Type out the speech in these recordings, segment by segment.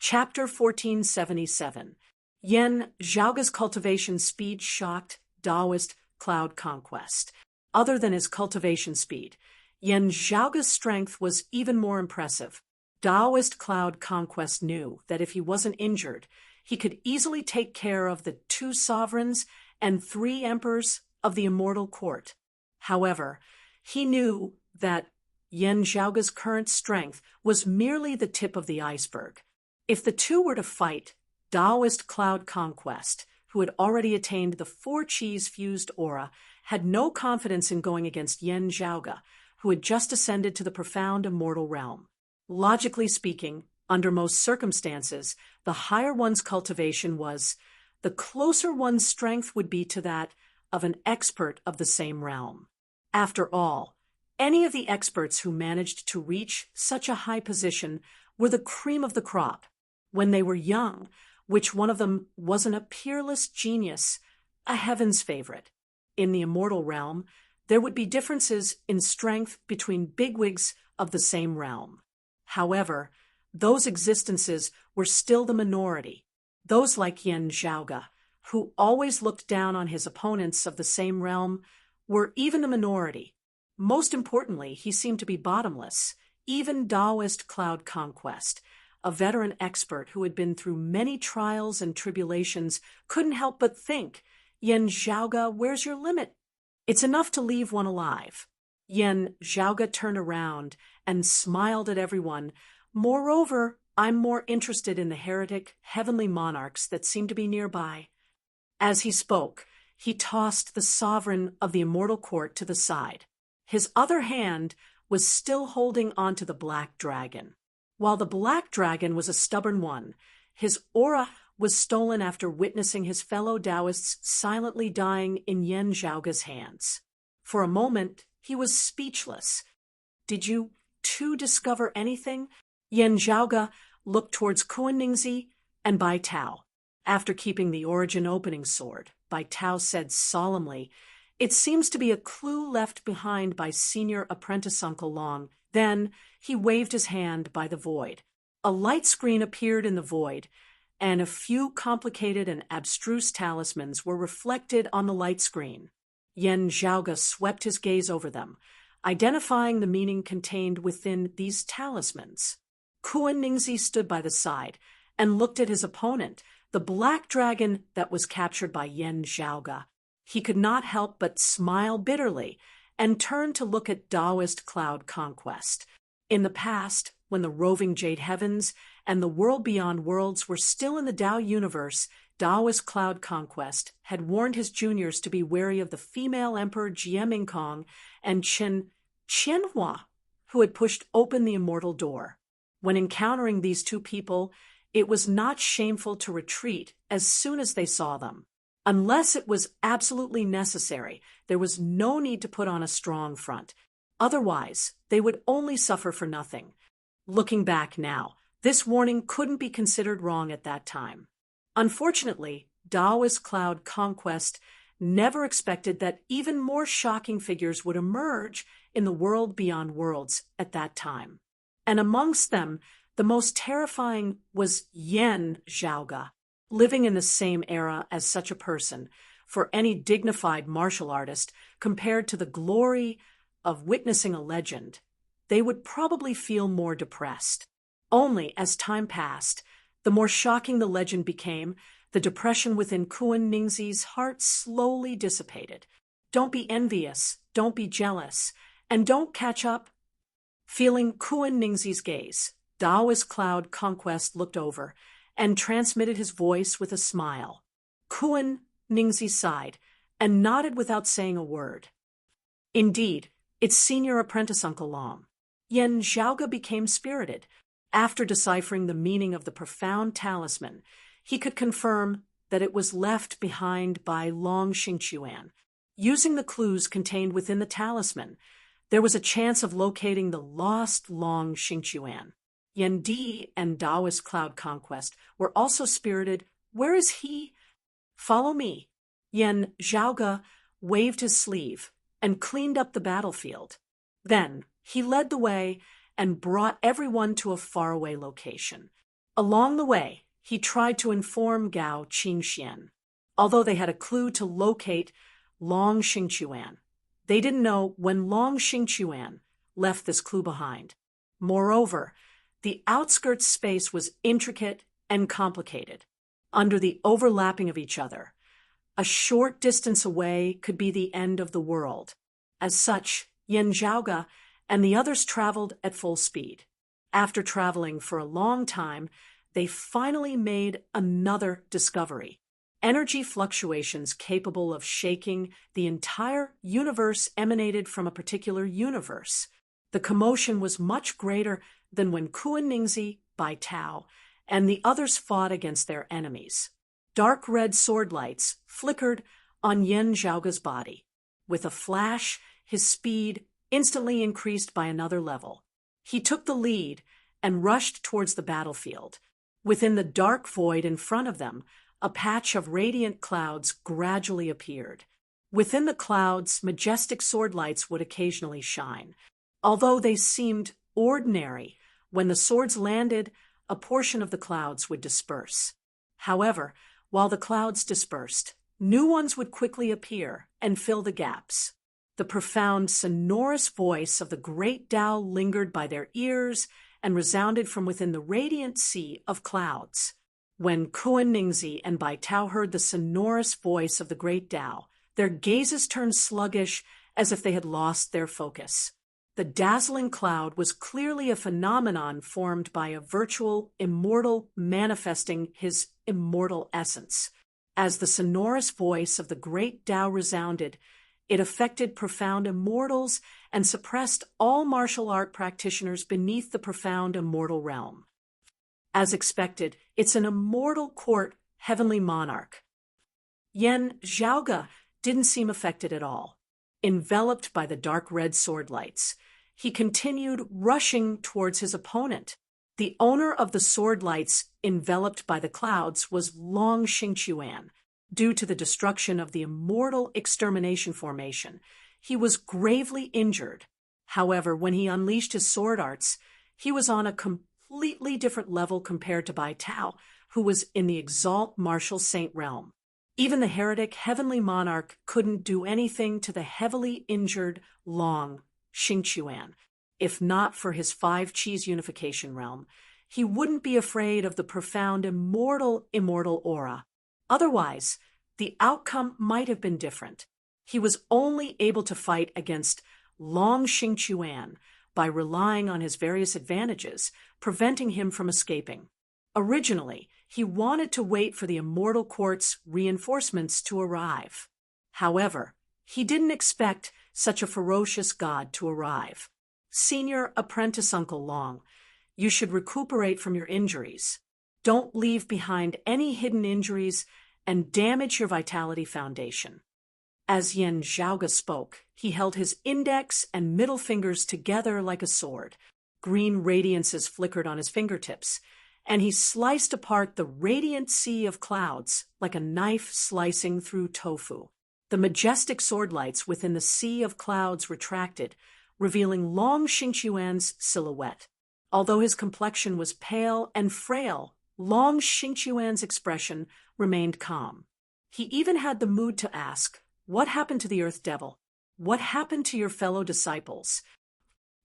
Chapter 1477. Yen Zhaoga's cultivation speed shocked Taoist cloud conquest. Other than his cultivation speed, Yen Zhaoga's strength was even more impressive. Taoist cloud conquest knew that if he wasn't injured, he could easily take care of the 2 sovereigns and 3 emperors of the immortal court. However, he knew that Yen Zhaoga's current strength was merely the tip of the iceberg. If the 2 were to fight, Taoist cloud conquest, who had already attained the 4 Qis fused aura, had no confidence in going against Yen Zhaoga, who had just ascended to the profound immortal realm. Logically speaking, under most circumstances, the higher one's cultivation was, the closer one's strength would be to that of an expert of the same realm. After all, any of the experts who managed to reach such a high position were the cream of the crop. When they were young, which one of them wasn't a peerless genius, a heaven's favorite? In the immortal realm, there would be differences in strength between bigwigs of the same realm. However, those existences were still the minority. Those like Yen Zhaoga, who always looked down on his opponents of the same realm, were even a minority. Most importantly, he seemed to be bottomless. Even Taoist cloud conquest, a veteran expert who had been through many trials and tribulations, couldn't help but think, Yen Zhaoga, where's your limit? It's enough to leave one alive. Yen Zhaoga turned around and smiled at everyone. Moreover, I'm more interested in the heretic heavenly monarchs that seem to be nearby. As he spoke, he tossed the sovereign of the immortal court to the side. His other hand was still holding onto the black dragon. While the black dragon was a stubborn one, his aura was stolen after witnessing his fellow Taoists silently dying in Yen Zhaoga's hands. For a moment, he was speechless. Did you, too, discover anything? Yen Zhaoga looked towards Kuan Ningzi and Bai Tao. After keeping the origin opening sword, Bai Tao said solemnly, "It seems to be a clue left behind by senior apprentice Uncle Long." Then he waved his hand by the void. A light screen appeared in the void, and a few complicated and abstruse talismans were reflected on the light screen. Yen Zhaoga swept his gaze over them, identifying the meaning contained within these talismans. Kuan Ningzi stood by the side and looked at his opponent, the black dragon that was captured by Yen Zhaoga. He could not help but smile bitterly and turn to look at Taoist cloud conquest. In the past, when the roving jade heavens and the world beyond worlds were still in the Tao universe, Taoist cloud conquest had warned his juniors to be wary of the female emperor Jiemingkong and Chen Qianhua, who had pushed open the immortal door. When encountering these 2 people, it was not shameful to retreat as soon as they saw them. Unless it was absolutely necessary, there was no need to put on a strong front. Otherwise, they would only suffer for nothing. Looking back now, this warning couldn't be considered wrong at that time. Unfortunately, Taoist cloud conquest never expected that even more shocking figures would emerge in the world beyond worlds at that time. And amongst them, the most terrifying was Yen Zhaoga. Living in the same era as such a person, for any dignified martial artist, compared to the glory of witnessing a legend, they would probably feel more depressed. Only as time passed, the more shocking the legend became, the depression within Kuan Ningzi's heart slowly dissipated. Don't be envious, don't be jealous, and don't catch up. Feeling Kuan Ningzi's gaze, Taoist cloud conquest looked over and transmitted his voice with a smile. Kuan Ningzi sighed and nodded without saying a word. Indeed, it's senior apprentice Uncle Long. Yen Zhaoga became spirited. After deciphering the meaning of the profound talisman, he could confirm that it was left behind by Long Xingquan. Using the clues contained within the talisman, there was a chance of locating the lost Long Xingquan. Yen Di and Taoist cloud conquest were also spirited. Where is he? Follow me. Yen Zhaoga waved his sleeve and cleaned up the battlefield. Then he led the way and brought everyone to a faraway location. Along the way, he tried to inform Gao Qingxian. Although they had a clue to locate Long Xingchuan, they didn't know when Long Xingchuan left this clue behind. Moreover, the outskirts space was intricate and complicated. Under the overlapping of each other, a short distance away could be the end of the world. As such, Yan Zhaoge and the others traveled at full speed. After traveling for a long time, they finally made another discovery. Energy fluctuations capable of shaking the entire universe emanated from a particular universe. The commotion was much greater than when Kuan Ningzi, Bai Tao, and the others fought against their enemies. Dark red sword lights flickered on Yan Zhaoge's body. With a flash, his speed instantly increased by another level. He took the lead and rushed towards the battlefield. Within the dark void in front of them, a patch of radiant clouds gradually appeared. Within the clouds, majestic sword lights would occasionally shine. Although they seemed ordinary, when the swords landed, a portion of the clouds would disperse. However, while the clouds dispersed, new ones would quickly appear and fill the gaps. The profound, sonorous voice of the great Tao lingered by their ears and resounded from within the radiant sea of clouds. When Kuan Ningzi and Bai Tao heard the sonorous voice of the great Tao, their gazes turned sluggish as if they had lost their focus. The dazzling cloud was clearly a phenomenon formed by a virtual immortal manifesting his immortal essence. As the sonorous voice of the great Tao resounded, it affected profound immortals and suppressed all martial art practitioners beneath the profound immortal realm. As expected, it's an immortal court heavenly monarch. Yan Zhaoge didn't seem affected at all. Enveloped by the dark red sword lights, he continued rushing towards his opponent. The owner of the sword lights enveloped by the clouds was Long Xingchuan. Due to the destruction of the immortal extermination formation, he was gravely injured. However, when he unleashed his sword arts, he was on a completely different level compared to Bai Tao, who was in the exalt martial saint realm. Even the heretic heavenly monarch couldn't do anything to the heavily injured Long Xingchuan. If not for his 5 Qis unification realm, he wouldn't be afraid of the profound immortal aura. Otherwise, the outcome might have been different. He was only able to fight against Long Xingchuan by relying on his various advantages, preventing him from escaping. Originally, he wanted to wait for the immortal court's reinforcements to arrive. However, he didn't expect such a ferocious god to arrive. Senior Apprentice Uncle Long, you should recuperate from your injuries. Don't leave behind any hidden injuries and damage your vitality foundation. As Yan Zhaoge spoke, he held his index and middle fingers together like a sword. Green radiances flickered on his fingertips, and he sliced apart the radiant sea of clouds like a knife slicing through tofu. The majestic sword lights within the sea of clouds retracted, revealing Long Xingchuan's silhouette. Although his complexion was pale and frail, Long Xingchuan's expression remained calm. He even had the mood to ask, "What happened to the Earth Devil? What happened to your fellow disciples?"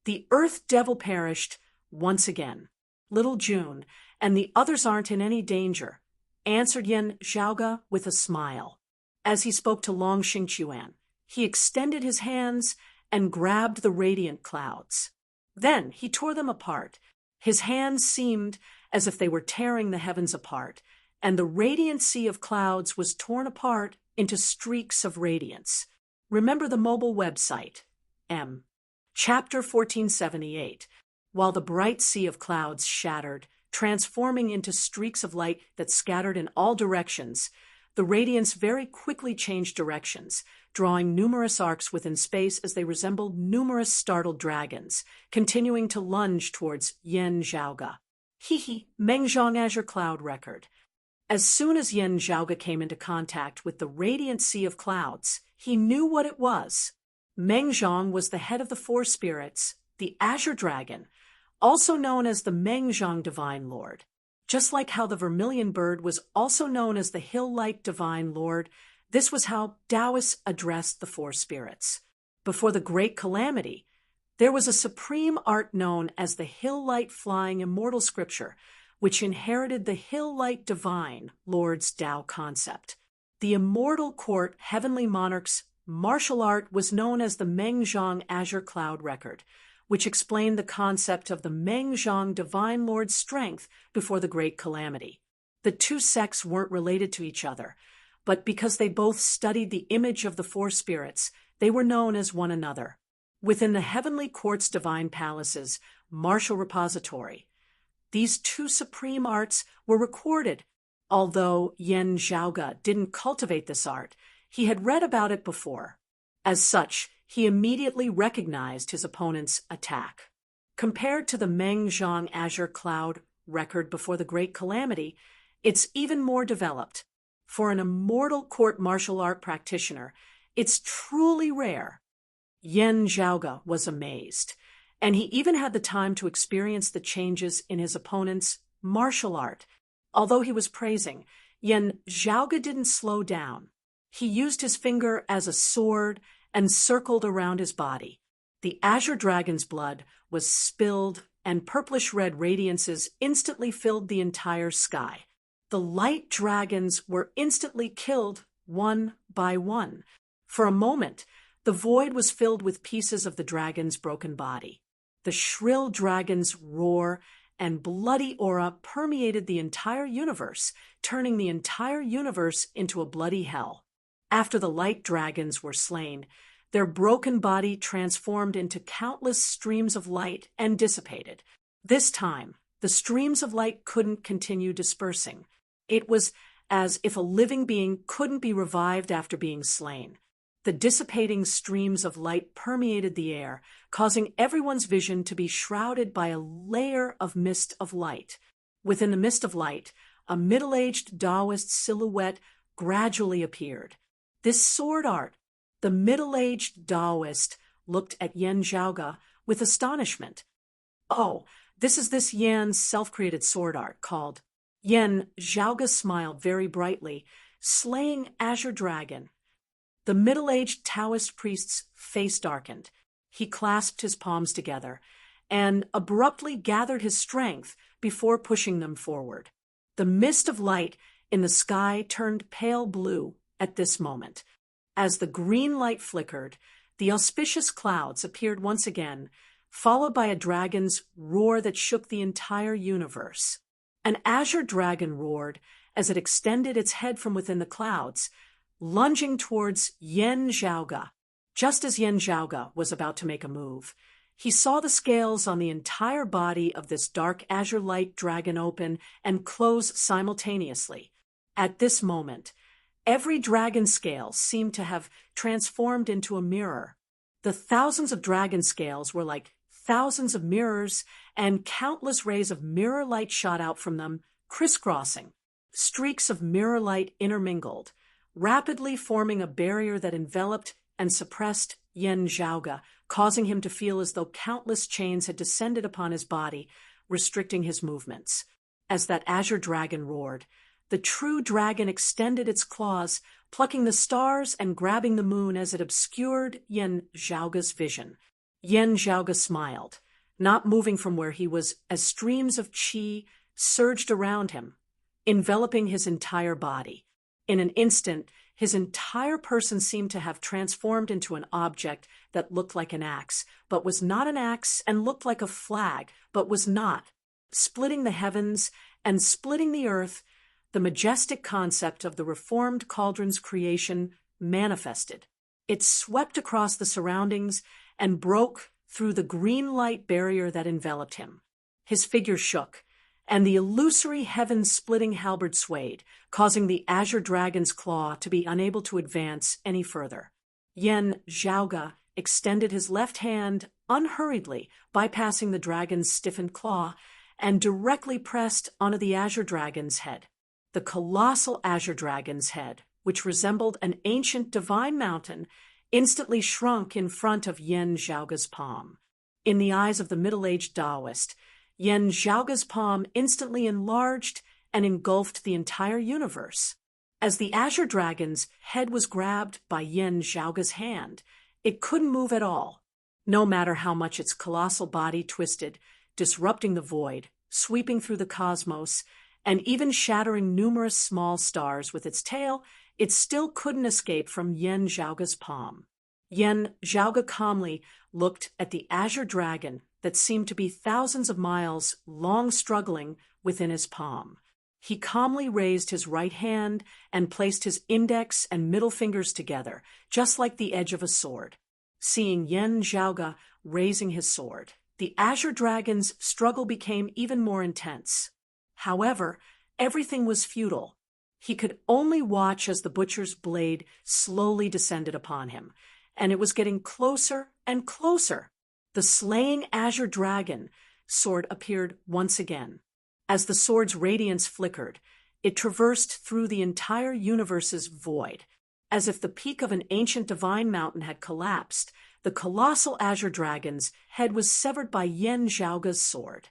"The Earth Devil perished once again. Little June and the others aren't in any danger," answered Yan Zhaoge with a smile. As he spoke to Long Xingchuan, he extended his hands and grabbed the radiant clouds. Then he tore them apart. His hands seemed as if they were tearing the heavens apart, and the radiant sea of clouds was torn apart into streaks of radiance. Remember the mobile website, M. Chapter 1478. While the bright sea of clouds shattered, transforming into streaks of light that scattered in all directions, the radiance very quickly changed directions, drawing numerous arcs within space as they resembled numerous startled dragons, continuing to lunge towards Yan Zhaoge. Mengzhong Azure Cloud Record. As soon as Yan Zhaoge came into contact with the radiant sea of clouds, he knew what it was. Mengzhong was the head of the 4 spirits, the Azure Dragon, also known as the Mengzhong Divine Lord. Just like how the vermilion bird was also known as the hill-light divine lord, this was how Taoists addressed the four spirits. Before the great calamity, there was a supreme art known as the hill-light flying immortal scripture, which inherited the hill-light divine lord's Tao concept. The immortal court heavenly monarch's martial art was known as the Mengzhong Azure Cloud Record, which explained the concept of the Mengzhong divine lord's strength before the great calamity. The two sects weren't related to each other, but because they both studied the image of the four spirits, they were known as one another. Within the heavenly court's divine palaces, martial repository, these two supreme arts were recorded. Although Yan Zhaoge didn't cultivate this art, he had read about it before. As such, he immediately recognized his opponent's attack. Compared to the Mengzhong Azure Cloud record before the Great Calamity, it's even more developed. For an immortal court martial art practitioner, it's truly rare. Yan Zhaoge was amazed, and he even had the time to experience the changes in his opponent's martial art. Although he was praising, Yan Zhaoge didn't slow down. He used his finger as a sword and circled around his body. The azure dragon's blood was spilled, and purplish-red radiances instantly filled the entire sky. The light dragons were instantly killed one by one. For a moment, the void was filled with pieces of the dragon's broken body. The shrill dragon's roar and bloody aura permeated the entire universe, turning the entire universe into a bloody hell. After the light dragons were slain, their broken body transformed into countless streams of light and dissipated. This time, the streams of light couldn't continue dispersing. It was as if a living being couldn't be revived after being slain. The dissipating streams of light permeated the air, causing everyone's vision to be shrouded by a layer of mist of light. Within the mist of light, a middle-aged Taoist silhouette gradually appeared. This sword art, the middle-aged Taoist looked at Yan Zhaoge with astonishment. Oh, this is this Yan's self-created sword art called. Yan Zhaoge smiled very brightly, slaying Azure Dragon. The middle-aged Taoist priest's face darkened. He clasped his palms together and abruptly gathered his strength before pushing them forward. The mist of light in the sky turned pale blue at this moment. As the green light flickered, the auspicious clouds appeared once again, followed by a dragon's roar that shook the entire universe. An azure dragon roared as it extended its head from within the clouds, lunging towards Yan Zhaoge. Just as Yan Zhaoge was about to make a move, he saw the scales on the entire body of this dark azure light dragon open and close simultaneously. At this moment, every dragon scale seemed to have transformed into a mirror. The thousands of dragon scales were like thousands of mirrors, and countless rays of mirror light shot out from them, crisscrossing. Streaks of mirror light intermingled, rapidly forming a barrier that enveloped and suppressed Yan Zhaoge, causing him to feel as though countless chains had descended upon his body, restricting his movements. As that azure dragon roared, the true dragon extended its claws, plucking the stars and grabbing the moon as it obscured Yan Zhaoge's vision. Yan Zhaoge smiled, not moving from where he was as streams of qi surged around him, enveloping his entire body. In an instant, his entire person seemed to have transformed into an object that looked like an axe, but was not an axe, and looked like a flag, but was not. Splitting the heavens and splitting the earth, the majestic concept of the reformed cauldron's creation manifested. It swept across the surroundings and broke through the green light barrier that enveloped him. His figure shook, and the illusory heaven-splitting halberd swayed, causing the azure dragon's claw to be unable to advance any further. Yan Zhaoge extended his left hand unhurriedly, bypassing the dragon's stiffened claw, and directly pressed onto the azure dragon's head. The colossal azure dragon's head, which resembled an ancient divine mountain, instantly shrunk in front of Yan Zhaoge's palm. In the eyes of the middle-aged Taoist, Yen Zhaoge's palm instantly enlarged and engulfed the entire universe. As the Azure Dragon's head was grabbed by Yen Zhaoge's hand, it couldn't move at all, no matter how much its colossal body twisted, disrupting the void, sweeping through the cosmos, and even shattering numerous small stars with its tail. It still couldn't escape from Yen Zhaoge's palm. Yen Zhaoge calmly looked at the Azure Dragon that seemed to be thousands of miles long, struggling within his palm. He calmly raised his right hand and placed his index and middle fingers together, just like the edge of a sword. Seeing Yen Zhaoge raising his sword, the Azure Dragon's struggle became even more intense. However, everything was futile. He could only watch as the butcher's blade slowly descended upon him, and it was getting closer and closer. The slaying Azure Dragon sword appeared once again. As the sword's radiance flickered, it traversed through the entire universe's void. As if the peak of an ancient divine mountain had collapsed, the colossal Azure Dragon's head was severed by Yen Zhaoge's sword.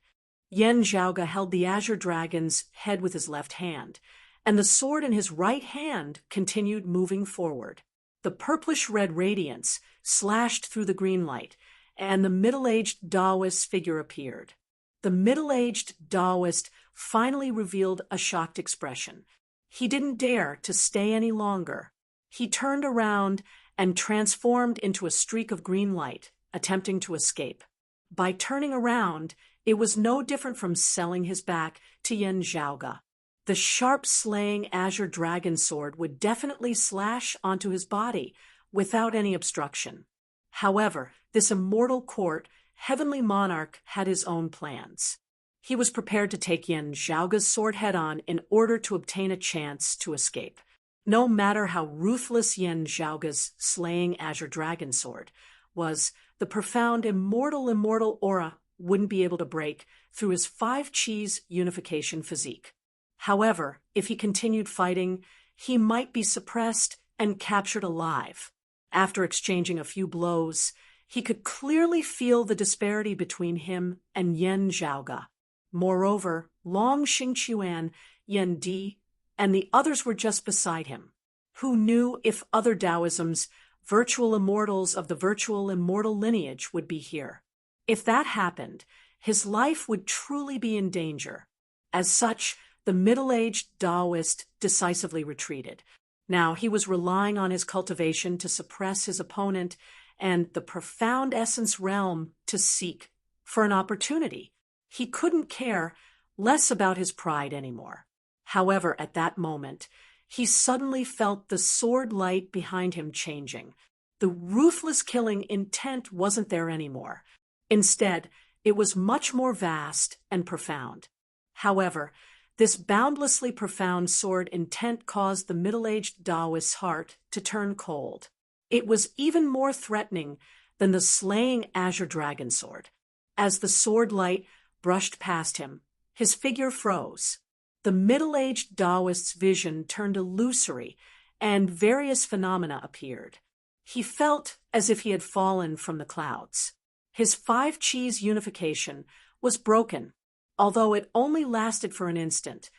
Yen Zhaoge held the Azure Dragon's head with his left hand, and the sword in his right hand continued moving forward. The purplish-red radiance slashed through the green light, and the middle-aged Taoist figure appeared. The middle-aged Taoist finally revealed a shocked expression. He didn't dare to stay any longer. He turned around and transformed into a streak of green light, attempting to escape. By turning around, it was no different from selling his back to Yen Zhaoge. The sharp slaying Azure Dragon sword would definitely slash onto his body without any obstruction. However, this immortal court heavenly monarch had his own plans. He was prepared to take Yen Zhaoge's sword head-on in order to obtain a chance to escape. No matter how ruthless Yen Zhaoge's slaying Azure Dragon sword was, the profound immortal aura wouldn't be able to break through his 5-cheese unification physique. However, if he continued fighting, he might be suppressed and captured alive. After exchanging a few blows, he could clearly feel the disparity between him and Yen Zhaoge. Moreover, Long Xingqiuan, Yen Di, and the others were just beside him. Who knew if other Taoism's virtual immortals of the virtual immortal lineage would be here? If that happened, his life would truly be in danger. As such, the middle-aged Taoist decisively retreated. Now he was relying on his cultivation to suppress his opponent and the profound essence realm to seek for an opportunity. He couldn't care less about his pride anymore. However, at that moment, he suddenly felt the sword light behind him changing. The ruthless killing intent wasn't there anymore. Instead, it was much more vast and profound. However, this boundlessly profound sword intent caused the middle-aged Taoist's heart to turn cold. It was even more threatening than the slaying Azure Dragon sword. As the sword light brushed past him, his figure froze. The middle-aged Taoist's vision turned illusory, and various phenomena appeared. He felt as if he had fallen from the clouds. His 5-cheese unification was broken, although it only lasted for an instant.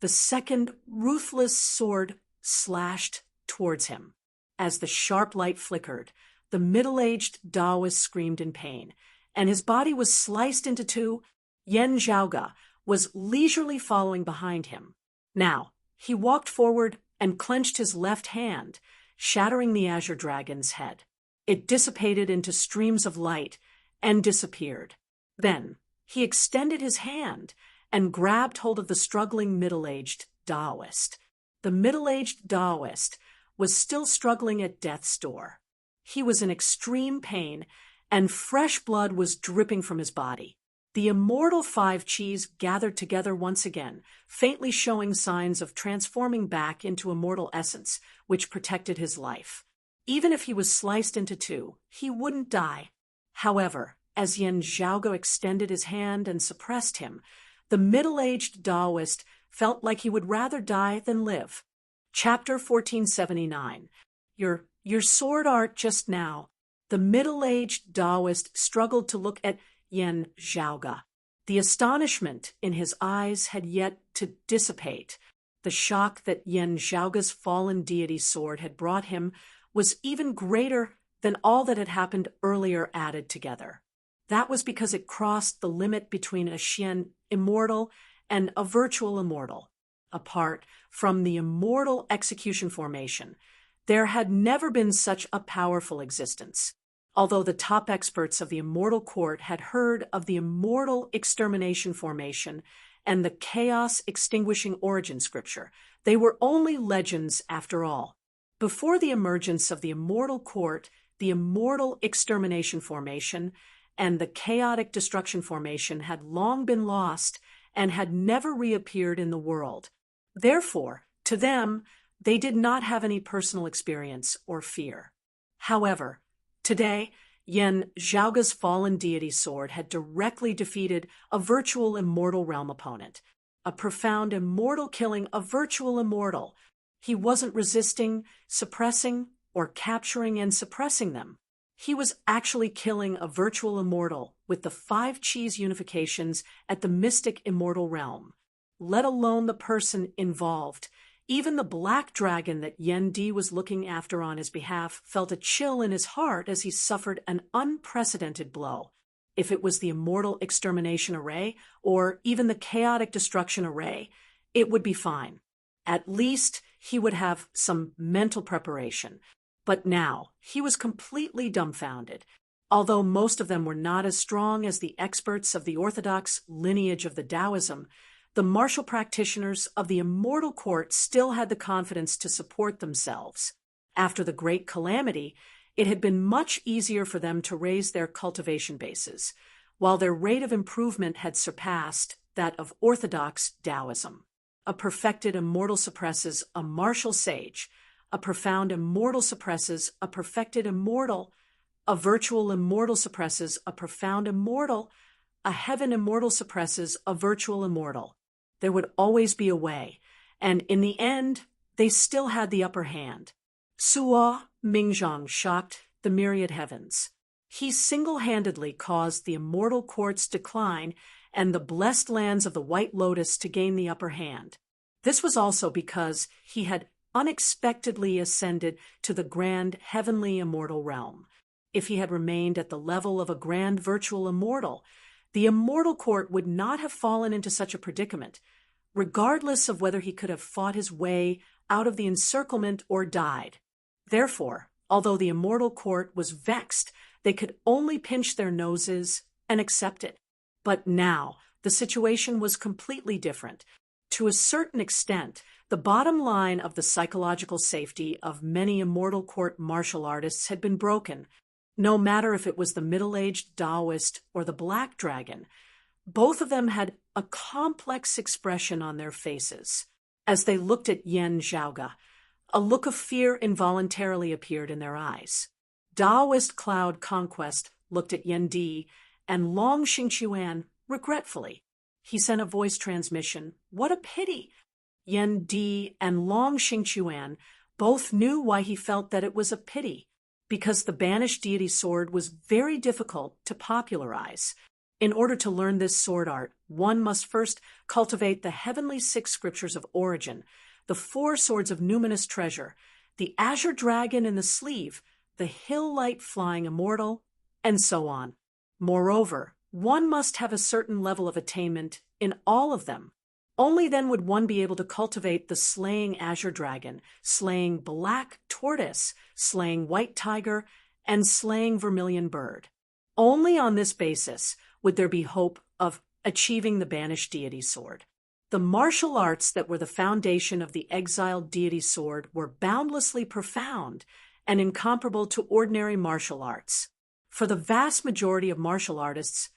The second ruthless sword slashed towards him. As the sharp light flickered, the middle-aged Taoist screamed in pain, and his body was sliced into two. Yen Zhaoge was leisurely following behind him. Now, he walked forward and clenched his left hand, shattering the Azure Dragon's head. It dissipated into streams of light and disappeared. Then, he extended his hand and grabbed hold of the struggling middle-aged Taoist. The middle-aged Taoist was still struggling at death's door. He was in extreme pain, and fresh blood was dripping from his body. The immortal 5-cheese gathered together once again, faintly showing signs of transforming back into immortal essence, which protected his life. Even if he was sliced into two, he wouldn't die. However, as Yen Zhaoge extended his hand and suppressed him, the middle-aged Taoist felt like he would rather die than live. Chapter 1479. Your sword art just now. The middle-aged Taoist struggled to look at Yen Zhaoge. The astonishment in his eyes had yet to dissipate. The shock that Yen Zhaoge's fallen deity sword had brought him was even greater than all that had happened earlier added together. That was because it crossed the limit between a Xian immortal and a virtual immortal. Apart from the immortal execution formation, there had never been such a powerful existence. Although the top experts of the immortal court had heard of the immortal extermination formation and the chaos extinguishing origin scripture, they were only legends after all. Before the emergence of the immortal court, the immortal extermination formation and the chaotic destruction formation had long been lost and had never reappeared in the world. Therefore, to them, they did not have any personal experience or fear. However, today, Yen Zhaoge's fallen deity sword had directly defeated a virtual immortal realm opponent, a profound immortal killing a virtual immortal. He wasn't resisting, suppressing, or capturing and suppressing them. He was actually killing a virtual immortal with the 5 Qis unifications at the mystic immortal realm. Let alone the person involved. Even the black dragon that Yen Di was looking after on his behalf felt a chill in his heart as he suffered an unprecedented blow. If it was the immortal extermination array, or even the chaotic destruction array, it would be fine. At least he would have some mental preparation. But now he was completely dumbfounded. Although most of them were not as strong as the experts of the orthodox lineage of the Taoism, the martial practitioners of the immortal court still had the confidence to support themselves. After the great calamity, it had been much easier for them to raise their cultivation bases, while their rate of improvement had surpassed that of orthodox Taoism. A perfected immortal suppresses a martial sage. A profound immortal suppresses a perfected immortal. A virtual immortal suppresses a profound immortal. A heaven immortal suppresses a virtual immortal. There would always be a way, and in the end, they still had the upper hand. Suo Mingzhang shocked the myriad heavens. He single-handedly caused the immortal court's decline and the blessed lands of the White Lotus to gain the upper hand. This was also because he had unexpectedly ascended to the grand heavenly immortal realm. If he had remained at the level of a grand virtual immortal, the immortal court would not have fallen into such a predicament, regardless of whether he could have fought his way out of the encirclement or died. Therefore, although the immortal court was vexed, they could only pinch their noses and accept it. But now, the situation was completely different. To a certain extent, the bottom line of the psychological safety of many immortal court martial artists had been broken. No matter if it was the middle-aged Taoist or the black dragon, both of them had a complex expression on their faces. As they looked at Yen Zhaoge, a look of fear involuntarily appeared in their eyes. Taoist Cloud Conquest looked at Yen Di and Long Xingquan regretfully. He sent a voice transmission. What a pity! Yen Di and Long Xingquan both knew why he felt that it was a pity. Because the banished deity sword was very difficult to popularize. In order to learn this sword art, one must first cultivate the heavenly 6 scriptures of origin, the 4 swords of numinous treasure, the azure dragon in the sleeve, the hill light flying immortal, and so on. Moreover, one must have a certain level of attainment in all of them. Only then would one be able to cultivate the slaying azure dragon, slaying black tortoise, slaying white tiger, and slaying vermilion bird. Only on this basis would there be hope of achieving the banished deity sword. The martial arts that were the foundation of the exiled deity sword were boundlessly profound and incomparable to ordinary martial arts. For the vast majority of martial artists,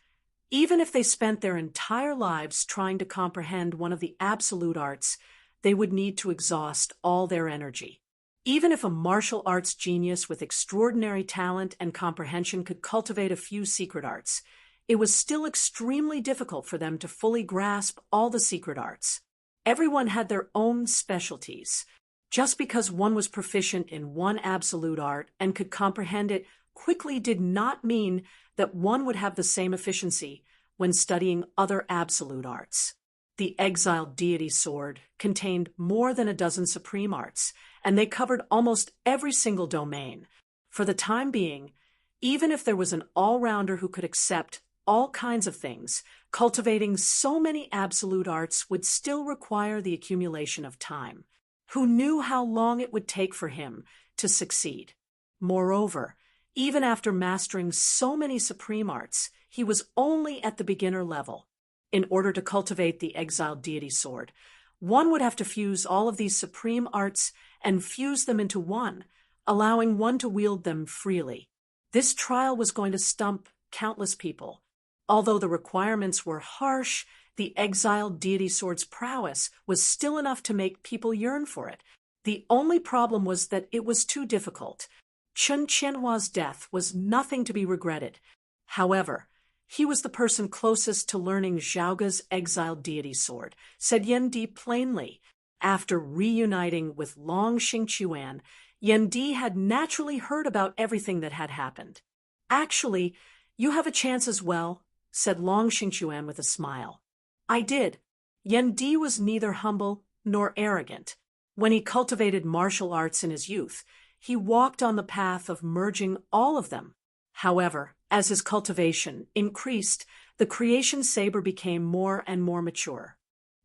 even if they spent their entire lives trying to comprehend one of the absolute arts, they would need to exhaust all their energy. Even if a martial arts genius with extraordinary talent and comprehension could cultivate a few secret arts, it was still extremely difficult for them to fully grasp all the secret arts. Everyone had their own specialties. Just because one was proficient in one absolute art and could comprehend it quickly did not mean that one would have the same efficiency when studying other absolute arts. The exiled deity sword contained more than a dozen supreme arts, and they covered almost every single domain. For the time being, even if there was an all-rounder who could accept all kinds of things, cultivating so many absolute arts would still require the accumulation of time. Who knew how long it would take for him to succeed? Moreover, even after mastering so many supreme arts, he was only at the beginner level. In order to cultivate the exiled deity sword, one would have to fuse all of these supreme arts and fuse them into one, allowing one to wield them freely. This trial was going to stump countless people. Although the requirements were harsh, the exiled deity sword's prowess was still enough to make people yearn for it. The only problem was that it was too difficult. Chen Qianhua's death was nothing to be regretted. However, he was the person closest to learning Zhaoga's exiled deity sword, said Yan Di plainly. After reuniting with Long Xingquan, Yan Di had naturally heard about everything that had happened. Actually, you have a chance as well, said Long Xingquan with a smile. I did. Yan Di was neither humble nor arrogant. When he cultivated martial arts in his youth, he walked on the path of merging all of them. However, as his cultivation increased, the creation saber became more and more mature.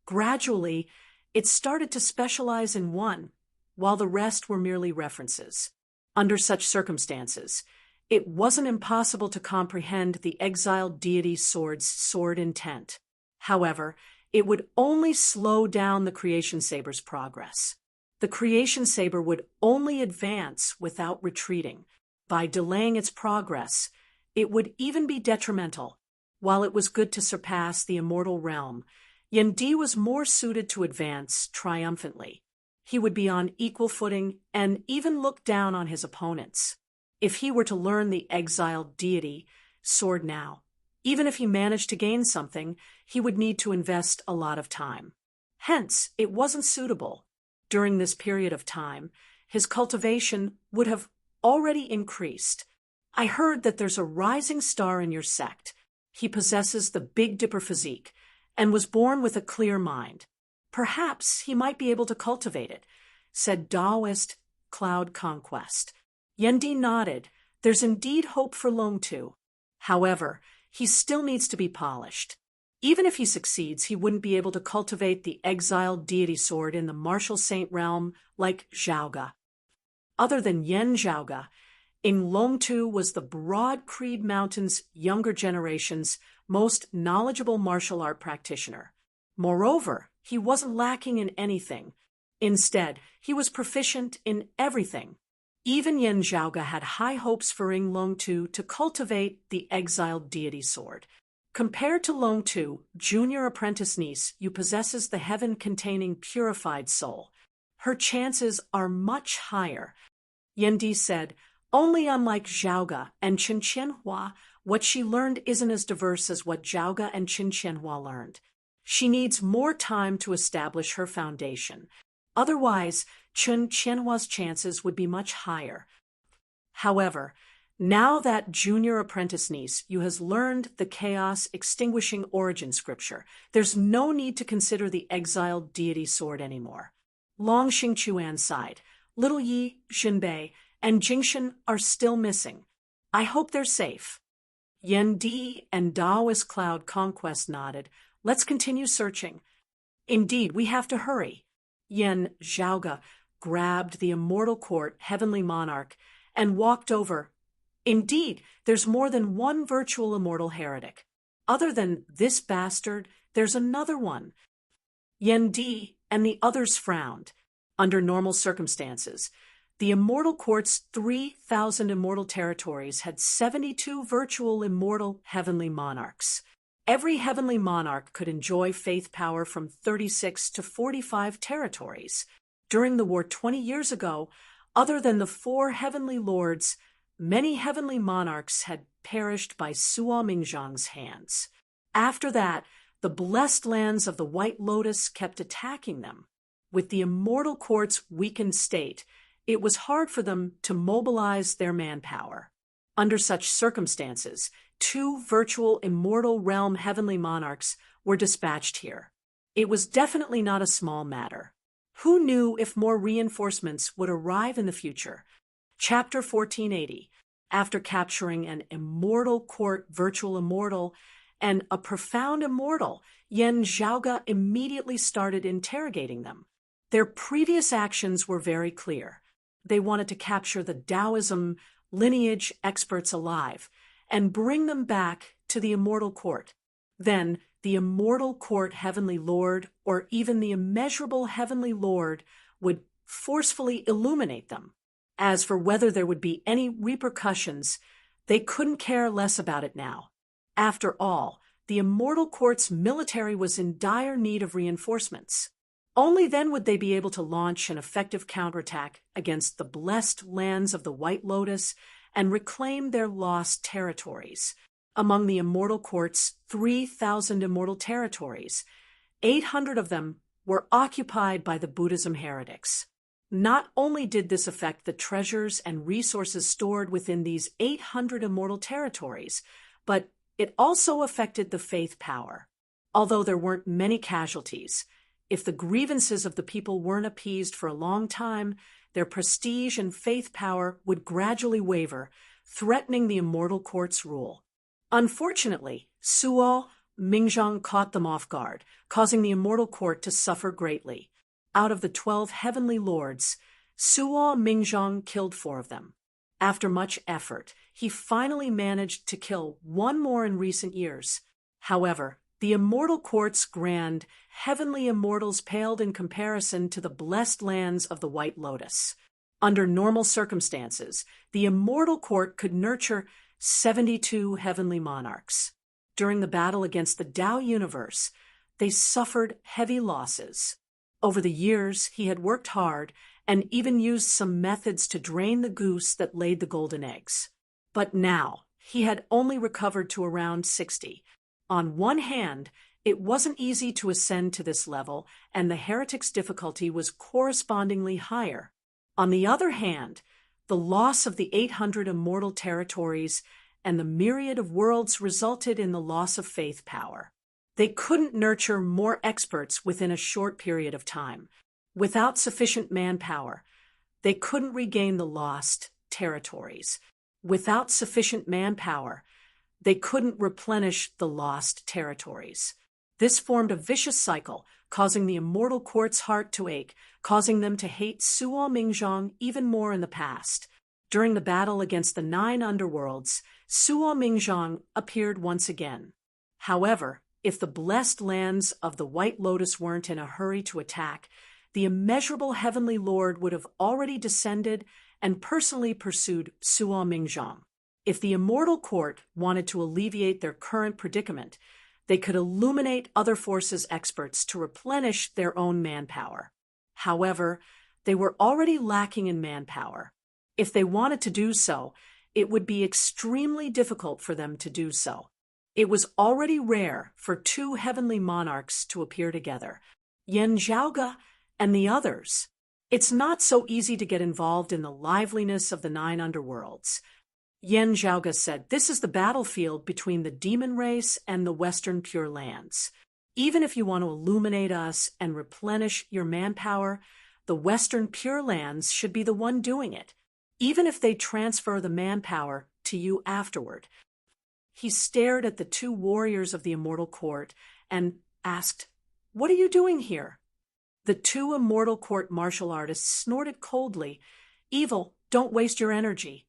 Gradually, it started to specialize in one, while the rest were merely references. Under such circumstances, it wasn't impossible to comprehend the exiled deity sword's sword intent. However, it would only slow down the creation saber's progress. The creation saber would only advance without retreating. By delaying its progress, it would even be detrimental. While it was good to surpass the immortal realm, Yan Di was more suited to advance triumphantly. He would be on equal footing and even look down on his opponents. If he were to learn the exiled deity sword now, even if he managed to gain something, he would need to invest a lot of time. Hence, it wasn't suitable. During this period of time, his cultivation would have already increased. I heard that there's a rising star in your sect. He possesses the Big Dipper physique and was born with a clear mind. Perhaps he might be able to cultivate it, said Taoist Cloud Conquest. Yan Di nodded. There's indeed hope for Long Tu. However, he still needs to be polished. Even if he succeeds, he wouldn't be able to cultivate the exiled deity sword in the martial saint realm like Zhaoga. Other than Yan Zhaoga, Ing Long Tu was the Broad Creed Mountain's younger generation's most knowledgeable martial art practitioner. Moreover, he wasn't lacking in anything. Instead, he was proficient in everything. Even Yan Zhaoga had high hopes for Ing Long Tu to cultivate the exiled deity sword. Compared to Long Tu, junior apprentice niece, you possesses the heaven-containing purified soul. Her chances are much higher. Yan Di said, only unlike Zhaoga and Chen Qianhua, what she learned isn't as diverse as what Zhaoga and Chen Qianhua learned. She needs more time to establish her foundation. Otherwise, Chen Qianhua's chances would be much higher. However, now that junior apprentice niece you has learned the chaos-extinguishing origin scripture, there's no need to consider the exiled deity sword anymore. Long Xingquan sighed. Little Yi, Xinbei, and Jingshan are still missing. I hope they're safe. Yan Di and Taoist Cloud Conquest nodded. Let's continue searching. Indeed, we have to hurry. Yan Zhaoga grabbed the immortal court heavenly monarch and walked over. Indeed, there's more than one virtual immortal heretic. Other than this bastard, there's another one. Yan Di and the others frowned. Under normal circumstances, the immortal court's 3,000 immortal territories had 72 virtual immortal heavenly monarchs. Every heavenly monarch could enjoy faith power from 36 to 45 territories. During the war 20 years ago, other than the 4 heavenly lords, many heavenly monarchs had perished by Suo Mingzhang's hands. After that, the blessed lands of the White Lotus kept attacking them. With the immortal court's weakened state, it was hard for them to mobilize their manpower. Under such circumstances, 2 virtual immortal realm heavenly monarchs were dispatched here. It was definitely not a small matter. Who knew if more reinforcements would arrive in the future? Chapter 1480. After capturing an immortal court virtual immortal and a profound immortal, Yan Zhaoge immediately started interrogating them. Their previous actions were very clear. They wanted to capture the Taoism lineage experts alive and bring them back to the immortal court. Then, the immortal court heavenly lord, or even the immeasurable heavenly lord, would forcefully illuminate them. As for whether there would be any repercussions, they couldn't care less about it now. After all, the immortal court's military was in dire need of reinforcements. Only then would they be able to launch an effective counterattack against the blessed lands of the White Lotus and reclaim their lost territories. Among the immortal court's 3,000 immortal territories, 800 of them were occupied by the Buddhism heretics. Not only did this affect the treasures and resources stored within these 800 immortal territories, but it also affected the faith power. Although there weren't many casualties, if the grievances of the people weren't appeased for a long time, their prestige and faith power would gradually waver, threatening the immortal court's rule. Unfortunately, Suo Mingzhang caught them off guard, causing the immortal court to suffer greatly. Out of the 12 heavenly lords, Suo Mingzhang killed 4 of them. After much effort, he finally managed to kill 1 more in recent years. However, the immortal court's grand, heavenly immortals paled in comparison to the blessed lands of the White Lotus. Under normal circumstances, the immortal court could nurture 72 heavenly monarchs. During the battle against the Tao universe, they suffered heavy losses. Over the years, he had worked hard and even used some methods to drain the goose that laid the golden eggs. But now, he had only recovered to around 60. On one hand, it wasn't easy to ascend to this level, and the heretic's difficulty was correspondingly higher. On the other hand, the loss of the 800 immortal territories and the myriad of worlds resulted in the loss of faith power. They couldn't nurture more experts within a short period of time. Without sufficient manpower, they couldn't regain the lost territories. Without sufficient manpower, they couldn't replenish the lost territories. This formed a vicious cycle, causing the immortal court's heart to ache, causing them to hate Suo Mingzhang even more in the past. During the battle against the 9 underworlds, Suo Mingzhang appeared once again. However, if the blessed lands of the White Lotus weren't in a hurry to attack, the immeasurable heavenly lord would have already descended and personally pursued Suo Mingzhang. If the immortal court wanted to alleviate their current predicament, they could illuminate other forces' experts to replenish their own manpower. However, they were already lacking in manpower. If they wanted to do so, it would be extremely difficult for them to do so. It was already rare for 2 heavenly monarchs to appear together, Yan Zhaoge and the others. It's not so easy to get involved in the liveliness of the 9 underworlds. Yan Zhaoge said, "This is the battlefield between the demon race and the Western Pure Lands. Even if you want to illuminate us and replenish your manpower, the Western Pure Lands should be the one doing it, even if they transfer the manpower to you afterward." He stared at the 2 warriors of the immortal court and asked, "What are you doing here?" The 2 immortal court martial artists snorted coldly, "Evil, don't waste your energy.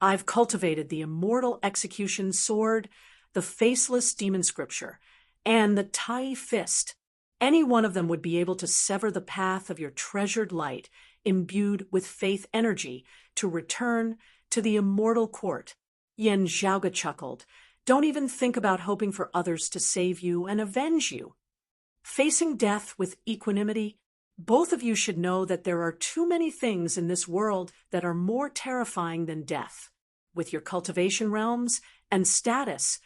I've cultivated the immortal execution sword, the faceless demon scripture, and the Tai fist. Any one of them would be able to sever the path of your treasured light, imbued with faith energy, to return to the immortal court." Yan Zhaoge chuckled. "Don't even think about hoping for others to save you and avenge you. Facing death with equanimity, both of you should know that there are too many things in this world that are more terrifying than death. With your cultivation realms and status,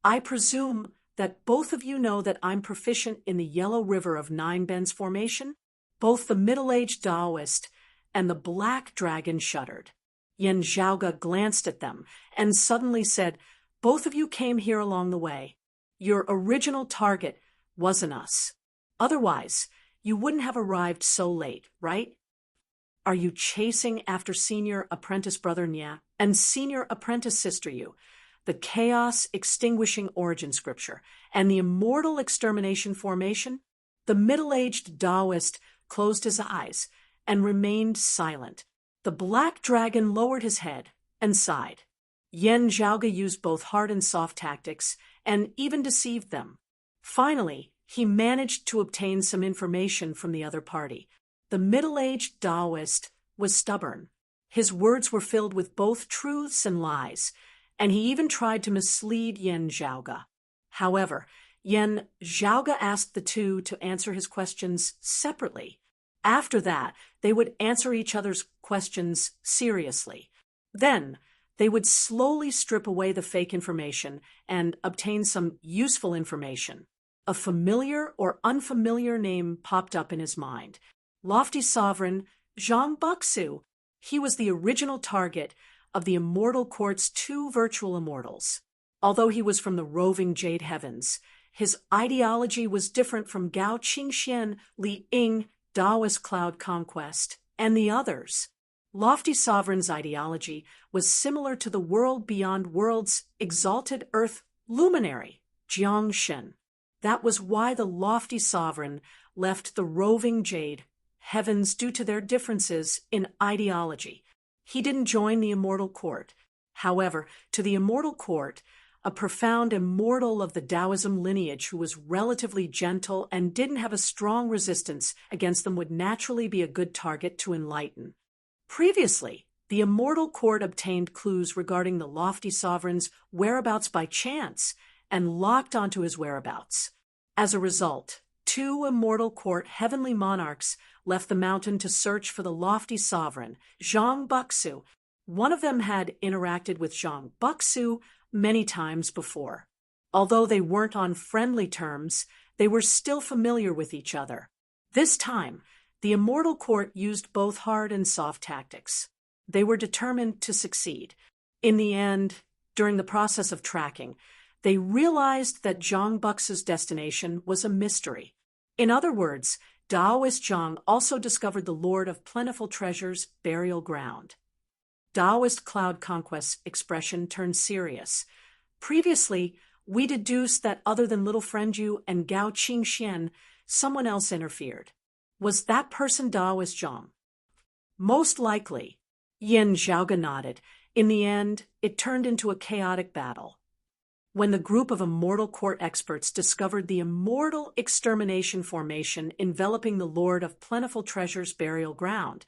I presume that both of you know that I'm proficient in the Yellow River of 9 Bends formation." Both the middle-aged Taoist and the Black Dragon shuddered. Yan Zhaoge glanced at them and suddenly said, Both of you came here along the way. Your original target wasn't us. Otherwise, you wouldn't have arrived so late, right? Are you chasing after senior apprentice brother Nya and senior apprentice sister Yu, the chaos extinguishing origin scripture, and the immortal extermination formation? The middle-aged Taoist closed his eyes and remained silent. The black dragon lowered his head and sighed. Yan Zhaoge used both hard and soft tactics and even deceived them. Finally, he managed to obtain some information from the other party. The middle-aged Taoist was stubborn. His words were filled with both truths and lies, and he even tried to mislead Yan Zhaoge. However, Yan Zhaoge asked the two to answer his questions separately. After that, they would answer each other's questions seriously. Then, they would slowly strip away the fake information and obtain some useful information. A familiar or unfamiliar name popped up in his mind. Lofty Sovereign Zhang Buxu. He was the original target of the Immortal Court's two virtual immortals. Although he was from the roving Jade Heavens, his ideology was different from Gao Qingxian, Li Ying, Taoist Cloud Conquest, and the others. Lofty Sovereign's ideology was similar to the world beyond worlds exalted earth luminary, Jiangshen. That was why the Lofty Sovereign left the roving Jade Heavens due to their differences in ideology. He didn't join the Immortal Court. However, to the Immortal Court, a profound immortal of the Taoism lineage who was relatively gentle and didn't have a strong resistance against them would naturally be a good target to enlighten. Previously, the Immortal Court obtained clues regarding the Lofty Sovereign's whereabouts by chance and locked onto his whereabouts. As a result, two Immortal Court heavenly monarchs left the mountain to search for the Lofty Sovereign, Zhang Buxu. One of them had interacted with Zhang Buxu many times before. Although they weren't on friendly terms, they were still familiar with each other. This time, the Immortal Court used both hard and soft tactics. They were determined to succeed. In the end, during the process of tracking, they realized that Zhang Buxu's destination was a mystery. In other words, Taoist Zhang also discovered the Lord of Plentiful Treasure's burial ground. Taoist Cloud Conquest's expression turned serious. Previously, we deduced that other than little friend Yu and Gao Qingxian, someone else interfered. Was that person Taoist Zhang? Most likely. Yan Zhaoge nodded. In the end, it turned into a chaotic battle. When the group of Immortal Court experts discovered the immortal extermination formation enveloping the Lord of Plentiful Treasure's burial ground,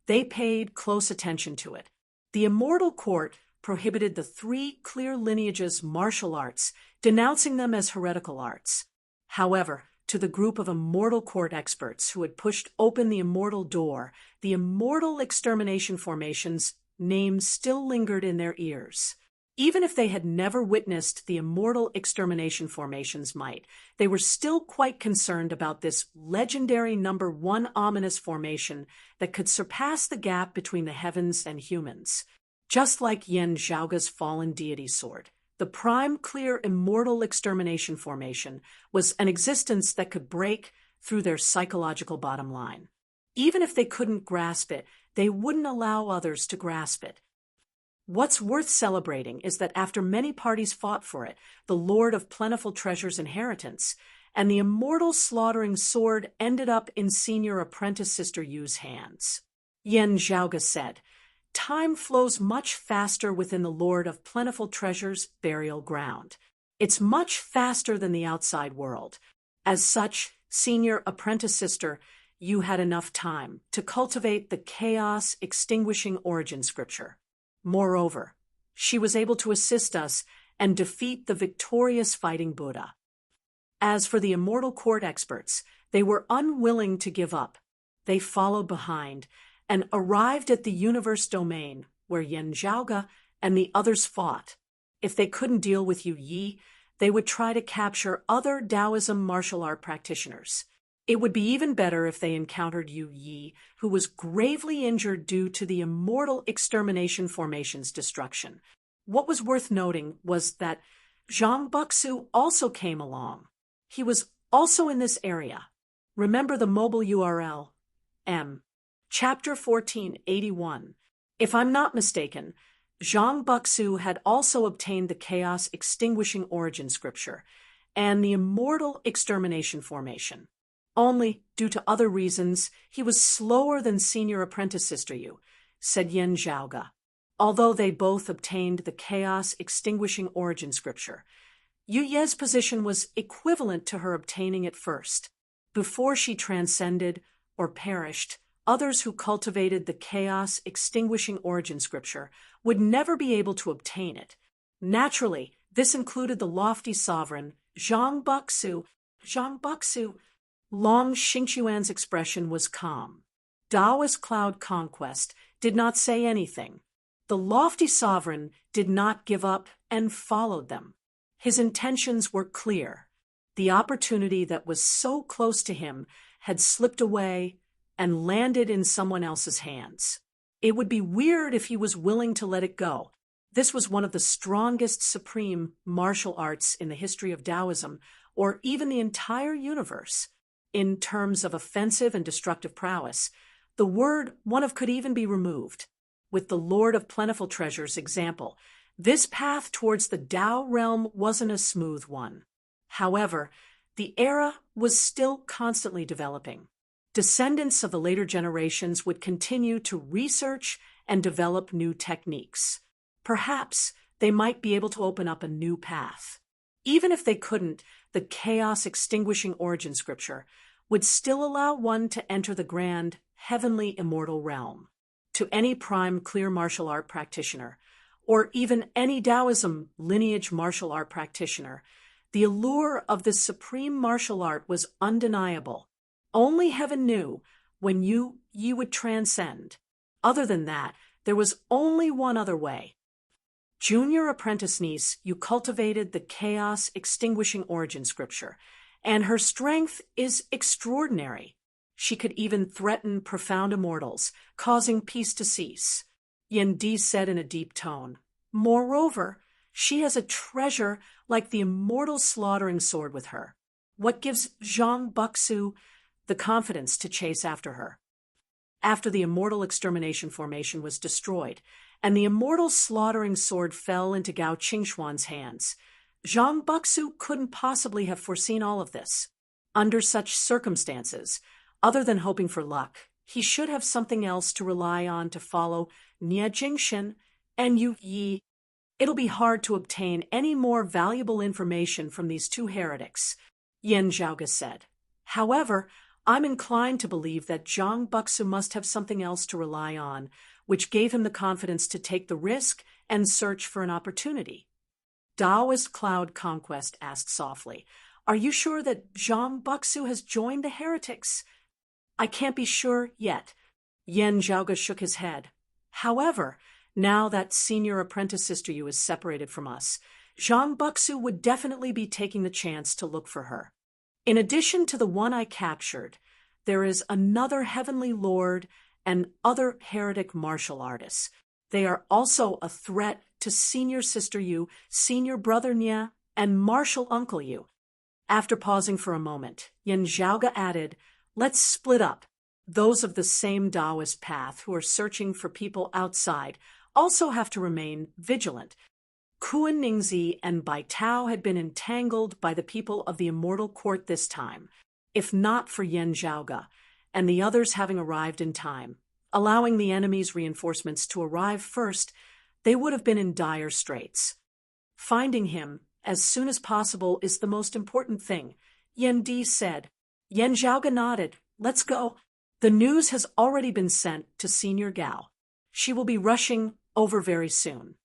they paid close attention to it. The Immortal Court prohibited the three clear lineages' martial arts, denouncing them as heretical arts. However, to the group of Immortal Court experts who had pushed open the immortal door, the immortal extermination formation's name still lingered in their ears. Even if they had never witnessed the immortal extermination formation's might, they were still quite concerned about this legendary number one ominous formation that could surpass the gap between the heavens and humans. Just like Yan Zhaoge's fallen deity sword, the prime clear immortal extermination formation was an existence that could break through their psychological bottom line. Even if they couldn't grasp it, they wouldn't allow others to grasp it. What's worth celebrating is that after many parties fought for it, the Lord of Plentiful Treasure's inheritance, and the immortal slaughtering sword ended up in senior apprentice sister Yu's hands. Yan Zhaoge said, "Time flows much faster within the Lord of Plentiful Treasure's burial ground. It's much faster than the outside world. As such, senior apprentice sister, you had enough time to cultivate the chaos extinguishing origin scripture. Moreover, she was able to assist us and defeat the victorious fighting Buddha." As for the Immortal Court experts, they were unwilling to give up. They followed behind and arrived at the universe domain where Yan Zhaoge and the others fought. If they couldn't deal with Yu Yi, they would try to capture other Taoism martial art practitioners. It would be even better if they encountered Yu Yi, who was gravely injured due to the immortal extermination formation's destruction. What was worth noting was that Zhang Buxu also came along. He was also in this area. Remember the mobile URL, Chapter 1481. If I'm not mistaken, Zhang Buxu had also obtained the Chaos Extinguishing Origin Scripture and the Immortal Extermination Formation. Only, due to other reasons, he was slower than Senior Apprentice Sister Yu, said Yen Zhaoge. Although they both obtained the Chaos Extinguishing Origin Scripture, Yu Ye's position was equivalent to her obtaining it first. Before she transcended or perished, others who cultivated the Chaos Extinguishing Origin Scripture would never be able to obtain it. Naturally, this included the lofty sovereign, Zhang Buxu. Long Xingquan's expression was calm. Taoist Cloud Conquest did not say anything. The lofty sovereign did not give up and followed them. His intentions were clear. The opportunity that was so close to him had slipped away and landed in someone else's hands. It would be weird if he was willing to let it go. This was one of the strongest supreme martial arts in the history of Taoism, or even the entire universe. In terms of offensive and destructive prowess, the word one of could even be removed. With the Lord of Plentiful Treasure's example, this path towards the Tao realm wasn't a smooth one. However, the era was still constantly developing. Descendants of the later generations would continue to research and develop new techniques. Perhaps they might be able to open up a new path. Even if they couldn't, the Chaos Extinguishing Origin Scripture would still allow one to enter the grand, heavenly immortal realm. To any prime clear martial art practitioner, or even any Taoism lineage martial art practitioner, the allure of this supreme martial art was undeniable. Only heaven knew when you would transcend. Other than that, there was only one other way. Junior apprentice niece, you cultivated the Chaos Extinguishing Origin Scripture, and her strength is extraordinary. She could even threaten profound immortals, causing peace to cease. Yen Di said in a deep tone. Moreover, she has a treasure like the immortal slaughtering sword with her. What gives Zhang Buxu the confidence to chase after her? After the Immortal Extermination Formation was destroyed, and the immortal slaughtering sword fell into Gao Qingxuan's hands, Zhang Buxu couldn't possibly have foreseen all of this. Under such circumstances, other than hoping for luck, he should have something else to rely on to follow Nie Jingxin and Yu Yi. It'll be hard to obtain any more valuable information from these two heretics, Yen Zhaoge said. However, I'm inclined to believe that Zhang Buxu must have something else to rely on, which gave him the confidence to take the risk and search for an opportunity. Taoist Cloud Conquest asked softly, Are you sure that Zhang Buxu has joined the heretics? I can't be sure yet. Yen Zhaoge shook his head. However, now that Senior Apprentice Sister Yu is separated from us, Zhang Buxu would definitely be taking the chance to look for her. In addition to the one I captured, there is another heavenly lord and other heretic martial artists. They are also a threat to Senior Sister Yu, Senior Brother Nye, and Martial Uncle Yu. After pausing for a moment, Yen Zhaoge added, Let's split up. Those of the same Taoist path who are searching for people outside also have to remain vigilant. Kuan Ningzi and Bai Tao had been entangled by the people of the Immortal Court this time, if not for Yen Zhaoge, and the others having arrived in time, allowing the enemy's reinforcements to arrive first, they would have been in dire straits. Finding him as soon as possible is the most important thing, Yen Di said. Yen Zhaoge nodded. Let's go. The news has already been sent to Senior Gao. She will be rushing over very soon.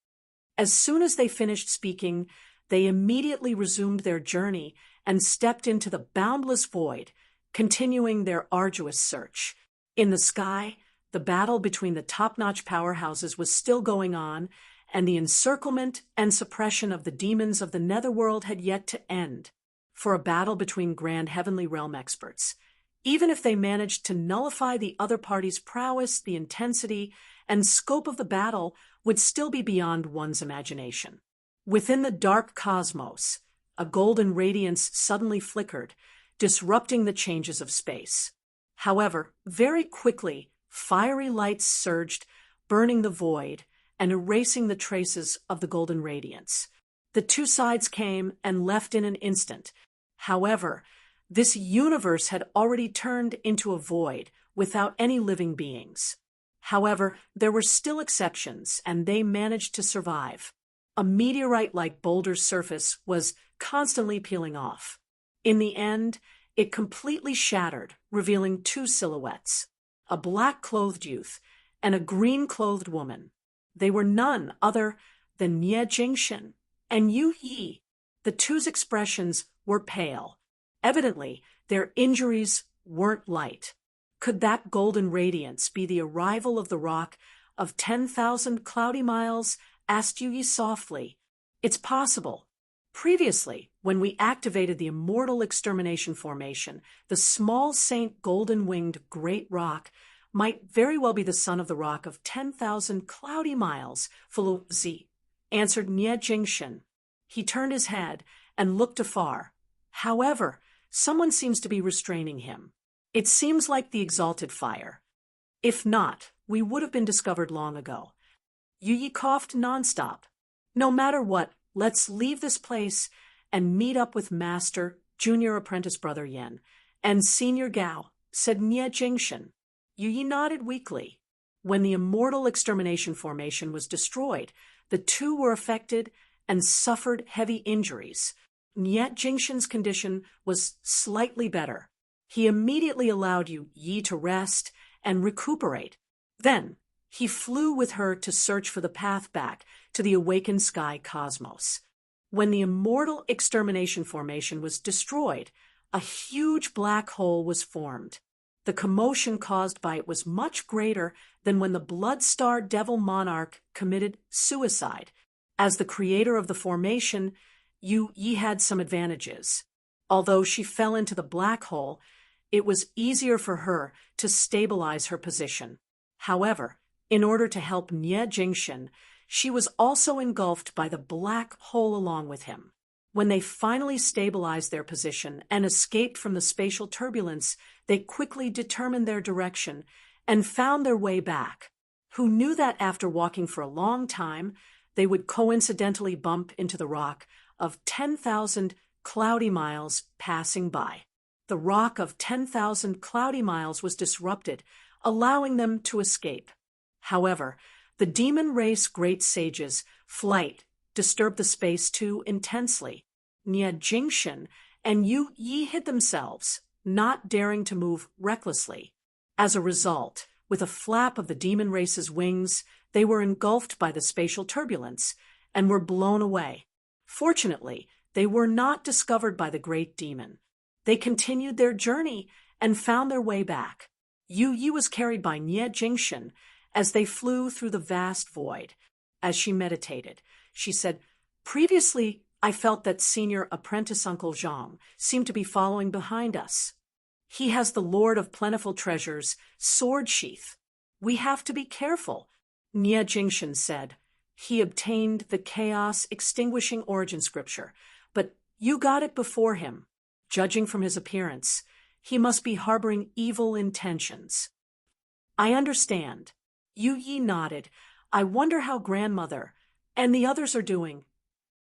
As soon as they finished speaking, they immediately resumed their journey and stepped into the boundless void, continuing their arduous search. In the sky, the battle between the top-notch powerhouses was still going on, and the encirclement and suppression of the demons of the netherworld had yet to end. For a battle between grand heavenly realm experts, Even if they managed to nullify the other party's prowess, the intensity and scope of the battle would still be beyond one's imagination. Within the dark cosmos, a golden radiance suddenly flickered, disrupting the changes of space. However, very quickly, fiery lights surged, burning the void and erasing the traces of the golden radiance. The two sides came and left in an instant. However, this universe had already turned into a void without any living beings. However, there were still exceptions, and they managed to survive. A meteorite-like boulder's surface was constantly peeling off. In the end, it completely shattered, revealing two silhouettes, a black-clothed youth and a green-clothed woman. They were none other than Nie Jingshin and Yu Yi. The two's expressions were pale. Evidently, their injuries weren't light. Could that golden radiance be the arrival of the rock of 10,000 cloudy miles? Asked Yu Yi softly. It's possible. Previously, when we activated the immortal extermination formation, the small Saint golden-winged great rock might very well be the son of the rock of 10,000 cloudy miles, full of Z, answered Nie Jingshin. He turned his head and looked afar. However, someone seems to be restraining him. It seems like the exalted fire. If not, we would have been discovered long ago. Yu Yi coughed nonstop. No matter what, let's leave this place and meet up with Master, Junior Apprentice Brother Yen, and Senior Gao, said Nie Jingshin. Yu Yi nodded weakly. When the immortal extermination formation was destroyed, the two were affected and suffered heavy injuries. Nie Jingshin's condition was slightly better. He immediately allowed Yu Yi to rest and recuperate. Then, he flew with her to search for the path back to the awakened sky cosmos. When the immortal extermination formation was destroyed, a huge black hole was formed. The commotion caused by it was much greater than when the Blood-Star Devil Monarch committed suicide. As the creator of the formation, Yu Yi had some advantages. Although she fell into the black hole, it was easier for her to stabilize her position. However, in order to help Nie Jingshin, she was also engulfed by the black hole along with him. When they finally stabilized their position and escaped from the spatial turbulence, they quickly determined their direction and found their way back. Who knew that after walking for a long time, they would coincidentally bump into the rock of 10,000 cloudy miles passing by. The rock of 10,000 cloudy miles was disrupted, allowing them to escape. However, the demon race great sages' flight disturbed the space too intensely. Nie Jingshin and Yu Yi hid themselves, not daring to move recklessly. As a result, with a flap of the demon race's wings, they were engulfed by the spatial turbulence and were blown away. Fortunately, they were not discovered by the great demon. They continued their journey and found their way back. Yu Yi was carried by Nie Jingshin as they flew through the vast void. As she meditated, she said, "Previously, I felt that Senior Apprentice Uncle Zhang seemed to be following behind us. He has the Lord of Plentiful Treasures' sword sheath. We have to be careful," Nie Jingshin said. "He obtained the Chaos Extinguishing Origin Scripture, but you got it before him. Judging from his appearance, he must be harboring evil intentions." "I understand." Yu Yi nodded. "I wonder how grandmother and the others are doing."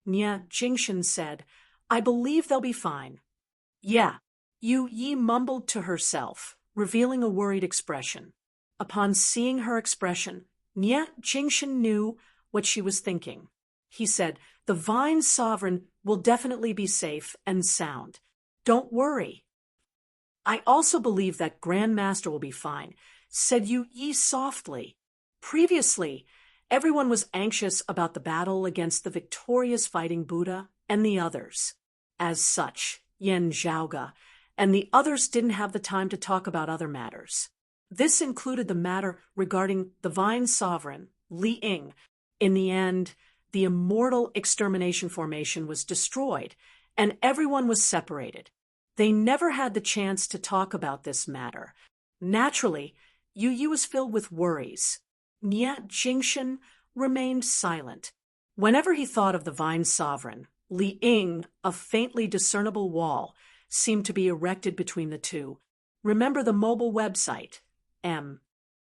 Nie Jingshin said, "I believe they'll be fine." "Yeah," Yu Yi mumbled to herself, revealing a worried expression. Upon seeing her expression, Nie Jingshin knew what she was thinking. He said, "The Vine Sovereign will definitely be safe and sound. Don't worry." "I also believe that Grandmaster will be fine," said Yu Yi softly. Previously, everyone was anxious about the battle against the victorious fighting Buddha and the others. As such, Yen Zhaoge and the others didn't have the time to talk about other matters. This included the matter regarding the Vine Sovereign, Li Ying. In the end, the immortal extermination formation was destroyed, and everyone was separated. They never had the chance to talk about this matter. Naturally, Yu Yi was filled with worries. Yet Jingshan remained silent. Whenever he thought of the Vine Sovereign, Li Ying, a faintly discernible wall, seemed to be erected between the two. Remember the mobile website, M.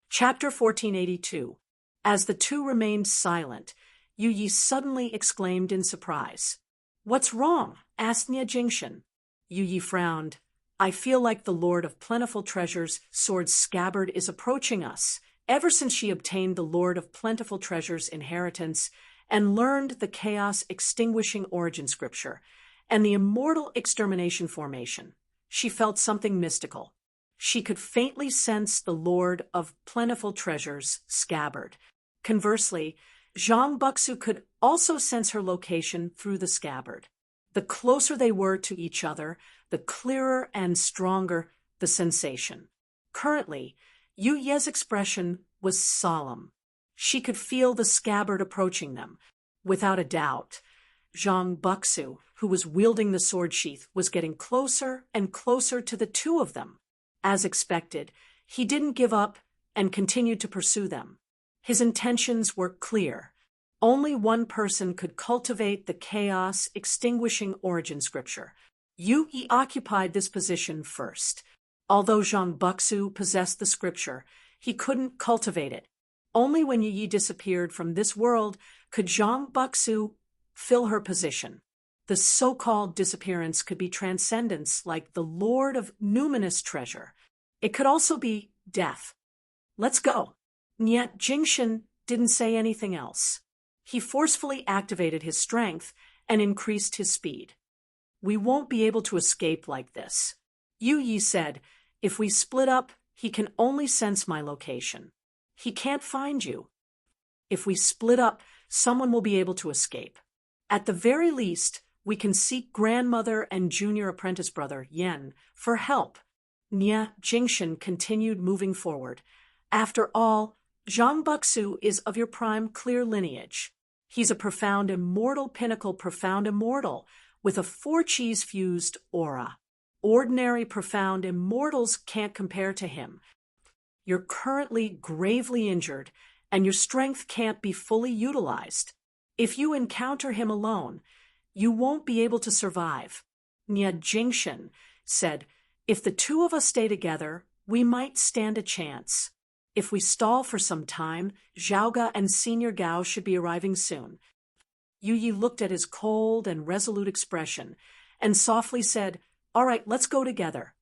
Chapter 1482. As the two remained silent, Yu Yi suddenly exclaimed in surprise. "What's wrong?" asked Nie Jingshan. Yu Yi frowned. "I feel like the Lord of Plentiful Treasure's sword scabbard is approaching us. Ever since she obtained the Lord of Plentiful Treasure's inheritance and learned the chaos extinguishing origin scripture and the immortal extermination formation, she felt something mystical. She could faintly sense the Lord of Plentiful Treasure's scabbard. Conversely, Zhang Buxu could also sense her location through the scabbard. The closer they were to each other, the clearer and stronger the sensation. Currently, Yu Ye's expression was solemn. She could feel the scabbard approaching them. Without a doubt, Zhang Buxu, who was wielding the sword sheath, was getting closer and closer to the two of them. As expected, he didn't give up and continued to pursue them. His intentions were clear. Only one person could cultivate the chaos extinguishing origin scripture. Yu Yi occupied this position first. Although Zhang Buxu possessed the scripture, he couldn't cultivate it. Only when Yu Yi disappeared from this world could Zhang Buxu fill her position. The so-called disappearance could be transcendence, like the Lord of Numinous Treasure. It could also be death. "Let's go." Yet Jingshan didn't say anything else. He forcefully activated his strength and increased his speed. "We won't be able to escape like this." Yu Yi said, "If we split up, he can only sense my location. He can't find you. If we split up, someone will be able to escape. At the very least, we can seek grandmother and junior apprentice brother, Yen, for help." Nie Jingshan continued moving forward. "After all, Zhang Buxu is of your prime clear lineage. He's a profound immortal pinnacle, profound immortal, with a four-cheese fused aura. Ordinary profound immortals can't compare to him. You're currently gravely injured, and your strength can't be fully utilized. If you encounter him alone, you won't be able to survive." Nie Jingshan said, "If the two of us stay together, we might stand a chance. If we stall for some time, Zhaoga and Senior Gao should be arriving soon." Yu Yi looked at his cold and resolute expression and softly said, "All right, let's go together."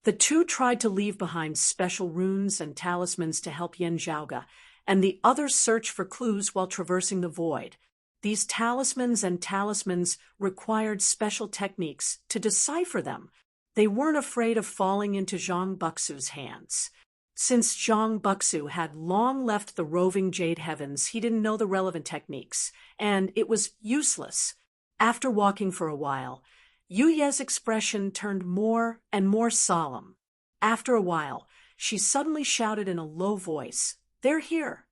The two tried to leave behind special runes and talismans to help Yen Zhaoga, and the others searched for clues while traversing the void. These talismans required special techniques to decipher them. They weren't afraid of falling into Zhang Buxu's hands. Since Zhang Buxu had long left the roving Jade Heavens, he didn't know the relevant techniques, and it was useless. After walking for a while, Yu Ye's expression turned more and more solemn. After a while, she suddenly shouted in a low voice, "They're here."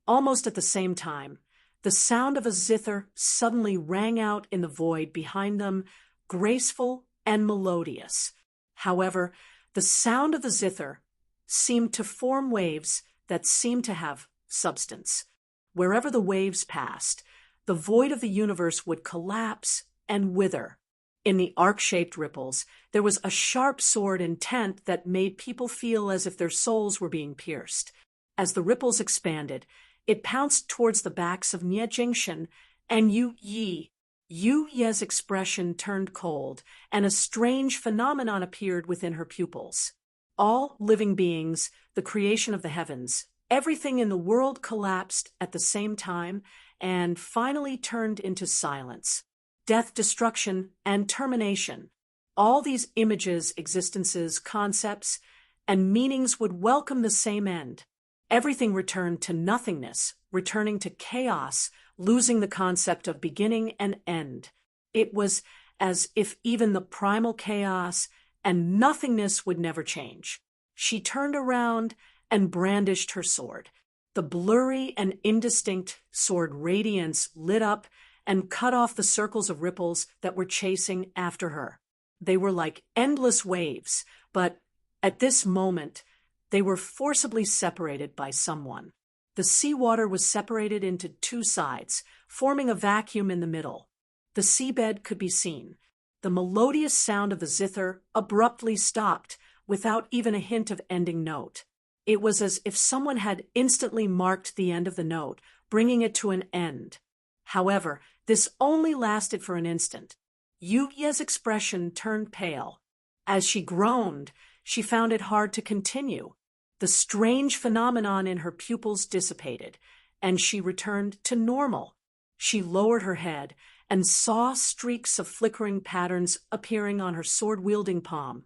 Almost at the same time, the sound of a zither suddenly rang out in the void behind them, graceful and melodious. However, the sound of the zither seemed to form waves that seemed to have substance. Wherever the waves passed, the void of the universe would collapse and wither. In the arc-shaped ripples, there was a sharp sword intent that made people feel as if their souls were being pierced. As the ripples expanded, it pounced towards the backs of Nie Jingshan and Yu Yi. Yu Ye's expression turned cold, and a strange phenomenon appeared within her pupils. All living beings, the creation of the heavens, everything in the world collapsed at the same time and finally turned into silence. Death, destruction, and termination. All these images, existences, concepts, and meanings would welcome the same end. Everything returned to nothingness, returning to chaos, losing the concept of beginning and end. It was as if even the primal chaos and nothingness would never change. She turned around and brandished her sword. The blurry and indistinct sword radiance lit up and cut off the circles of ripples that were chasing after her. They were like endless waves, but at this moment, they were forcibly separated by someone. The seawater was separated into two sides, forming a vacuum in the middle. The seabed could be seen. The melodious sound of the zither abruptly stopped, without even a hint of ending note. It was as if someone had instantly marked the end of the note, bringing it to an end. However, this only lasted for an instant. Yuya's expression turned pale. As she groaned, she found it hard to continue. The strange phenomenon in her pupils dissipated, and she returned to normal. She lowered her head and saw streaks of flickering patterns appearing on her sword-wielding palm,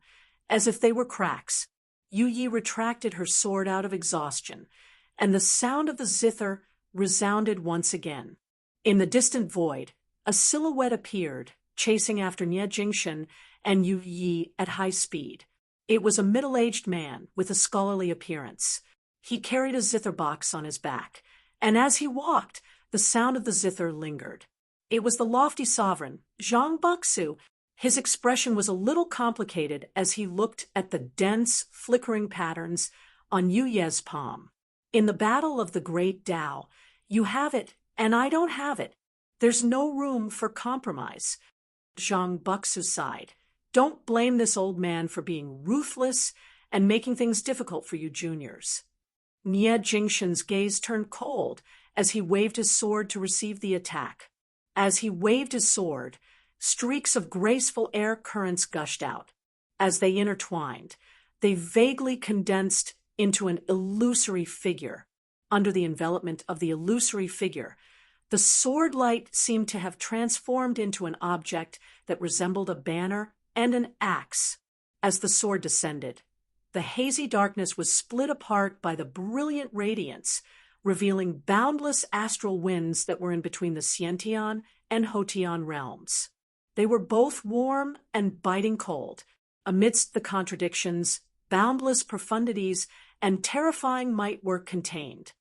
as if they were cracks. Yuyi retracted her sword out of exhaustion, and the sound of the zither resounded once again. In the distant void, a silhouette appeared, chasing after Nie Jingshan and Yuyi at high speed. It was a middle-aged man with a scholarly appearance. He carried a zither box on his back, and as he walked, the sound of the zither lingered. It was the lofty sovereign, Zhang Buxu. His expression was a little complicated as he looked at the dense, flickering patterns on Yuye's palm. In the battle of the great Tao, you have it, and I don't have it. There's no room for compromise. Zhang Buxu sighed. Don't blame this old man for being ruthless and making things difficult for you juniors. Nie Jingshan's gaze turned cold as he waved his sword to receive the attack. As he waved his sword, streaks of graceful air currents gushed out. As they intertwined, they vaguely condensed into an illusory figure. Under the envelopment of the illusory figure, the sword light seemed to have transformed into an object that resembled a banner and an axe. As the sword descended, the hazy darkness was split apart by the brilliant radiance, revealing boundless astral winds that were in between the Xiantian and Hotian realms. They were both warm and biting cold. Amidst the contradictions, boundless profundities and terrifying might were contained.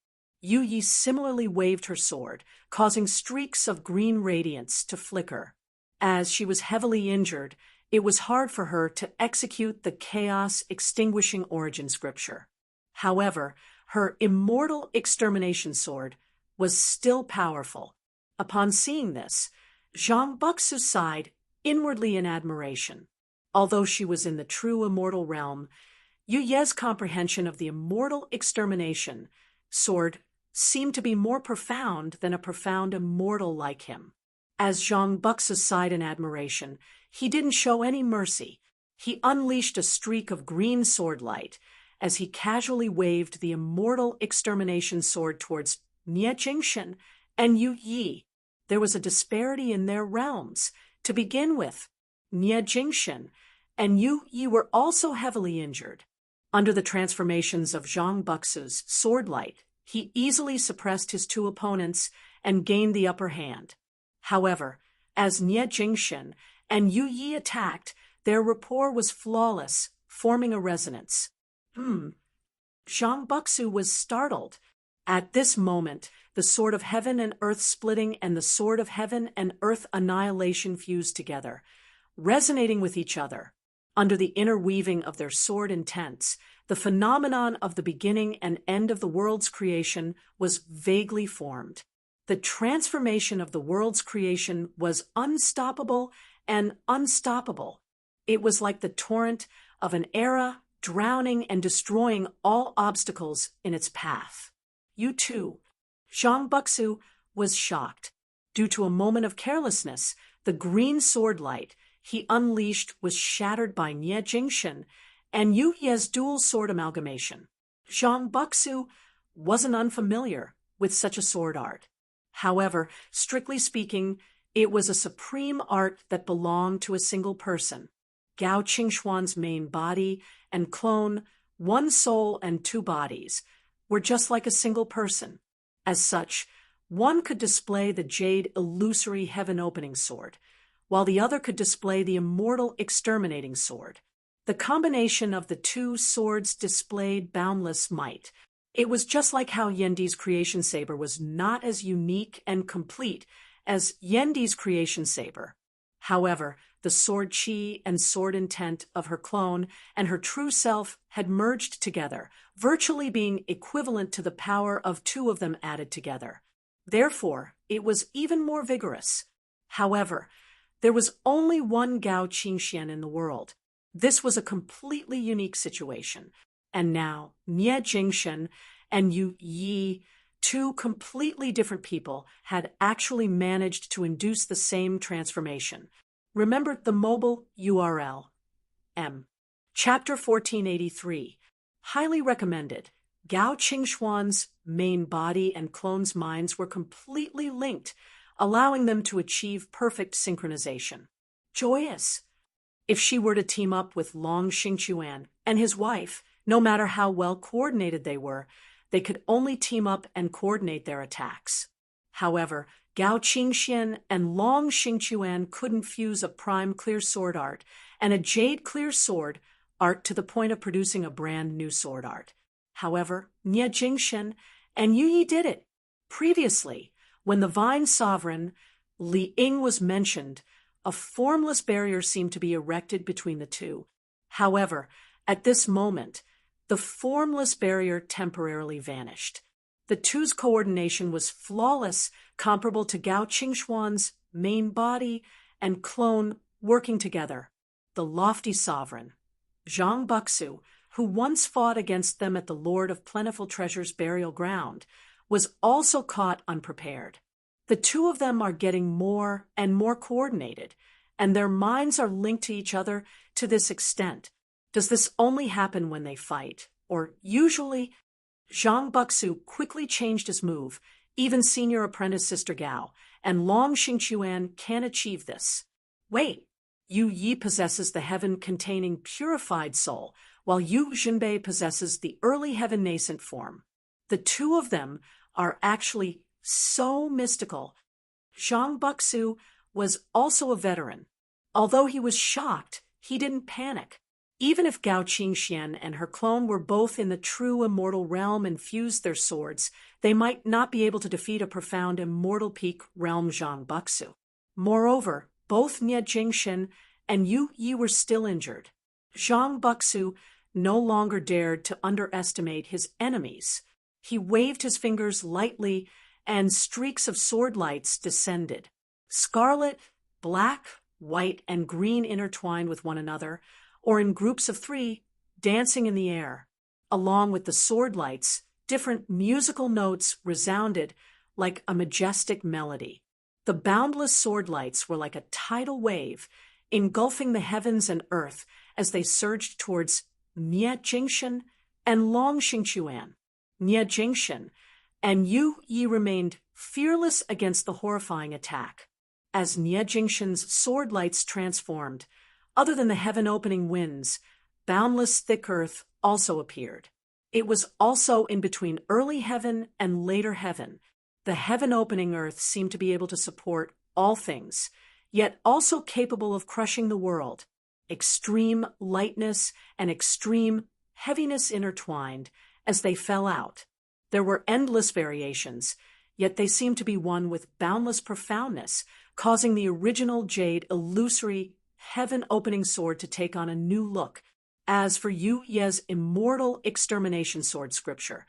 Yuyi similarly waved her sword, causing streaks of green radiance to flicker. As she was heavily injured, it was hard for her to execute the chaos-extinguishing origin scripture. However, her immortal extermination sword was still powerful. Upon seeing this, Zhang Buxu sighed inwardly in admiration. Although she was in the true immortal realm, Yuye's comprehension of the immortal extermination sword seemed to be more profound than a profound immortal like him. As Zhang Buxu sighed in admiration, he didn't show any mercy. He unleashed a streak of green sword light as he casually waved the immortal extermination sword towards Nie Jingshan and Yu Yi. There was a disparity in their realms. To begin with, Nie Jingshan and Yu Yi were also heavily injured. Under the transformations of Zhang Buxu's sword light, he easily suppressed his two opponents and gained the upper hand. However, as Nie Jingshan and Yu Yi attacked, their rapport was flawless, forming a resonance. Zhang Buxu was startled. At this moment, the sword of heaven and earth splitting and the sword of heaven and earth annihilation fused together, resonating with each other. Under the interweaving of their sword intents, the phenomenon of the beginning and end of the world's creation was vaguely formed. The transformation of the world's creation was unstoppable and unstoppable. It was like the torrent of an era, drowning and destroying all obstacles in its path. You too. Zhang Buxu was shocked. Due to a moment of carelessness, the green sword light he unleashed was shattered by Nie Jingshan and Yu Ye's dual sword amalgamation. Zhang Buxu wasn't unfamiliar with such a sword art. However, strictly speaking, it was a supreme art that belonged to a single person. Gao Qingxuan's main body and clone, one soul and two bodies, were just like a single person. As such, one could display the jade illusory heaven-opening sword, while the other could display the immortal exterminating sword. The combination of the two swords displayed boundless might. It was just like how Yendi's creation saber was not as unique and complete as Yendi's creation saber. However, the sword chi and sword intent of her clone and her true self had merged together, virtually being equivalent to the power of two of them added together. Therefore, it was even more vigorous. However, there was only one Gao Qingxian in the world. This was a completely unique situation. And now, Nie Jingshen and Yu Yi, two completely different people, had actually managed to induce the same transformation. Remember the mobile URL. Chapter 1483. Highly recommended. Gao Qingxuan's main body and clone's minds were completely linked, allowing them to achieve perfect synchronization. Joyous. If she were to team up with Long Xingchuan and his wife, no matter how well coordinated they were, they could only team up and coordinate their attacks. However, Gao Qingxian and Long Xingchuan couldn't fuse a prime clear sword art and a jade clear sword art to the point of producing a brand new sword art. However, Nie Jingshen and Yu Yi did it. Previously, when the Vine Sovereign Li Ying was mentioned, a formless barrier seemed to be erected between the two. However, at this moment, the formless barrier temporarily vanished. The two's coordination was flawless, comparable to Gao Qingxuan's main body and clone working together. The lofty sovereign, Zhang Buxu, who once fought against them at the Lord of Plentiful Treasure's burial ground, was also caught unprepared. The two of them are getting more and more coordinated, and their minds are linked to each other to this extent. Does this only happen when they fight? Or usually? Zhang Buxu quickly changed his move, even senior apprentice Sister Gao, and Long Xingchuan can achieve this. Wait, Yu Yi possesses the heaven-containing purified soul, while Yu Jinbei possesses the early heaven nascent form. The two of them are actually so mystical. Zhang Buxu was also a veteran. Although he was shocked, he didn't panic. Even if Gao Qingxian and her clone were both in the true immortal realm and fused their swords, they might not be able to defeat a profound immortal peak realm Zhang Buxu. Moreover, both Nie Jingshen and Yu Yi were still injured. Zhang Buxu no longer dared to underestimate his enemies. He waved his fingers lightly, and streaks of sword lights descended. Scarlet, black, white, and green intertwined with one another, or in groups of three, dancing in the air. Along with the sword lights, different musical notes resounded like a majestic melody. The boundless sword lights were like a tidal wave, engulfing the heavens and earth as they surged towards Nie Jingshen and Long Xingchuan. Nie Jingshen and Yu Yi remained fearless against the horrifying attack. As Nie Jingshen's sword lights transformed, other than the heaven-opening winds, boundless thick earth also appeared. It was also in between early heaven and later heaven. The heaven-opening earth seemed to be able to support all things, yet also capable of crushing the world. Extreme lightness and extreme heaviness intertwined as they fell out. There were endless variations, yet they seemed to be one with boundless profoundness, causing the original jade illusory heaven-opening sword to take on a new look. As for Yu Ye's immortal extermination sword scripture,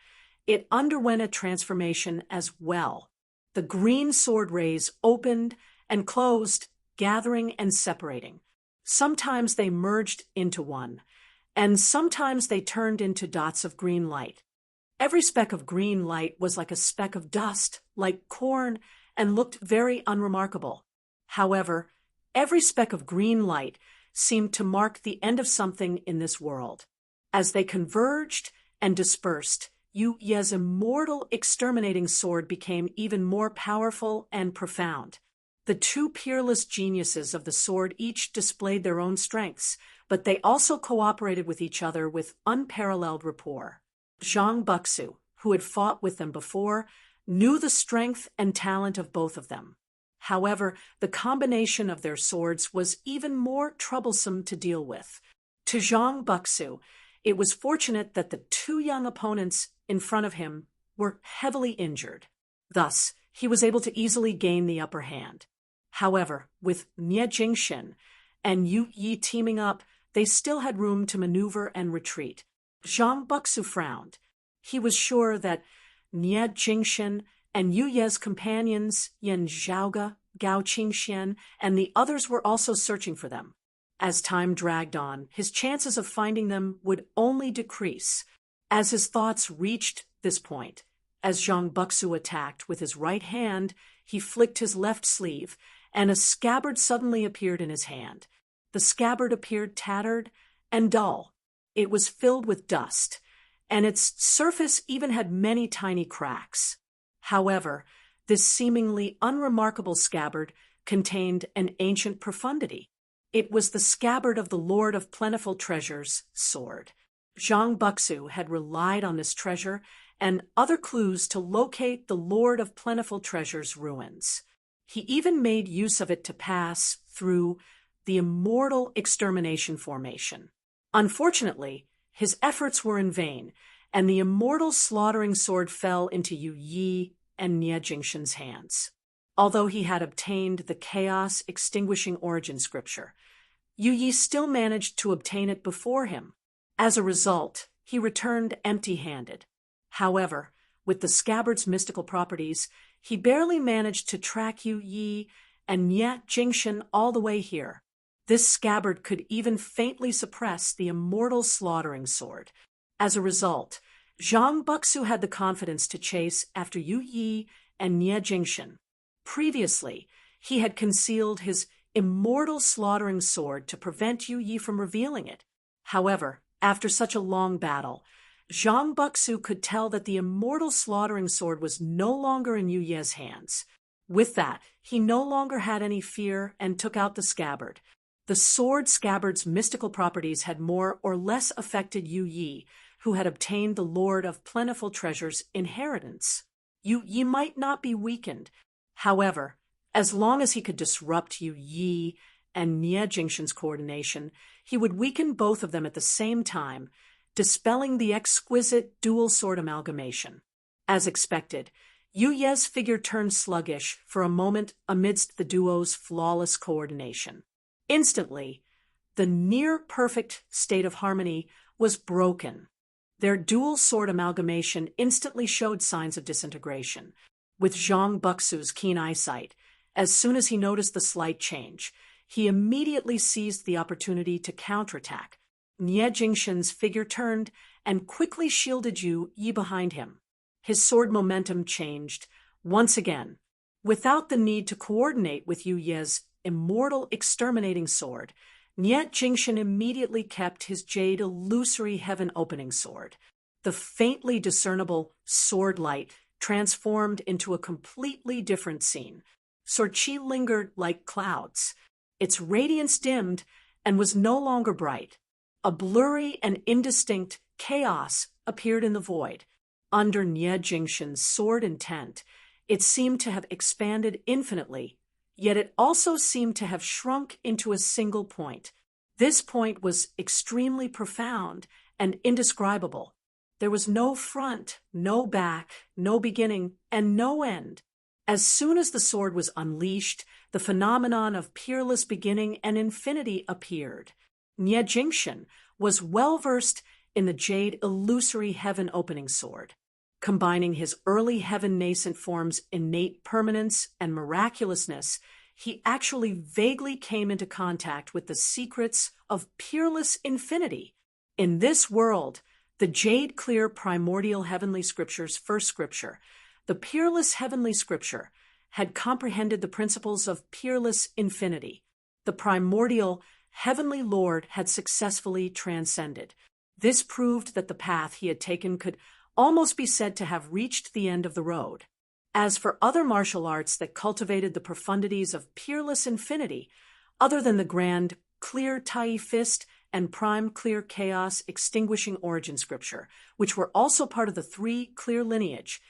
it underwent a transformation as well. The green sword rays opened and closed, gathering and separating. Sometimes they merged into one, and sometimes they turned into dots of green light. Every speck of green light was like a speck of dust, like corn, and looked very unremarkable. However, every speck of green light seemed to mark the end of something in this world. As they converged and dispersed, Yu Ye's immortal exterminating sword became even more powerful and profound. The two peerless geniuses of the sword each displayed their own strengths, but they also cooperated with each other with unparalleled rapport. Zhang Buxu, who had fought with them before, knew the strength and talent of both of them. However, the combination of their swords was even more troublesome to deal with. To Zhang Buxu, it was fortunate that the two young opponents in front of him were heavily injured. Thus, he was able to easily gain the upper hand. However, with Nie Jingshen and Yu Yi teaming up, they still had room to maneuver and retreat. Zhang Buxu frowned. He was sure that Nie Jingxian and Yu Ye's companions, Yan Zhaoge, Gao Qingxian, and the others were also searching for them. As time dragged on, his chances of finding them would only decrease. As his thoughts reached this point, as Zhang Buxu attacked with his right hand, he flicked his left sleeve, and a scabbard suddenly appeared in his hand. The scabbard appeared tattered and dull. It was filled with dust, and its surface even had many tiny cracks. However, this seemingly unremarkable scabbard contained an ancient profundity. It was the scabbard of the Lord of Plentiful Treasure's sword. Zhang Buxu had relied on this treasure and other clues to locate the Lord of Plentiful Treasure's ruins. He even made use of it to pass through the immortal extermination formation. Unfortunately, his efforts were in vain, and the immortal slaughtering sword fell into Yu Yi and Nie Jingxian's hands. Although he had obtained the chaos extinguishing origin scripture, Yu Yi still managed to obtain it before him. As a result, he returned empty-handed. However, with the scabbard's mystical properties, he barely managed to track Yu Yi and Nie Jingxian all the way here. This scabbard could even faintly suppress the immortal slaughtering sword. As a result, Zhang Buxu had the confidence to chase after Yu Yi and Nie Jingxian. Previously, he had concealed his immortal slaughtering sword to prevent Yu Yi from revealing it. However, after such a long battle, Zhang Buxu could tell that the immortal slaughtering sword was no longer in Yu Ye's hands. With that, he no longer had any fear and took out the scabbard. The sword scabbard's mystical properties had more or less affected Yu Yi, who had obtained the Lord of Plentiful Treasure's inheritance. Yu Yi might not be weakened. However, as long as he could disrupt Yu Yi and Nie Jingxian's coordination, he would weaken both of them at the same time, dispelling the exquisite dual sword amalgamation. As expected, Yu Ye's figure turned sluggish for a moment amidst the duo's flawless coordination. Instantly, the near-perfect state of harmony was broken. Their dual sword amalgamation instantly showed signs of disintegration. With Zhang Buxu's keen eyesight, as soon as he noticed the slight change, he immediately seized the opportunity to counterattack. Nie Jingxian's figure turned and quickly shielded Yu Yi behind him. His sword momentum changed once again. Without the need to coordinate with Yu Ye's immortal exterminating sword, Nie Jingxian immediately kept his jade illusory heaven-opening sword. The faintly discernible sword light transformed into a completely different scene. Sword Qi lingered like clouds. Its radiance dimmed and was no longer bright. A blurry and indistinct chaos appeared in the void. Under Nie Jingxian's sword intent, it seemed to have expanded infinitely, yet it also seemed to have shrunk into a single point. This point was extremely profound and indescribable. There was no front, no back, no beginning, and no end. As soon as the sword was unleashed, the phenomenon of peerless beginning and infinity appeared. Nie Jingxian was well-versed in the jade illusory heaven-opening sword. Combining his early heaven-nascent form's innate permanence and miraculousness, he actually vaguely came into contact with the secrets of peerless infinity. In this world, the jade-clear primordial heavenly scripture's first scripture, the peerless heavenly scripture, had comprehended the principles of peerless infinity. The primordial heavenly Lord had successfully transcended. This proved that the path he had taken could almost be said to have reached the end of the road. As for other martial arts that cultivated the profundities of peerless infinity, other than the grand clear Tai Fist and prime clear chaos extinguishing origin scripture, which were also part of the three clear lineage,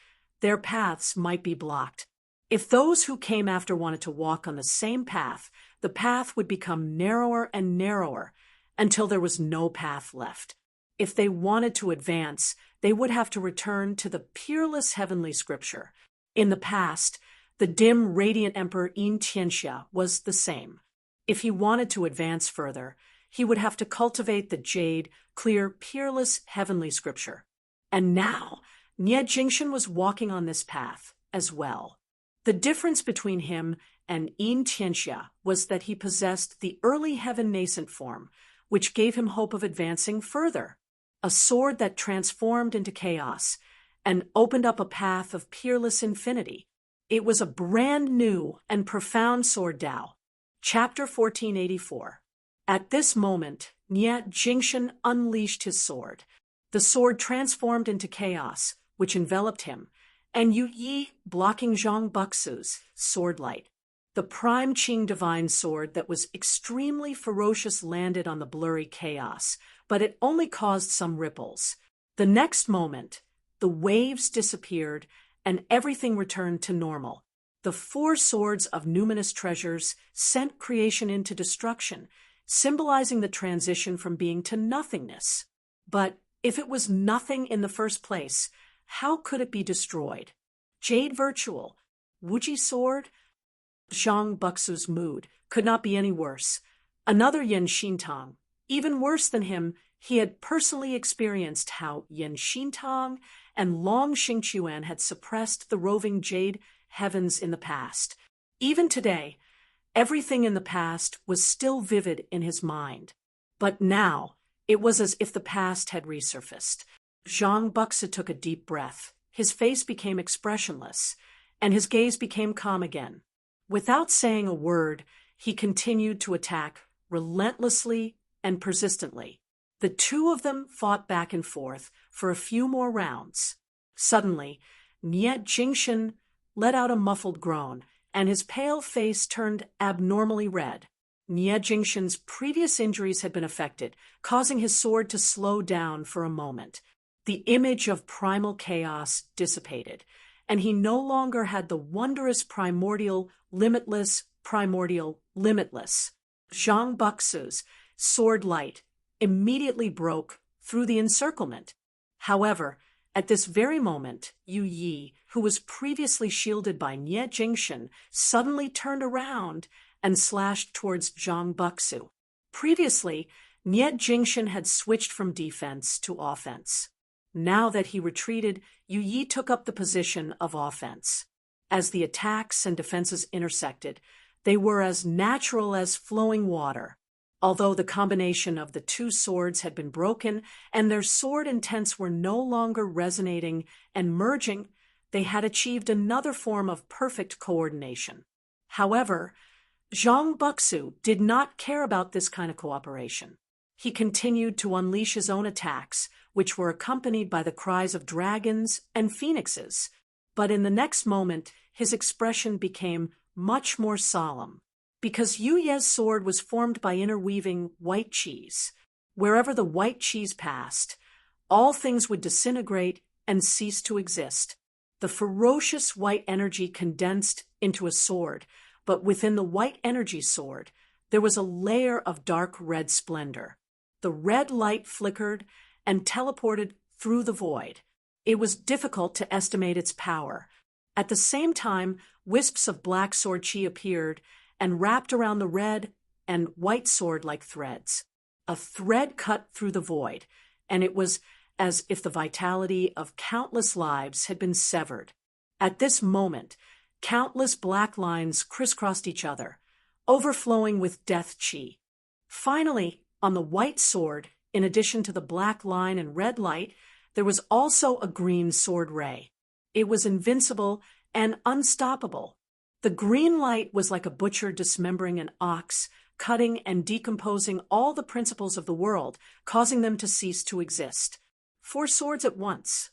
their paths might be blocked. If those who came after wanted to walk on the same path, the path would become narrower and narrower until there was no path left. If they wanted to advance, they would have to return to the peerless heavenly scripture. In the past, the dim, radiant Emperor Yin Tianxia was the same. If he wanted to advance further, he would have to cultivate the jade, clear, peerless heavenly scripture. And now, Nie Jingsheng was walking on this path as well. The difference between him and Yin Tianxia was that he possessed the early heaven nascent form, which gave him hope of advancing further. A sword that transformed into chaos and opened up a path of peerless infinity. It was a brand new and profound sword Dao. Chapter 1484. At this moment, Nie Jingsheng unleashed his sword. The sword transformed into chaos, which enveloped him, and Yu Yi blocking Zhang Buxu's sword light. The prime Qing divine sword that was extremely ferocious landed on the blurry chaos, but it only caused some ripples. The next moment, the waves disappeared and everything returned to normal. The four swords of numinous treasures sent creation into destruction, symbolizing the transition from being to nothingness. But if it was nothing in the first place, how could it be destroyed? Jade Virtual, Wuji Sword, Zhang Buxu's mood could not be any worse. Another Yin Xintang, even worse than him, he had personally experienced how Yin Xintang and Long Xingquan had suppressed the roving jade heavens in the past. Even today, everything in the past was still vivid in his mind. But now, it was as if the past had resurfaced. Zhang Buxu took a deep breath. His face became expressionless, and his gaze became calm again. Without saying a word, he continued to attack relentlessly and persistently. The two of them fought back and forth for a few more rounds. Suddenly, Nie Jingsheng let out a muffled groan, and his pale face turned abnormally red. Nie Jingsheng's previous injuries had been affected, causing his sword to slow down for a moment. The image of primal chaos dissipated, and he no longer had the wondrous primordial, limitless. Zhang Buxu's sword light immediately broke through the encirclement. However, at this very moment, Yu Yi, who was previously shielded by Nie Jingsheng, suddenly turned around and slashed towards Zhang Buxu. Previously, Nie Jingsheng had switched from defense to offense. Now that he retreated, Yu Yi took up the position of offense. As the attacks and defenses intersected, they were as natural as flowing water. Although the combination of the two swords had been broken and their sword intents were no longer resonating and merging, they had achieved another form of perfect coordination. However, Zhang Buxu did not care about this kind of cooperation. He continued to unleash his own attacks, which were accompanied by the cries of dragons and phoenixes. But in the next moment, his expression became much more solemn, because Yu Ye's sword was formed by interweaving white cheese. Wherever the white cheese passed, all things would disintegrate and cease to exist. The ferocious white energy condensed into a sword, but within the white energy sword, there was a layer of dark red splendor. The red light flickered and teleported through the void. It was difficult to estimate its power. At the same time, wisps of black sword chi appeared and wrapped around the red and white sword like threads. A thread cut through the void, and it was as if the vitality of countless lives had been severed. At this moment, countless black lines crisscrossed each other, overflowing with death chi. Finally, on the white sword, in addition to the black line and red light, there was also a green sword ray. It was invincible and unstoppable. The green light was like a butcher dismembering an ox, cutting and decomposing all the principles of the world, causing them to cease to exist. 4 swords at once.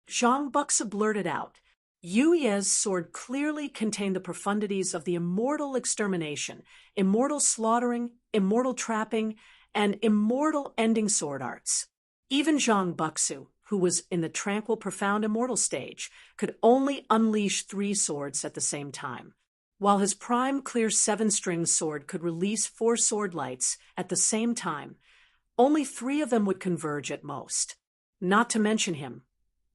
Zhang Buxu blurted out. Yu Ye's sword clearly contained the profundities of the immortal extermination, immortal slaughtering, immortal trapping, and immortal ending sword arts. Even Zhang Buxu, who was in the tranquil, profound immortal stage, could only unleash 3 swords at the same time, while his prime clear 7-string sword could release 4 sword lights at the same time. Only 3 of them would converge at most. Not to mention him.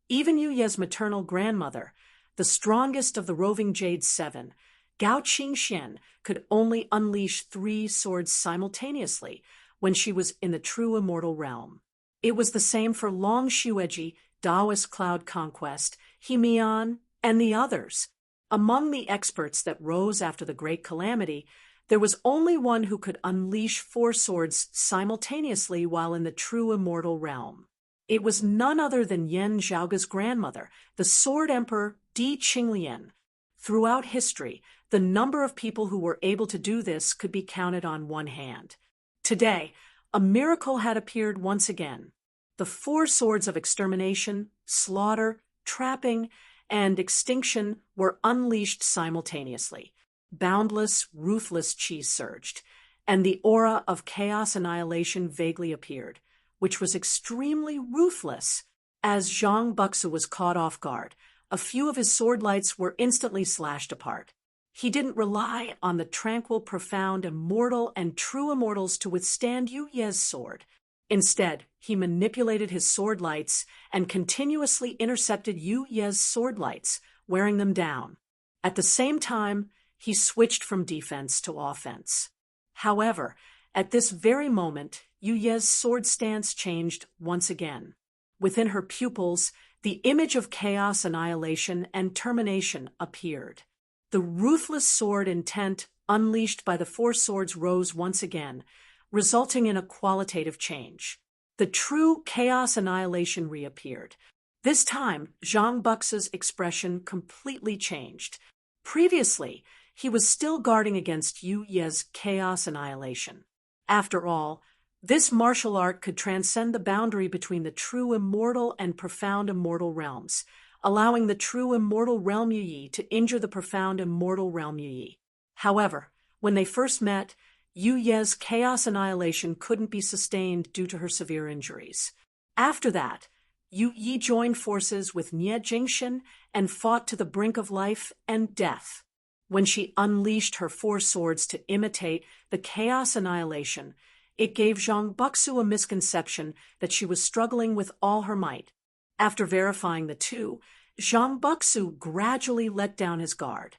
Even Yu Ye's maternal grandmother, the strongest of the roving Jade 7, Gao Qingxian could only unleash 3 swords simultaneously when she was in the true immortal realm. It was the same for Long Xueji, Taoist Cloud Conquest, He Mian, and the others. Among the experts that rose after the Great Calamity, there was only one who could unleash 4 swords simultaneously while in the true immortal realm. It was none other than Yan Zhaoge's grandmother, the Sword Emperor Di Qinglian. Throughout history, the number of people who were able to do this could be counted on one hand. Today, a miracle had appeared once again. The 4 swords of extermination, slaughter, trapping, and extinction were unleashed simultaneously. Boundless, ruthless qi surged, and the aura of chaos annihilation vaguely appeared, which was extremely ruthless. As Zhang Buxu was caught off guard, a few of his sword lights were instantly slashed apart. He didn't rely on the tranquil, profound, immortal, and true immortals to withstand Yu Ye's sword. Instead, he manipulated his sword lights and continuously intercepted Yu Ye's sword lights, wearing them down. At the same time, he switched from defense to offense. However, at this very moment, Yu Ye's sword stance changed once again. Within her pupils, the image of chaos, annihilation, and termination appeared. The ruthless sword intent unleashed by the 4 swords rose once again, resulting in a qualitative change. The true chaos annihilation reappeared. This time, Zhang Buxu's expression completely changed. Previously, he was still guarding against Yu Ye's chaos annihilation. After all, this martial art could transcend the boundary between the true immortal and profound immortal realms, allowing the true immortal realm Yu Yi to injure the profound immortal realm Yu Yi. However, when they first met, Yu Ye's chaos annihilation couldn't be sustained due to her severe injuries. After that, Yu Yi joined forces with Nie Jingxian and fought to the brink of life and death. When she unleashed her 4 swords to imitate the chaos annihilation, it gave Zhang Buxu a misconception that she was struggling with all her might. After verifying the 2, Zhang Buxu gradually let down his guard.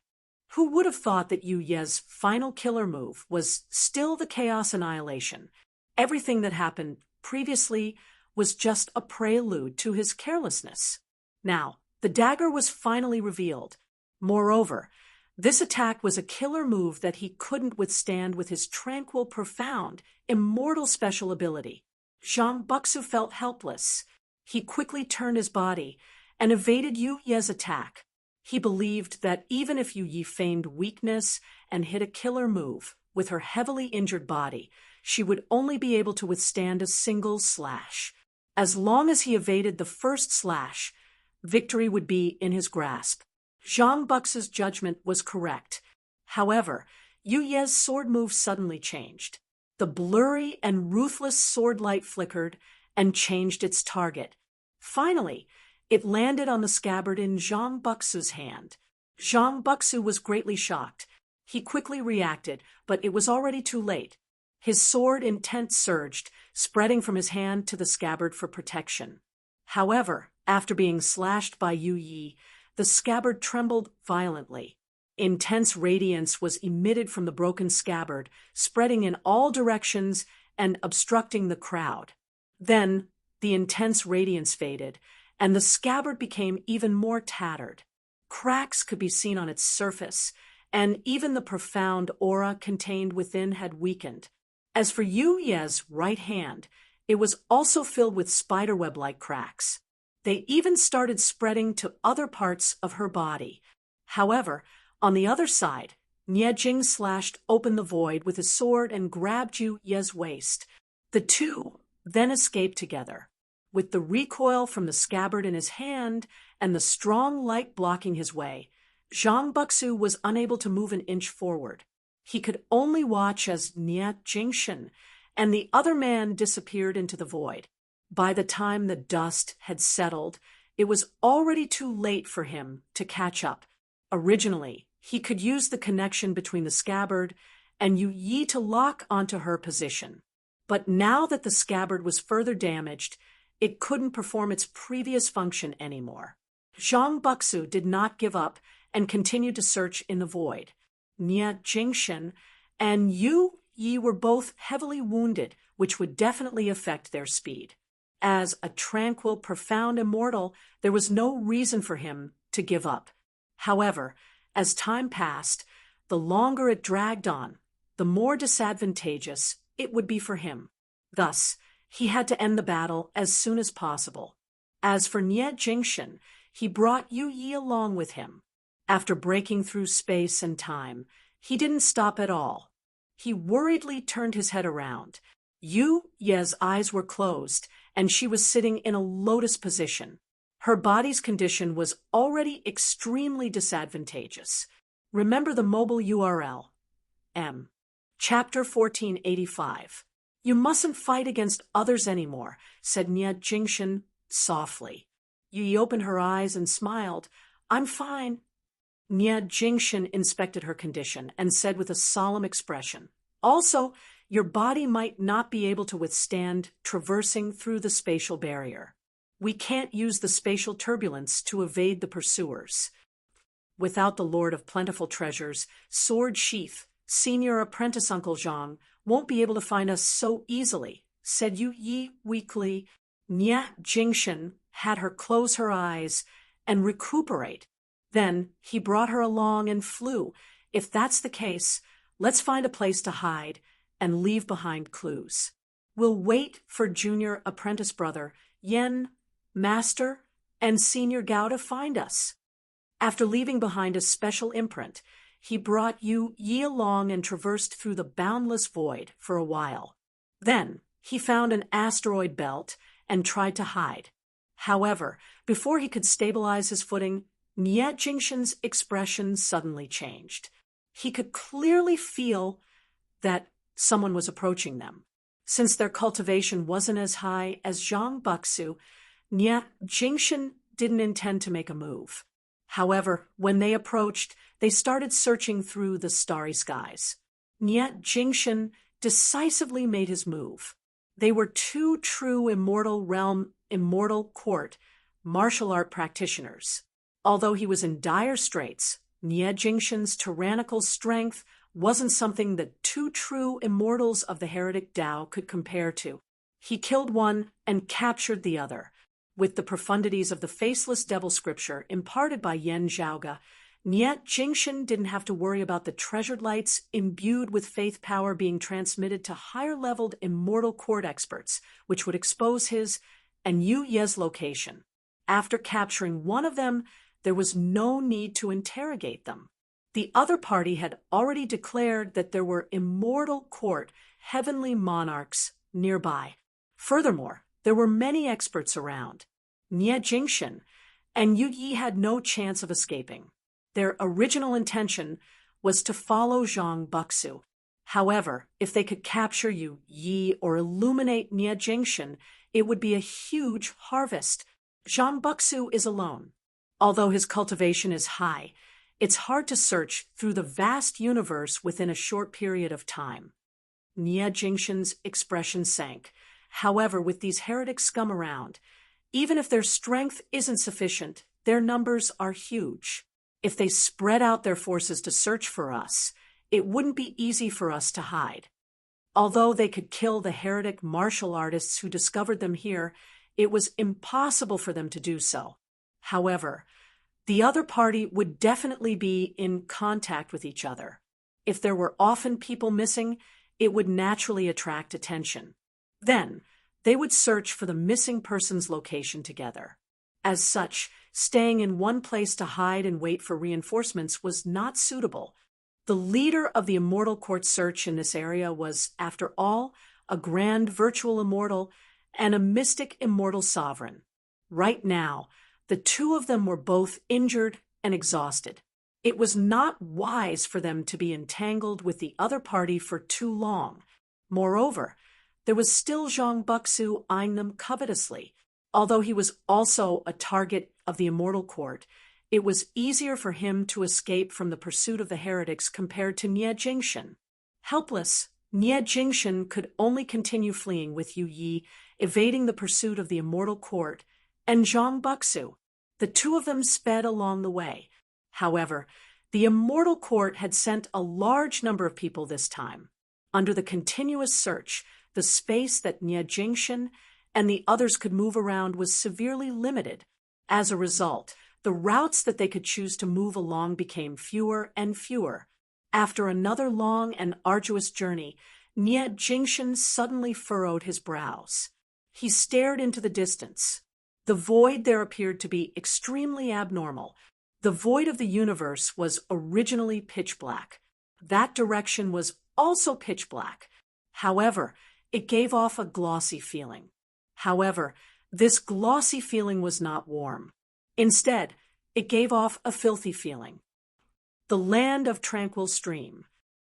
Who would have thought that Yu Ye's final killer move was still the chaos annihilation? Everything that happened previously was just a prelude to his carelessness. Now, the dagger was finally revealed. Moreover, this attack was a killer move that he couldn't withstand with his tranquil, profound, immortal special ability. Zhang Buxu felt helpless. He quickly turned his body and evaded Yu Ye's attack. He believed that even if Yu Yi feigned weakness and hit a killer move with her heavily injured body, she would only be able to withstand a single slash. As long as he evaded the first slash, victory would be in his grasp. Zhang Buxu's judgment was correct. However, Yu Ye's sword move suddenly changed. The blurry and ruthless sword light flickered and changed its target. Finally, it landed on the scabbard in Zhang Buxu's hand. Zhang Buxu was greatly shocked. He quickly reacted, but it was already too late. His sword intent surged, spreading from his hand to the scabbard for protection. However, after being slashed by Yu Yi, the scabbard trembled violently. Intense radiance was emitted from the broken scabbard, spreading in all directions and obstructing the crowd. Then, the intense radiance faded, and the scabbard became even more tattered. Cracks could be seen on its surface, and even the profound aura contained within had weakened. As for Yu Ye's right hand, it was also filled with spiderweb-like cracks. They even started spreading to other parts of her body. However, on the other side, Nie Jing slashed open the void with his sword and grabbed Yu Ye's waist. The 2 then escaped together. With the recoil from the scabbard in his hand and the strong light blocking his way, Zhang Buxu was unable to move an inch forward. He could only watch as Nie Jingxian and the other man disappeared into the void. By the time the dust had settled, it was already too late for him to catch up. Originally, he could use the connection between the scabbard and Yu Yi to lock onto her position. But now that the scabbard was further damaged, it couldn't perform its previous function anymore. Zhang Buxu did not give up and continued to search in the void. Nie Jingshan, and Yu Yi were both heavily wounded, which would definitely affect their speed. As a tranquil, profound immortal, there was no reason for him to give up. However, as time passed, the longer it dragged on, the more disadvantageous it would be for him. Thus, he had to end the battle as soon as possible. As for Nie Jingshan, he brought Yu Yi along with him. After breaking through space and time, he didn't stop at all. He worriedly turned his head around. Yu Ye's eyes were closed, and she was sitting in a lotus position. Her body's condition was already extremely disadvantageous. Remember the mobile URL. M. Chapter 1485. You mustn't fight against others anymore, said Nie Jingshan softly. Yu Yi opened her eyes and smiled. I'm fine. Nie Jingshan inspected her condition and said with a solemn expression, also, your body might not be able to withstand traversing through the spatial barrier. We can't use the spatial turbulence to evade the pursuers. Without the Lord of Plentiful Treasures, Sword Sheath, Senior Apprentice Uncle Zhang won't be able to find us so easily, said Yu Yi weakly. Nie Jingshan had her close her eyes and recuperate. Then he brought her along and flew. If that's the case, let's find a place to hide and leave behind clues. We'll wait for Junior Apprentice Brother, Yen, Master, and Senior Gao to find us. After leaving behind a special imprint, he brought Yu Yi along and traversed through the boundless void for a while. Then he found an asteroid belt and tried to hide. However, before he could stabilize his footing, Nie Jingshan's expression suddenly changed. He could clearly feel that someone was approaching them. Since their cultivation wasn't as high as Zhang Buxu, Nie Jingshan didn't intend to make a move. However, when they approached, they started searching through the starry skies. Nie Jingshan decisively made his move. They were two true Immortal Realm, Immortal Court, martial art practitioners. Although he was in dire straits, Nie Jingshan's tyrannical strength wasn't something that two true immortals of the heretic Tao could compare to. He killed one and captured the other. With the profundities of the faceless devil scripture imparted by Yen Zhaoge, Nie Jingshan didn't have to worry about the treasured lights imbued with faith power being transmitted to higher-leveled immortal court experts, which would expose his and Yu Ye's location. After capturing one of them, there was no need to interrogate them. The other party had already declared that there were immortal court, heavenly monarchs nearby. Furthermore, there were many experts around. Nie Jingshan and Yu Yi had no chance of escaping. Their original intention was to follow Zhang Buxu. However, if they could capture Yu Yi or illuminate Nie Jingshan, it would be a huge harvest. Zhang Buxu is alone. Although his cultivation is high, it's hard to search through the vast universe within a short period of time. Nie Jingshan's expression sank. However, with these heretic scum around, even if their strength isn't sufficient, their numbers are huge. If they spread out their forces to search for us, it wouldn't be easy for us to hide. Although they could kill the heretic martial artists who discovered them here, it was impossible for them to do so. However, the other party would definitely be in contact with each other. If there were often people missing, it would naturally attract attention. Then, they would search for the missing person's location together. As such, staying in one place to hide and wait for reinforcements was not suitable. The leader of the Immortal Court search in this area was, after all, a grand virtual immortal and a mystic immortal sovereign. Right now, the two of them were both injured and exhausted. It was not wise for them to be entangled with the other party for too long. Moreover, there was still Zhang Buxu eyeing them covetously. Although he was also a target of the Immortal Court, it was easier for him to escape from the pursuit of the heretics compared to Nie Jingshan. Helpless, Nie Jingshan could only continue fleeing with Yu Yi, evading the pursuit of the Immortal Court, and Zhang Buxu. The two of them sped along the way. However, The immortal court had sent a large number of people this time. Under the continuous search, the space that Nie Jingshan and the others could move around was severely limited. As a result, the routes that they could choose to move along became fewer and fewer. After another long and arduous journey, Nie Jingshan suddenly furrowed his brows. He stared into the distance. The void there appeared to be extremely abnormal. The void of the universe was originally pitch black. That direction was also pitch black. However, it gave off a glossy feeling. However, this glossy feeling was not warm. Instead, it gave off a filthy feeling. The land of tranquil stream.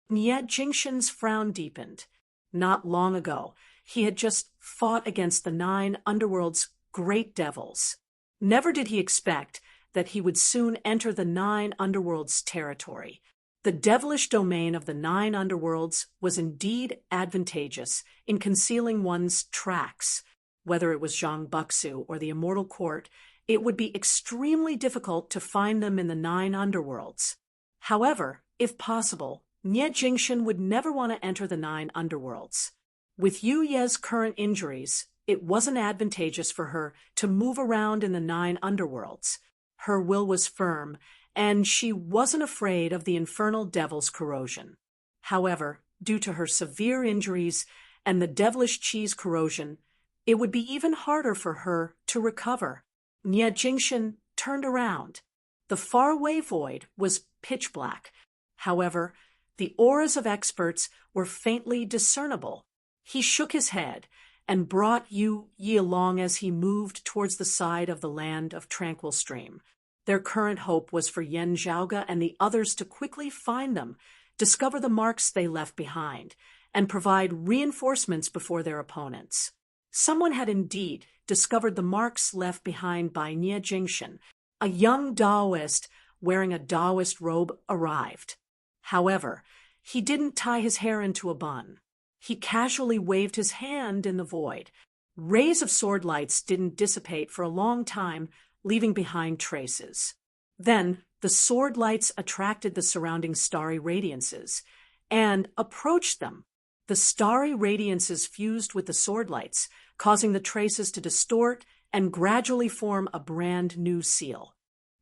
Nie Jingshan's frown deepened. Not long ago, he had just fought against the 9 underworld's great devils. Never did he expect that he would soon enter the 9 underworld's territory. The devilish domain of the 9 underworlds was indeed advantageous in concealing one's tracks. Whether it was Zhang Buxu or the immortal court, it would be extremely difficult to find them in the 9 underworlds. However, if possible, Nie Jingshan would never want to enter the 9 underworlds. With Yu Ye's current injuries, it wasn't advantageous for her to move around in the 9 underworlds. Her will was firm, and she wasn't afraid of the infernal devil's corrosion. However, due to her severe injuries and the devilish cheese corrosion, it would be even harder for her to recover. Nie Jingshan turned around. The faraway void was pitch black. However, the auras of experts were faintly discernible. He shook his head and brought Yu Yi along as he moved towards the side of the land of tranquil stream. Their current hope was for Yan Zhaoge and the others to quickly find them, discover the marks they left behind, and provide reinforcements before their opponents. Someone had indeed discovered the marks left behind by Nie Jingshan. A young Taoist wearing a Taoist robe arrived. However, he didn't tie his hair into a bun. He casually waved his hand in the void. Rays of sword lights didn't dissipate for a long time, leaving behind traces. Then, the sword lights attracted the surrounding starry radiances and approached them. The starry radiances fused with the sword lights, causing the traces to distort and gradually form a brand new seal.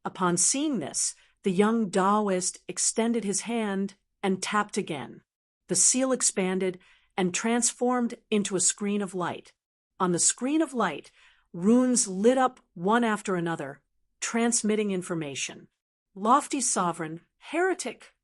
Upon seeing this, the young Taoist extended his hand and tapped again. The seal expanded and transformed into a screen of light. On the screen of light, runes lit up one after another, transmitting information. Lofty sovereign, heretic.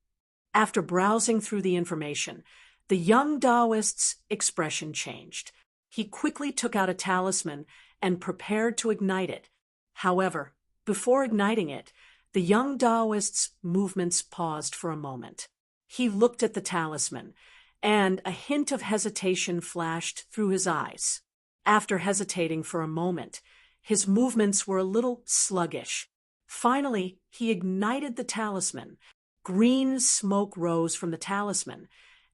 After browsing through the information, the young Taoist's expression changed. He quickly took out a talisman and prepared to ignite it. However, before igniting it, the young Taoist's movements paused for a moment. He looked at the talisman, and a hint of hesitation flashed through his eyes. After hesitating for a moment, his movements were a little sluggish. Finally, he ignited the talisman. Green smoke rose from the talisman,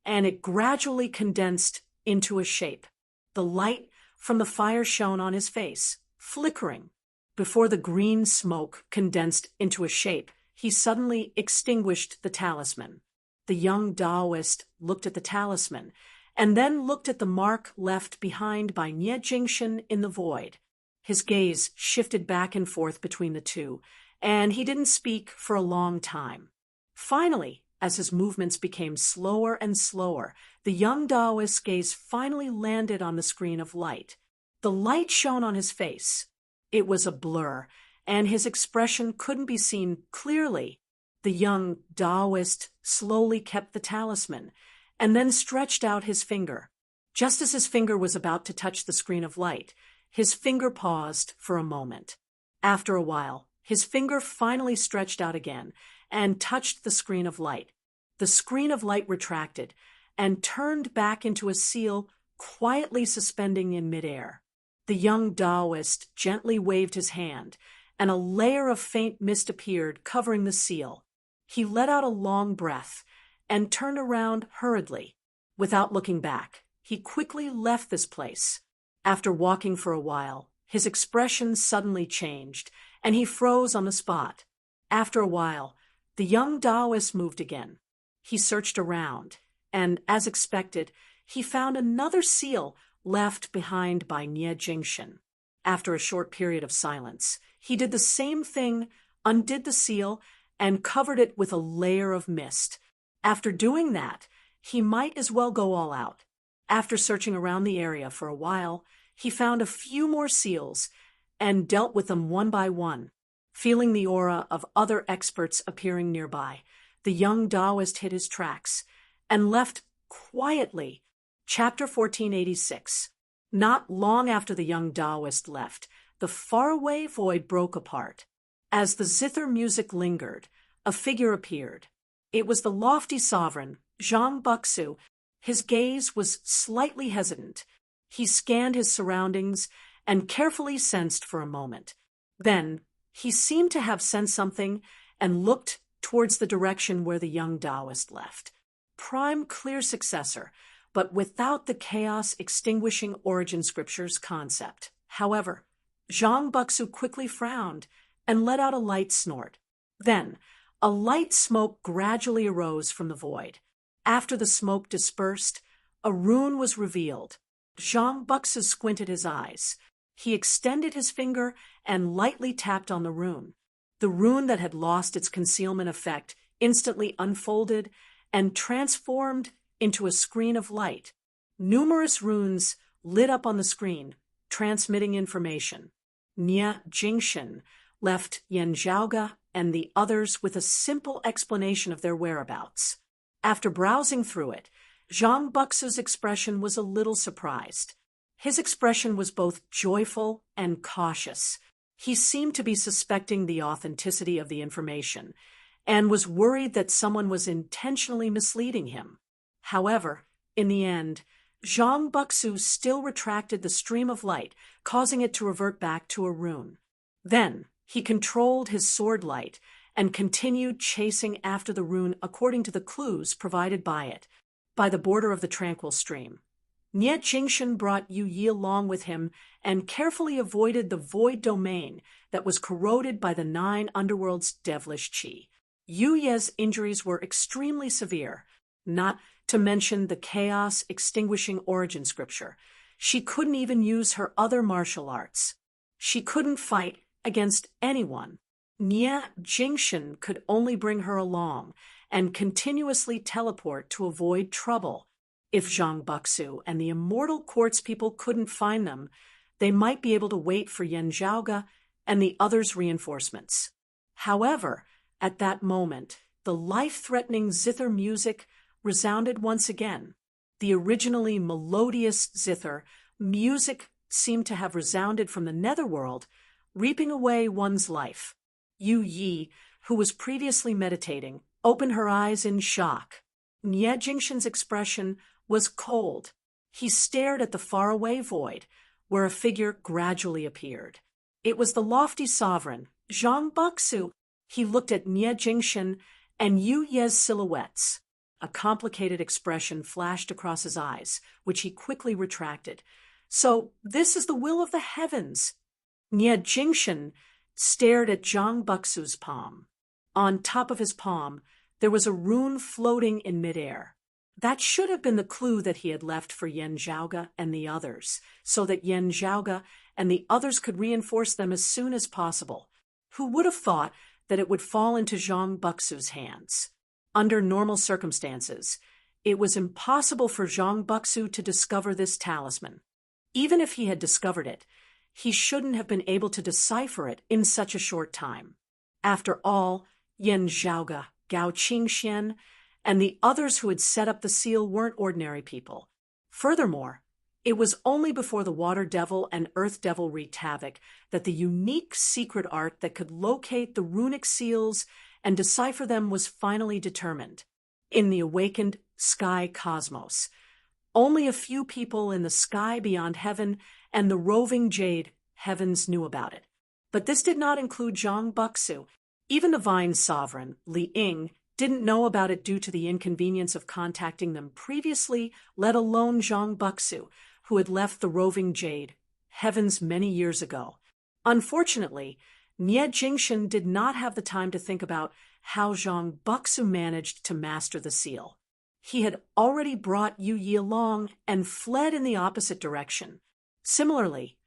and it gradually condensed into a shape. The light from the fire shone on his face, flickering. Before the green smoke condensed into a shape, he suddenly extinguished the talisman. The young Taoist looked at the talisman, and then looked at the mark left behind by Nie Jingshan in the void. His gaze shifted back and forth between the two, and he didn't speak for a long time. Finally, as his movements became slower and slower, the young Taoist's gaze finally landed on the screen of light. The light shone on his face. It was a blur, and his expression couldn't be seen clearly. The young Taoist slowly kept the talisman, and then stretched out his finger. Just as his finger was about to touch the screen of light, his finger paused for a moment. After a while, his finger finally stretched out again and touched the screen of light. The screen of light retracted and turned back into a seal quietly suspending in midair. The young Taoist gently waved his hand, and a layer of faint mist appeared, covering the seal. He let out a long breath and turned around hurriedly. Without looking back, he quickly left this place. After walking for a while, his expression suddenly changed, and he froze on the spot. After a while, The young Taoist moved again. He searched around, and, as expected, he found another seal left behind by Nie Jingshin. After a short period of silence, he did the same thing, undid the seal, and covered it with a layer of mist. After doing that, he might as well go all out. After searching around the area for a while, he found a few more seals and dealt with them one by one. Feeling the aura of other experts appearing nearby, the young Taoist hit his tracks and left quietly. Chapter 1486. Not long after the young Taoist left, the faraway void broke apart. As the zither music lingered, a figure appeared. It was the lofty sovereign, Zhang Buxu. His gaze was slightly hesitant. He scanned his surroundings and carefully sensed for a moment. Then, he seemed to have sensed something and looked towards the direction where the young Taoist left. Prime clear successor, but without the chaos-extinguishing origin scriptures concept. However, Zhang Buxu quickly frowned and let out a light snort. Then, a light smoke gradually arose from the void. After the smoke dispersed, a rune was revealed. Zhang Buxu squinted his eyes. He extended his finger and lightly tapped on the rune. The rune that had lost its concealment effect instantly unfolded and transformed into a screen of light. Numerous runes lit up on the screen, transmitting information. Nie Jingshin left Yan Zhaoge and the others with a simple explanation of their whereabouts. After browsing through it, Zhang Buxu's expression was a little surprised. His expression was both joyful and cautious. He seemed to be suspecting the authenticity of the information and was worried that someone was intentionally misleading him. However, in the end, Zhang Buxu still retracted the stream of light, causing it to revert back to a rune. Then, he controlled his sword light and continued chasing after the rune according to the clues provided by it, by the border of the tranquil stream. Nie Jingshin brought Yu Yi along with him and carefully avoided the void domain that was corroded by the 9 underworld's devilish qi. Yu Ye's injuries were extremely severe, not to mention the chaos-extinguishing origin scripture. She couldn't even use her other martial arts. She couldn't fight against anyone. Nie Jingshin could only bring her along and continuously teleport to avoid trouble. If Zhang Buxu and the immortal quartz people couldn't find them, they might be able to wait for Yan Zhaoge and the others' reinforcements. However, at that moment, the life-threatening zither music resounded once again. The originally melodious zither music seemed to have resounded from the netherworld, reaping away one's life. Yu Yi, who was previously meditating, opened her eyes in shock. Nie Jingshin's expression was cold. He stared at the faraway void, where a figure gradually appeared. It was the lofty sovereign, Zhang Buxu. He looked at Nie Jingshin and Yu Ye's silhouettes. A complicated expression flashed across his eyes, which he quickly retracted. So, this is the will of the heavens. Nie Jingshin stared at Zhang Buxu's palm. On top of his palm, there was a rune floating in midair. That should have been the clue that he had left for Yan Zhaoge and the others, so that Yan Zhaoge and the others could reinforce them as soon as possible. Who would have thought that it would fall into Zhang Buxu's hands? Under normal circumstances, it was impossible for Zhang Buxu to discover this talisman. Even if he had discovered it, he shouldn't have been able to decipher it in such a short time. After all, Yan Zhaoge, Gao Qingxian, and the others who had set up the seal weren't ordinary people. Furthermore, it was only before the Water Devil and Earth Devil wreaked havoc that the unique secret art that could locate the runic seals and decipher them was finally determined. In the awakened sky cosmos, only a few people in the sky beyond heaven and the roving jade heavens knew about it. But this did not include Zhang Buxu. Even the Vine Sovereign, Li Ying, didn't know about it due to the inconvenience of contacting them previously, let alone Zhang Buxu, who had left the roving jade heavens many years ago. Unfortunately, Nie Jingshin did not have the time to think about how Zhang Buxu managed to master the seal. He had already brought Yu Yi along and fled in the opposite direction. Similarly,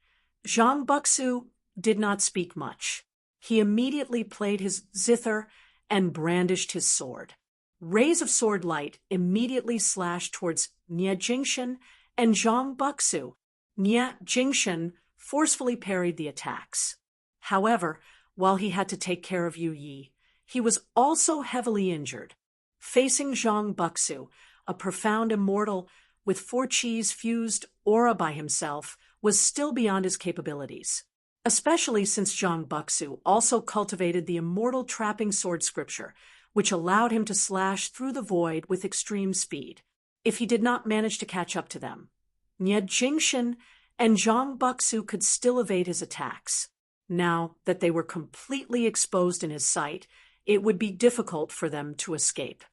Zhang Buxu did not speak much. He immediately played his zither and brandished his sword. Rays of sword light immediately slashed towards Nie Jingshan and Zhang Buxu. Nie Jingshan forcefully parried the attacks. However, while he had to take care of Yu Yi, he was also heavily injured. Facing Zhang Buxu, a profound immortal with 4 Qis fused aura by himself, was still beyond his capabilities, especially since Zhang Buxu also cultivated the immortal trapping sword scripture, which allowed him to slash through the void with extreme speed. If he did not manage to catch up to them, Nie Jingshan and Zhang Buxu could still evade his attacks. Now that they were completely exposed in his sight, it would be difficult for them to escape.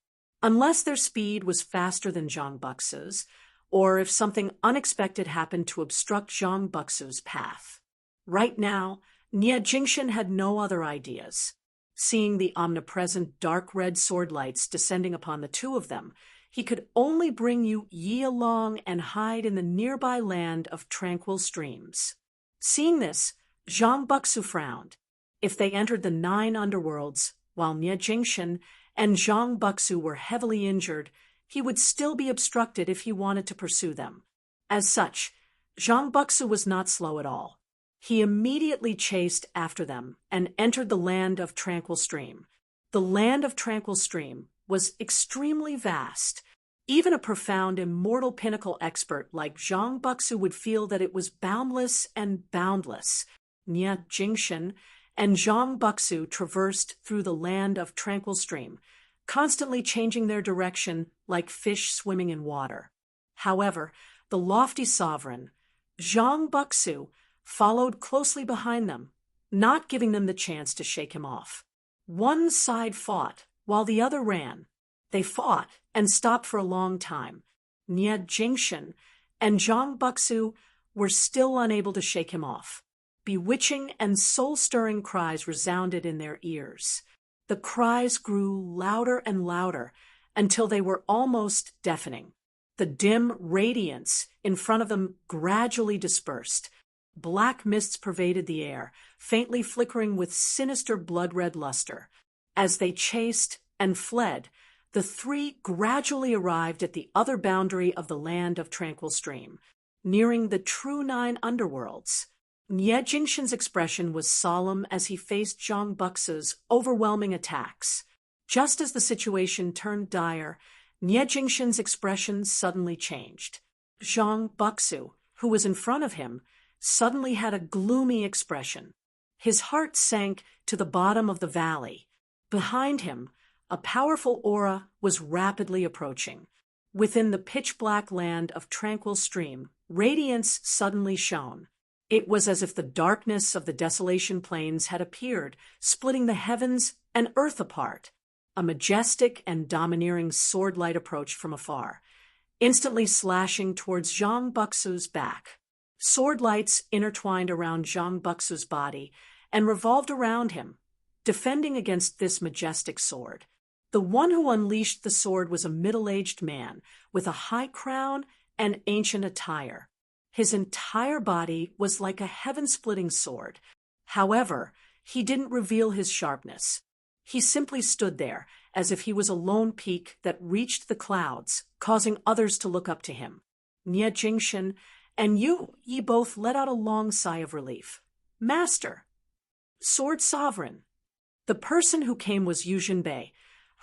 Unless their speed was faster than Zhang Buxu's, or if something unexpected happened to obstruct Zhang Buxu's path. Right now, Nie Jingshan had no other ideas. Seeing the omnipresent dark red sword lights descending upon the two of them, he could only bring Yu Yi along and hide in the nearby land of tranquil streams. Seeing this, Zhang Buxu frowned. If they entered the 9 underworlds, while Nie Jingshan and Zhang Buxu were heavily injured, he would still be obstructed if he wanted to pursue them. As such, Zhang Buxu was not slow at all. He immediately chased after them and entered the land of Tranquil Stream. The land of Tranquil Stream was extremely vast. Even a profound immortal pinnacle expert like Zhang Buxu would feel that it was boundless and boundless. Nie Jingshan and Zhang Buxu traversed through the land of Tranquil Stream, constantly changing their direction like fish swimming in water. However, the lofty sovereign, Zhang Buxu, followed closely behind them, not giving them the chance to shake him off. One side fought, while the other ran. They fought and stopped for a long time. Nie Jingshan and Zhang Buxu were still unable to shake him off. Bewitching and soul-stirring cries resounded in their ears. The cries grew louder and louder until they were almost deafening. The dim radiance in front of them gradually dispersed. Black mists pervaded the air, faintly flickering with sinister blood-red luster. As they chased and fled, the 3 gradually arrived at the other boundary of the land of Tranquil Stream, nearing the true 9 underworlds. Nie Jingshan's expression was solemn as he faced Zhang Buxu's overwhelming attacks. Just as the situation turned dire, Nie Jingshan's expression suddenly changed. Zhang Buxu, who was in front of him, suddenly had a gloomy expression. His heart sank to the bottom of the valley. Behind him, a powerful aura was rapidly approaching. Within the pitch-black land of Tranquil Stream, radiance suddenly shone. It was as if the darkness of the Desolation Plains had appeared, splitting the heavens and earth apart. A majestic and domineering sword-light approached from afar, instantly slashing towards Zhang Buxu's back. Sword lights intertwined around Zhang Buxu's body and revolved around him, defending against this majestic sword. The one who unleashed the sword was a middle-aged man with a high crown and ancient attire. His entire body was like a heaven-splitting sword. However, he didn't reveal his sharpness. He simply stood there, as if he was a lone peak that reached the clouds, causing others to look up to him. Nie Jingshan and Yu Yi both let out a long sigh of relief. Master! Sword Sovereign! The person who came was Yu Jinbei,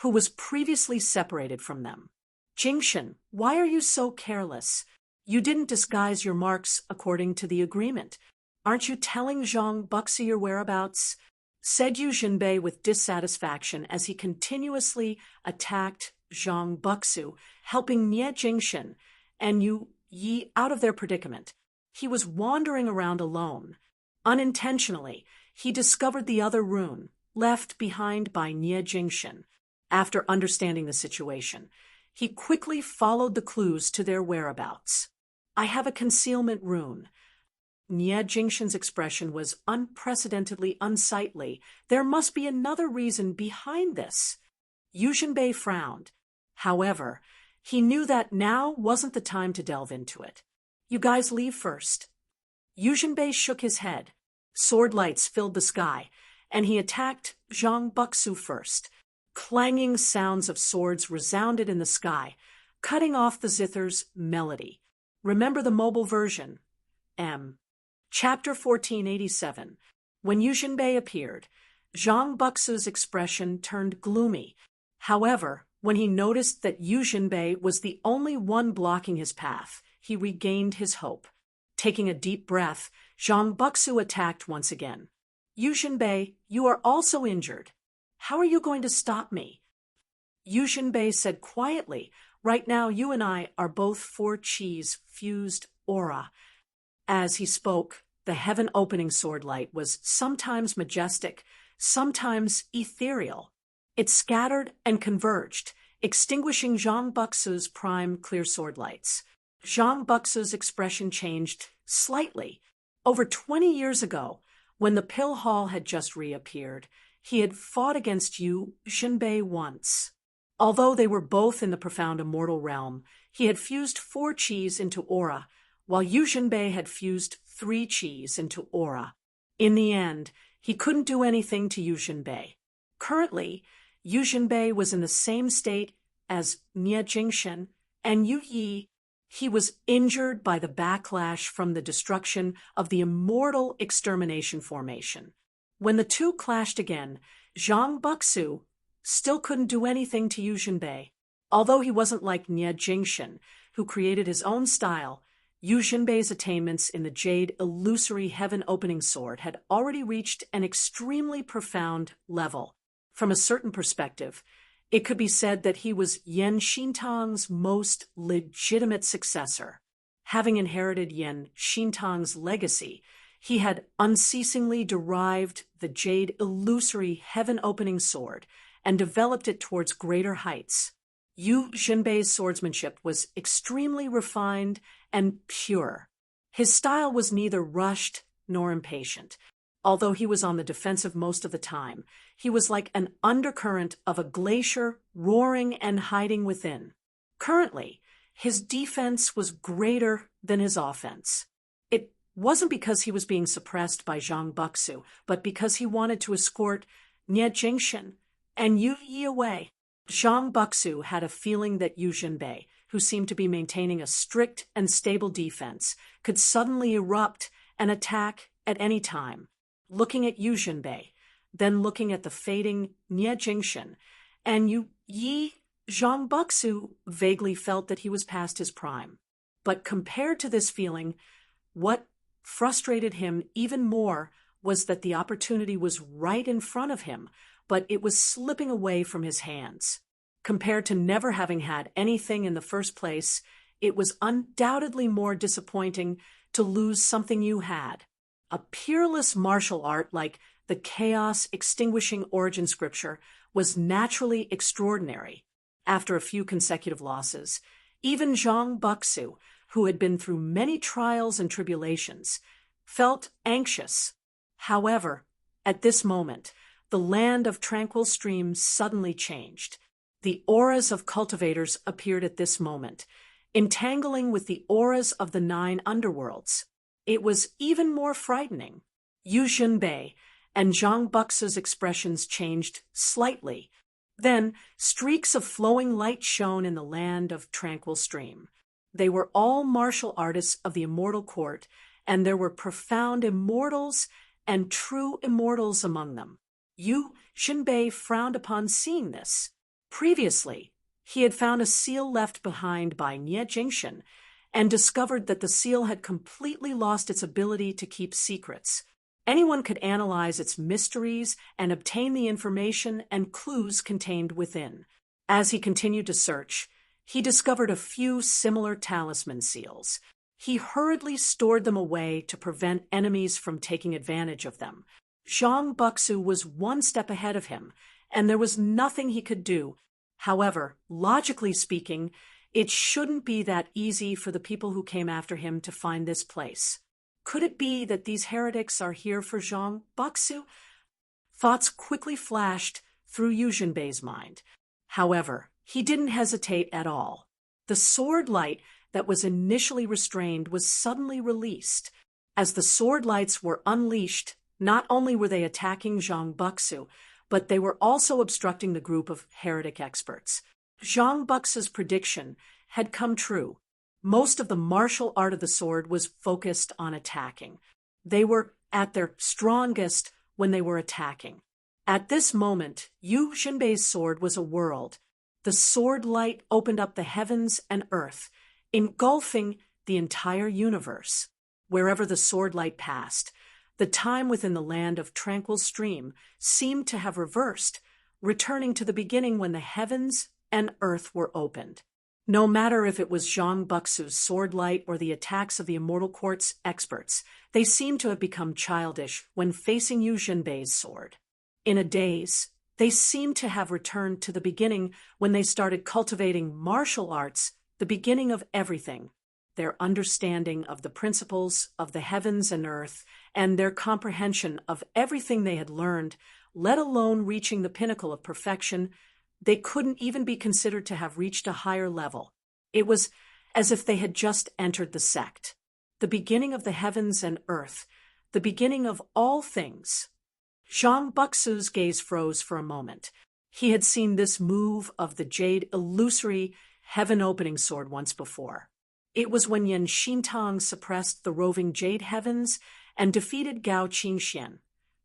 who was previously separated from them. Jingshan, why are you so careless? You didn't disguise your marks according to the agreement. Aren't you telling Zhang Buxu your whereabouts? Said Yu Jinbei with dissatisfaction as he continuously attacked Zhang Buxu, helping Nie Jingshan and Yu Yi out of their predicament. He was wandering around alone. Unintentionally, he discovered the other rune, left behind by Nie Jingshan. After understanding the situation, he quickly followed the clues to their whereabouts. I have a concealment rune. Nie Jingshan's expression was unprecedentedly unsightly. There must be another reason behind this. Yu Jinbei frowned. However, he knew that now wasn't the time to delve into it. You guys leave first. Yu Jinbei shook his head. Sword lights filled the sky, and he attacked Zhang Buxu first. Clanging sounds of swords resounded in the sky, cutting off the zither's melody. Remember the mobile version. Chapter 1487. When Yu Jinbei appeared, Zhang Buxu's expression turned gloomy. However, when he noticed that Yu Jinbei was the only one blocking his path, he regained his hope. Taking a deep breath, Zhang Buxu attacked once again. Yu Jinbei, you are also injured. How are you going to stop me? Yu Jinbei said quietly, right now you and I are both 4 Chi's fused aura. As he spoke, the heaven-opening sword light was sometimes majestic, sometimes ethereal. It scattered and converged, extinguishing Zhang Buxu's prime clear sword lights. Zhang Buxu's expression changed slightly. Over 20 years ago, when the pill hall had just reappeared, he had fought against Yu Jinbei once. Although they were both in the profound immortal realm, he had fused 4 Chis into aura, while Yu Jinbei had fused 3 Chis into aura. In the end, he couldn't do anything to Yu Jinbei. Currently, Yu Jinbei was in the same state as Nie Jingshan and Yu Yi. He was injured by the backlash from the destruction of the immortal extermination formation. When the two clashed again, Zhang Buxu still couldn't do anything to Yu Jinbei. Although he wasn't like Nie Jingshan, who created his own style, Yu Jinbei's attainments in the jade illusory heaven-opening sword had already reached an extremely profound level. From a certain perspective, it could be said that he was Yan Xintang's most legitimate successor. Having inherited Yan Xintang's legacy, he had unceasingly derived the jade illusory heaven-opening sword and developed it towards greater heights. Yu Jinbei's swordsmanship was extremely refined and pure. His style was neither rushed nor impatient. Although he was on the defensive most of the time, he was like an undercurrent of a glacier roaring and hiding within. Currently, his defense was greater than his offense. It wasn't because he was being suppressed by Zhang Buxu, but because he wanted to escort Nie Jingshan and Yu Yi away. Zhang Buxu had a feeling that Yu Jinbei, who seemed to be maintaining a strict and stable defense, could suddenly erupt and attack at any time. Looking at Yu Jinbei, then looking at the fading Nie Jingshan and Yu Yi, Zhang Buxu vaguely felt that he was past his prime. But compared to this feeling, what frustrated him even more was that the opportunity was right in front of him, but it was slipping away from his hands. Compared to never having had anything in the first place, it was undoubtedly more disappointing to lose something you had. A peerless martial art like the chaos-extinguishing origin scripture was naturally extraordinary. After a few consecutive losses, even Zhang Buxu, who had been through many trials and tribulations, felt anxious. However, at this moment, the land of tranquil streams suddenly changed. The auras of cultivators appeared at this moment, entangling with the auras of the 9 underworlds. It was even more frightening. Yu Jinbei and Zhang Buxu's expressions changed slightly. Then, streaks of flowing light shone in the land of tranquil stream. They were all martial artists of the immortal court, and there were profound immortals and true immortals among them. Yu Jinbei frowned upon seeing this. Previously, he had found a seal left behind by Nie Jingshan and discovered that the seal had completely lost its ability to keep secrets. Anyone could analyze its mysteries and obtain the information and clues contained within. As he continued to search, he discovered a few similar talisman seals. He hurriedly stored them away to prevent enemies from taking advantage of them. Zhang Buxu was one step ahead of him, and there was nothing he could do. However, logically speaking, it shouldn't be that easy for the people who came after him to find this place. Could it be that these heretics are here for Zhang Buxu? Thoughts quickly flashed through Yu Jinbei's mind. However, he didn't hesitate at all. The sword light that was initially restrained was suddenly released. As the sword lights were unleashed, not only were they attacking Zhang Buxu, but they were also obstructing the group of heretic experts. Zhang Buxu's prediction had come true. Most of the martial art of the sword was focused on attacking. They were at their strongest when they were attacking. At this moment, Yu Jinbei's sword was a world. The sword light opened up the heavens and earth, engulfing the entire universe. Wherever the sword light passed, the time within the land of tranquil stream seemed to have reversed, returning to the beginning when the heavens and earth were opened. No matter if it was Zhang Buxu's sword light or the attacks of the Immortal Court's experts, they seemed to have become childish when facing Yu Jinbei's sword. In a daze, they seemed to have returned to the beginning when they started cultivating martial arts, the beginning of everything. Their understanding of the principles of the heavens and earth, and their comprehension of everything they had learned, let alone reaching the pinnacle of perfection, they couldn't even be considered to have reached a higher level. It was as if they had just entered the sect. The beginning of the heavens and earth, the beginning of all things. Zhang Buxu's gaze froze for a moment. He had seen this move of the jade illusory heaven-opening sword once before. It was when Yan Xintang suppressed the roving jade heavens and defeated Gao Qingxian,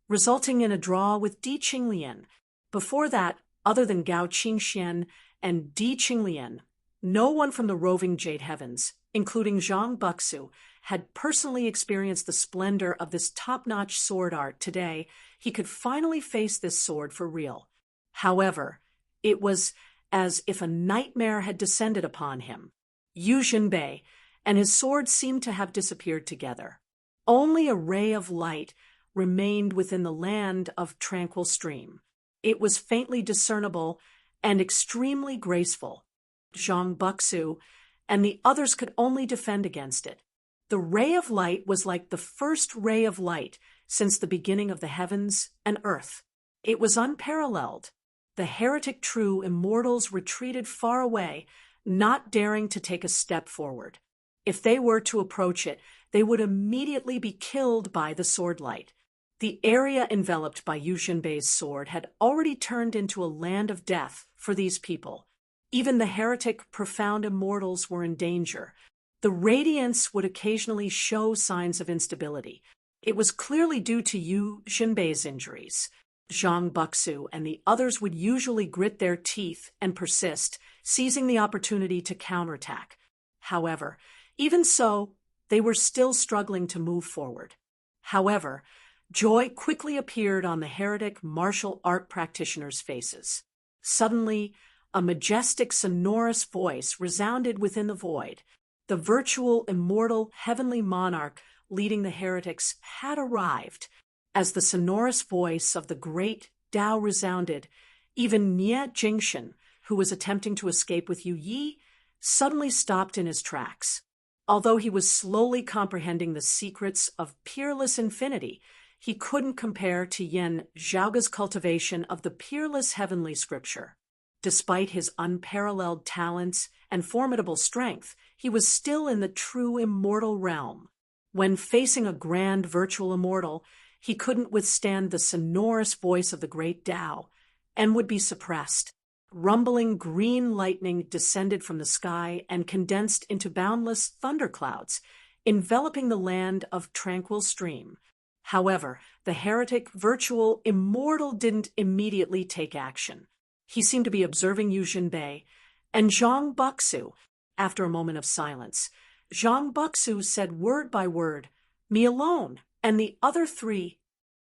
resulting in a draw with Di Qinglian. Before that, other than Gao Qingxian and Di Qinglian, no one from the roving jade heavens, including Zhang Buxu, had personally experienced the splendor of this top-notch sword art. Today, he could finally face this sword for real. However, it was as if a nightmare had descended upon him. Yu Jinbei and his sword seemed to have disappeared together. Only a ray of light remained within the land of tranquil stream. It was faintly discernible and extremely graceful. Zhang Buxu and the others could only defend against it. The ray of light was like the first ray of light since the beginning of the heavens and earth. It was unparalleled. The heretic true immortals retreated far away, not daring to take a step forward. If they were to approach it, they would immediately be killed by the sword light. The area enveloped by Yu Jinbei's sword had already turned into a land of death for these people. Even the heretic profound immortals were in danger. The radiance would occasionally show signs of instability. It was clearly due to Yu Jinbei's injuries. Zhang Buxu and the others would usually grit their teeth and persist, seizing the opportunity to counterattack. However, even so, they were still struggling to move forward. However, joy quickly appeared on the heretic martial art practitioners' faces. Suddenly, a majestic, sonorous voice resounded within the void. The virtual, immortal, heavenly monarch leading the heretics had arrived. As the sonorous voice of the great Tao resounded, even Nie Jingxian, who was attempting to escape with Yu Yi, suddenly stopped in his tracks. Although he was slowly comprehending the secrets of peerless infinity, he couldn't compare to Yan Zhaoge's cultivation of the peerless heavenly scripture. Despite his unparalleled talents and formidable strength, he was still in the true immortal realm. When facing a grand virtual immortal, he couldn't withstand the sonorous voice of the great Tao and would be suppressed. Rumbling green lightning descended from the sky and condensed into boundless thunderclouds, enveloping the land of tranquil stream. However, the heretic virtual immortal didn't immediately take action. He seemed to be observing Yu Jinbei and Zhang Buxu. After a moment of silence, Zhang Buxu said word by word, "Me alone," and the other three,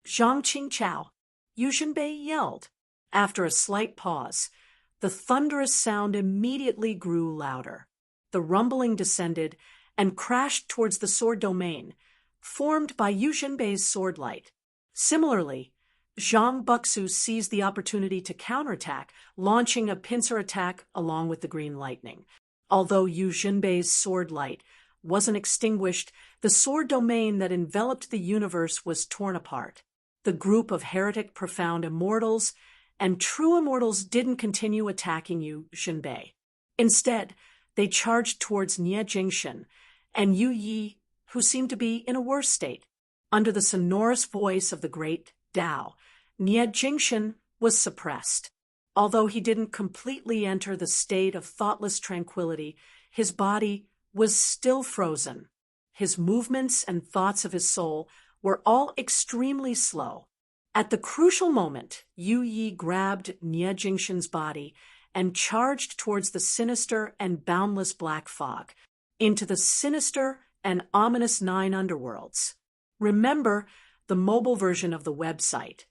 "Zhang Qingchao." Yu Jinbei yelled. After a slight pause, the thunderous sound immediately grew louder. The rumbling descended and crashed towards the sword domain, formed by Yu Jinbei's sword light. Similarly, Zhang Buxu seized the opportunity to counterattack, launching a pincer attack along with the green lightning. Although Yu Jinbei's sword light wasn't extinguished, the sword domain that enveloped the universe was torn apart. The group of heretic profound immortals and true immortals didn't continue attacking Yu Xinbei. Instead, they charged towards Nie Jingxin and Yu Yi, who seemed to be in a worse state. Under the sonorous voice of the great Dao, Nie Jingxin was suppressed. Although he didn't completely enter the state of thoughtless tranquility, his body was still frozen. His movements and thoughts of his soul were all extremely slow. At the crucial moment, Yu Yi grabbed Nie Jingxin's body and charged towards the sinister and boundless black fog, into the sinister and ominous 9 underworlds. Remember the mobile version of the website,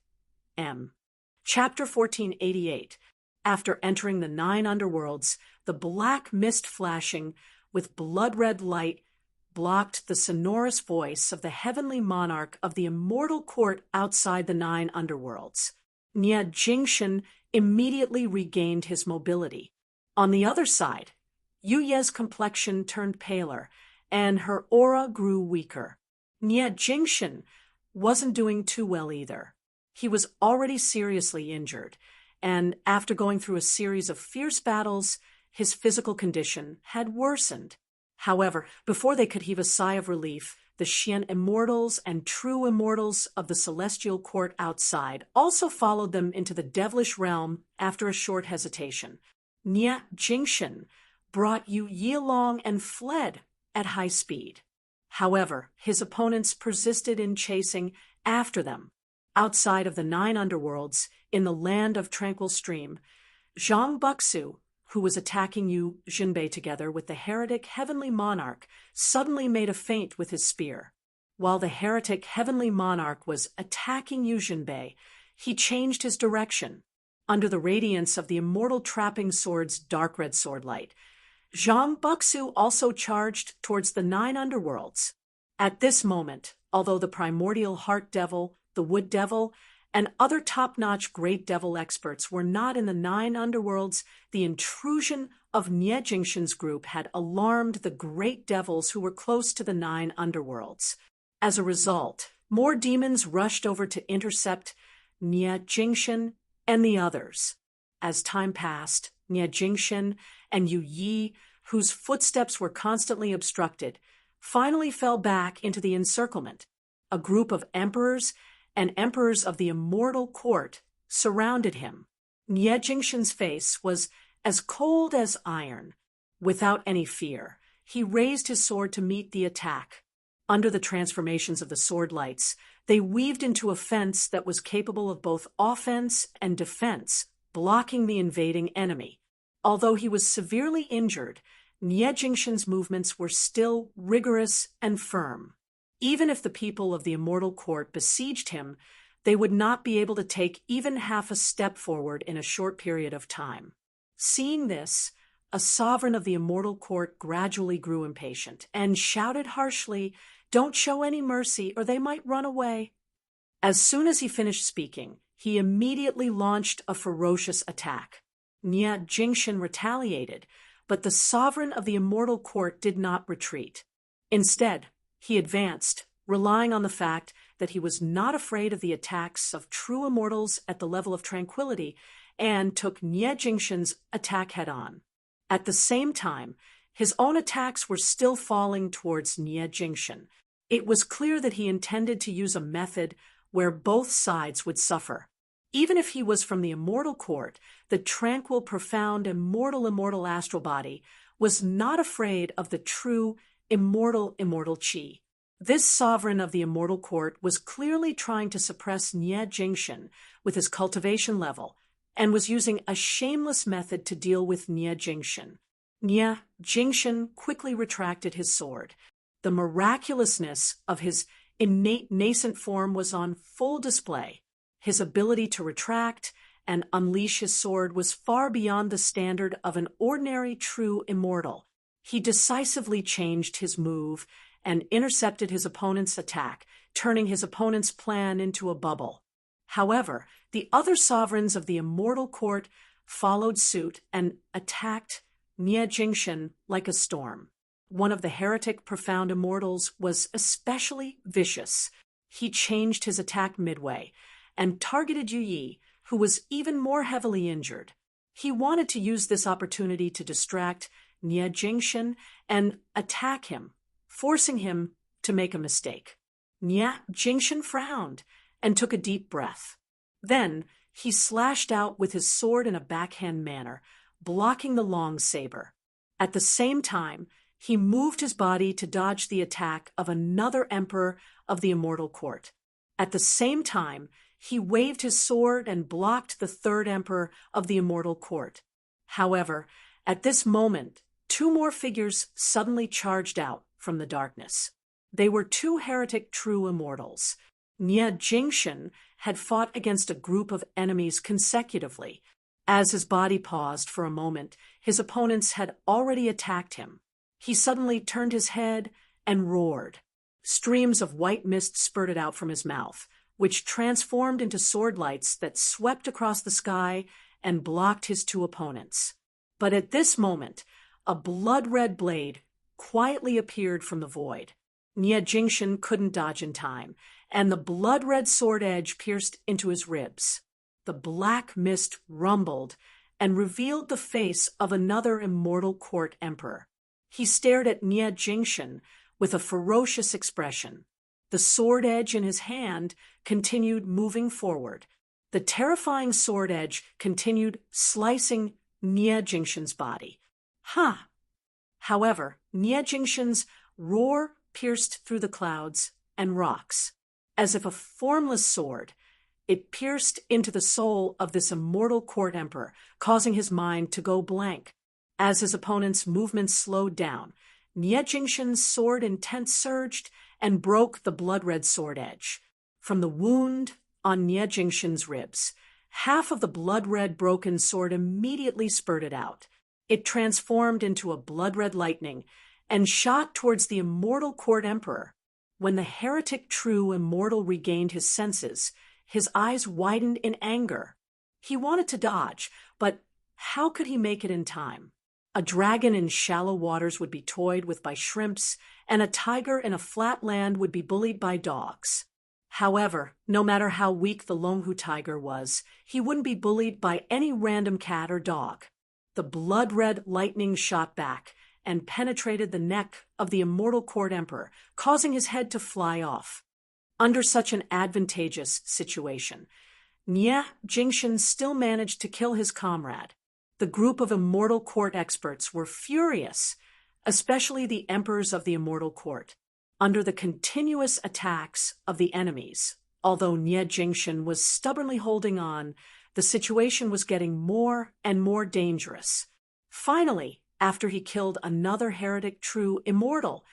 M. Chapter 1488. After entering the 9 underworlds, the black mist flashing with blood-red light blocked the sonorous voice of the heavenly monarch of the immortal court outside the 9 underworlds. Nie Jingxin immediately regained his mobility. On the other side, Yu Ye's complexion turned paler, and her aura grew weaker. Nie Jingxin wasn't doing too well either. He was already seriously injured, and after going through a series of fierce battles, his physical condition had worsened. However, before they could heave a sigh of relief, the Xian immortals and true immortals of the celestial court outside also followed them into the devilish realm after a short hesitation. Nie Jingxin brought Yu Yi along and fled at high speed. However, his opponents persisted in chasing after them. Outside of the 9 underworlds, in the land of tranquil stream, Zhang Buxu, who was attacking Yu Xinbei together with the heretic heavenly monarch, suddenly made a feint with his spear. While the heretic heavenly monarch was attacking Yu Xinbei, he changed his direction. Under the radiance of the immortal trapping sword's dark red sword light, Zhang Buxu also charged towards the 9 underworlds. At this moment, although the primordial heart devil, the wood devil, and other top-notch great devil experts were not in the 9 underworlds, the intrusion of Nie Jingxin's group had alarmed the great devils who were close to the 9 underworlds. As a result, more demons rushed over to intercept Nie Jingxin and the others. As time passed, Nie Jingxin and Yu Yi, whose footsteps were constantly obstructed, finally fell back into the encirclement. A group of emperors and emperors of the immortal court surrounded him. Nie Jingxin's face was as cold as iron. Without any fear, he raised his sword to meet the attack. Under the transformations of the sword lights, they weaved into a fence that was capable of both offense and defense, blocking the invading enemy. Although he was severely injured, Nie Jingxin's movements were still rigorous and firm. Even if the people of the immortal court besieged him, they would not be able to take even half a step forward in a short period of time. Seeing this, a sovereign of the immortal court gradually grew impatient and shouted harshly, "Don't show any mercy, or they might run away." As soon as he finished speaking, he immediately launched a ferocious attack. Nie Jingxin retaliated, but the sovereign of the immortal court did not retreat. Instead, he advanced, relying on the fact that he was not afraid of the attacks of true immortals at the level of tranquility, and took Nie Jingxin's attack head-on. At the same time, his own attacks were still falling towards Nie Jingxin. It was clear that he intended to use a method where both sides would suffer. Even if he was from the immortal court, the tranquil, profound, immortal astral body was not afraid of the true immortal qi. This sovereign of the immortal court was clearly trying to suppress Nie Jingxin with his cultivation level, and was using a shameless method to deal with Nie Jingxin. Nie Jingxin quickly retracted his sword. The miraculousness of his innate nascent form was on full display. His ability to retract and unleash his sword was far beyond the standard of an ordinary true immortal. He decisively changed his move and intercepted his opponent's attack, turning his opponent's plan into a bubble. However, the other sovereigns of the immortal court followed suit and attacked Nie Jingxin like a storm. One of the heretic profound immortals was especially vicious. He changed his attack midway and targeted Yu Yi, who was even more heavily injured. He wanted to use this opportunity to distract Nie Jingshan and attack him, forcing him to make a mistake. Nie Jingshan frowned and took a deep breath. Then he slashed out with his sword in a backhand manner, blocking the long saber. At the same time, he moved his body to dodge the attack of another emperor of the immortal court. At the same time, he waved his sword and blocked the third emperor of the immortal court. However, at this moment, two more figures suddenly charged out from the darkness. They were two heretic true immortals. Nie Jingshan had fought against a group of enemies consecutively. As his body paused for a moment, his opponents had already attacked him. He suddenly turned his head and roared. Streams of white mist spurted out from his mouth, which transformed into sword lights that swept across the sky and blocked his two opponents. But at this moment, a blood-red blade quietly appeared from the void. Nie Jingshan couldn't dodge in time, and the blood-red sword edge pierced into his ribs. The black mist rumbled and revealed the face of another immortal court emperor. He stared at Nie Jingshan with a ferocious expression. The sword edge in his hand continued moving forward. The terrifying sword edge continued slicing Nie Jingshan's body. Ha! However, Nie Jingshan's roar pierced through the clouds and rocks. As if a formless sword, it pierced into the soul of this immortal court emperor, causing his mind to go blank. As his opponent's movements slowed down, Nie Jingshan's sword intent surged and broke the blood-red sword edge. From the wound on Nie Jingshan's ribs, half of the blood-red broken sword immediately spurted out. It transformed into a blood-red lightning and shot towards the immortal court emperor. When the heretic true immortal regained his senses, his eyes widened in anger. He wanted to dodge, but how could he make it in time? A dragon in shallow waters would be toyed with by shrimps, and a tiger in a flat land would be bullied by dogs. However, no matter how weak the Longhu tiger was, he wouldn't be bullied by any random cat or dog. The blood-red lightning shot back and penetrated the neck of the immortal court emperor, causing his head to fly off. Under such an advantageous situation, Nie Jingshan still managed to kill his comrade. The group of immortal court experts were furious, especially the emperors of the immortal court. Under the continuous attacks of the enemies, although Nie Jingshan was stubbornly holding on, the situation was getting more and more dangerous. Finally, after he killed another heretic true immortal,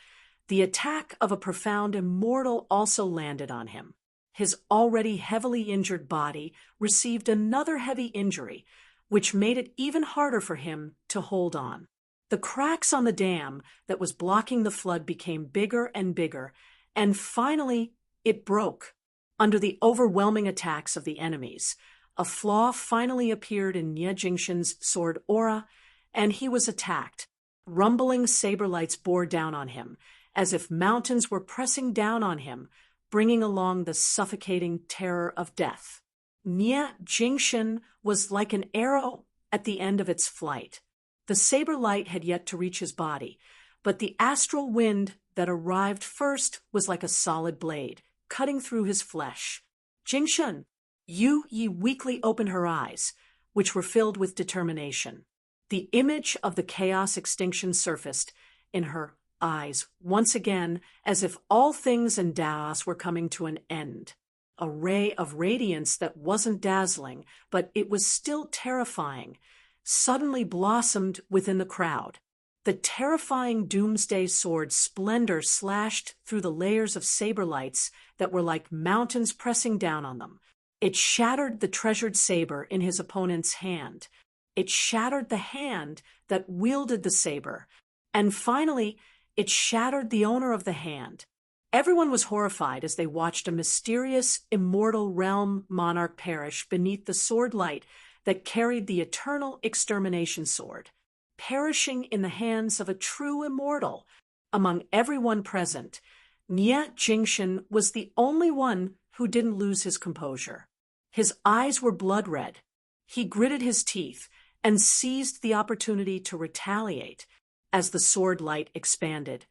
the attack of a profound immortal also landed on him. His already heavily injured body received another heavy injury, which made it even harder for him to hold on. The cracks on the dam that was blocking the flood became bigger and bigger, and finally it broke. Under the overwhelming attacks of the enemies, a flaw finally appeared in Nie Jingshan's sword aura, and he was attacked. Rumbling saber lights bore down on him, as if mountains were pressing down on him, bringing along the suffocating terror of death. Nie Jingshan was like an arrow at the end of its flight. The saber light had yet to reach his body, but the astral wind that arrived first was like a solid blade, cutting through his flesh. Jingshan, Yu Yi weakly opened her eyes, which were filled with determination. The image of the chaos extinction surfaced in her eyes once again, as if all things in Daos were coming to an end. A ray of radiance that wasn't dazzling, but it was still terrifying, suddenly blossomed within the crowd. The terrifying doomsday sword's splendor slashed through the layers of saber lights that were like mountains pressing down on them. It shattered the treasured saber in his opponent's hand. It shattered the hand that wielded the saber. And finally, it shattered the owner of the hand. Everyone was horrified as they watched a mysterious, immortal realm monarch perish beneath the sword light that carried the eternal extermination sword. Perishing in the hands of a true immortal among everyone present, Nie Jingshan was the only one who didn't lose his composure. His eyes were blood red. He gritted his teeth and seized the opportunity to retaliate as the sword light expanded.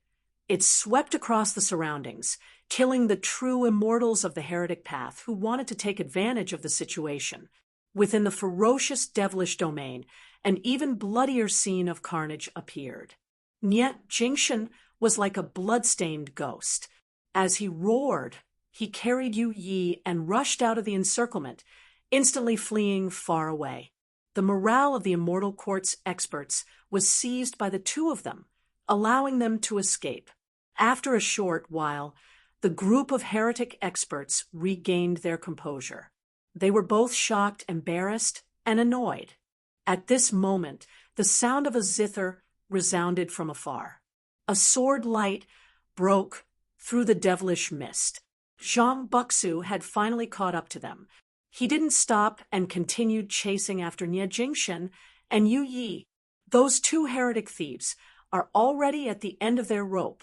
It swept across the surroundings, killing the true immortals of the heretic path who wanted to take advantage of the situation. Within the ferocious devilish domain, an even bloodier scene of carnage appeared. Nie Jingshan was like a blood-stained ghost. As he roared, he carried Yu Yi and rushed out of the encirclement, instantly fleeing far away. The morale of the Immortal Court's experts was seized by the two of them, allowing them to escape. After a short while, the group of heretic experts regained their composure. They were both shocked, embarrassed, and annoyed. At this moment, the sound of a zither resounded from afar. A sword light broke through the devilish mist. Zhang Buxu had finally caught up to them. He didn't stop and continued chasing after Nie Jingshan and Yu Yi. Those two heretic thieves are already at the end of their rope.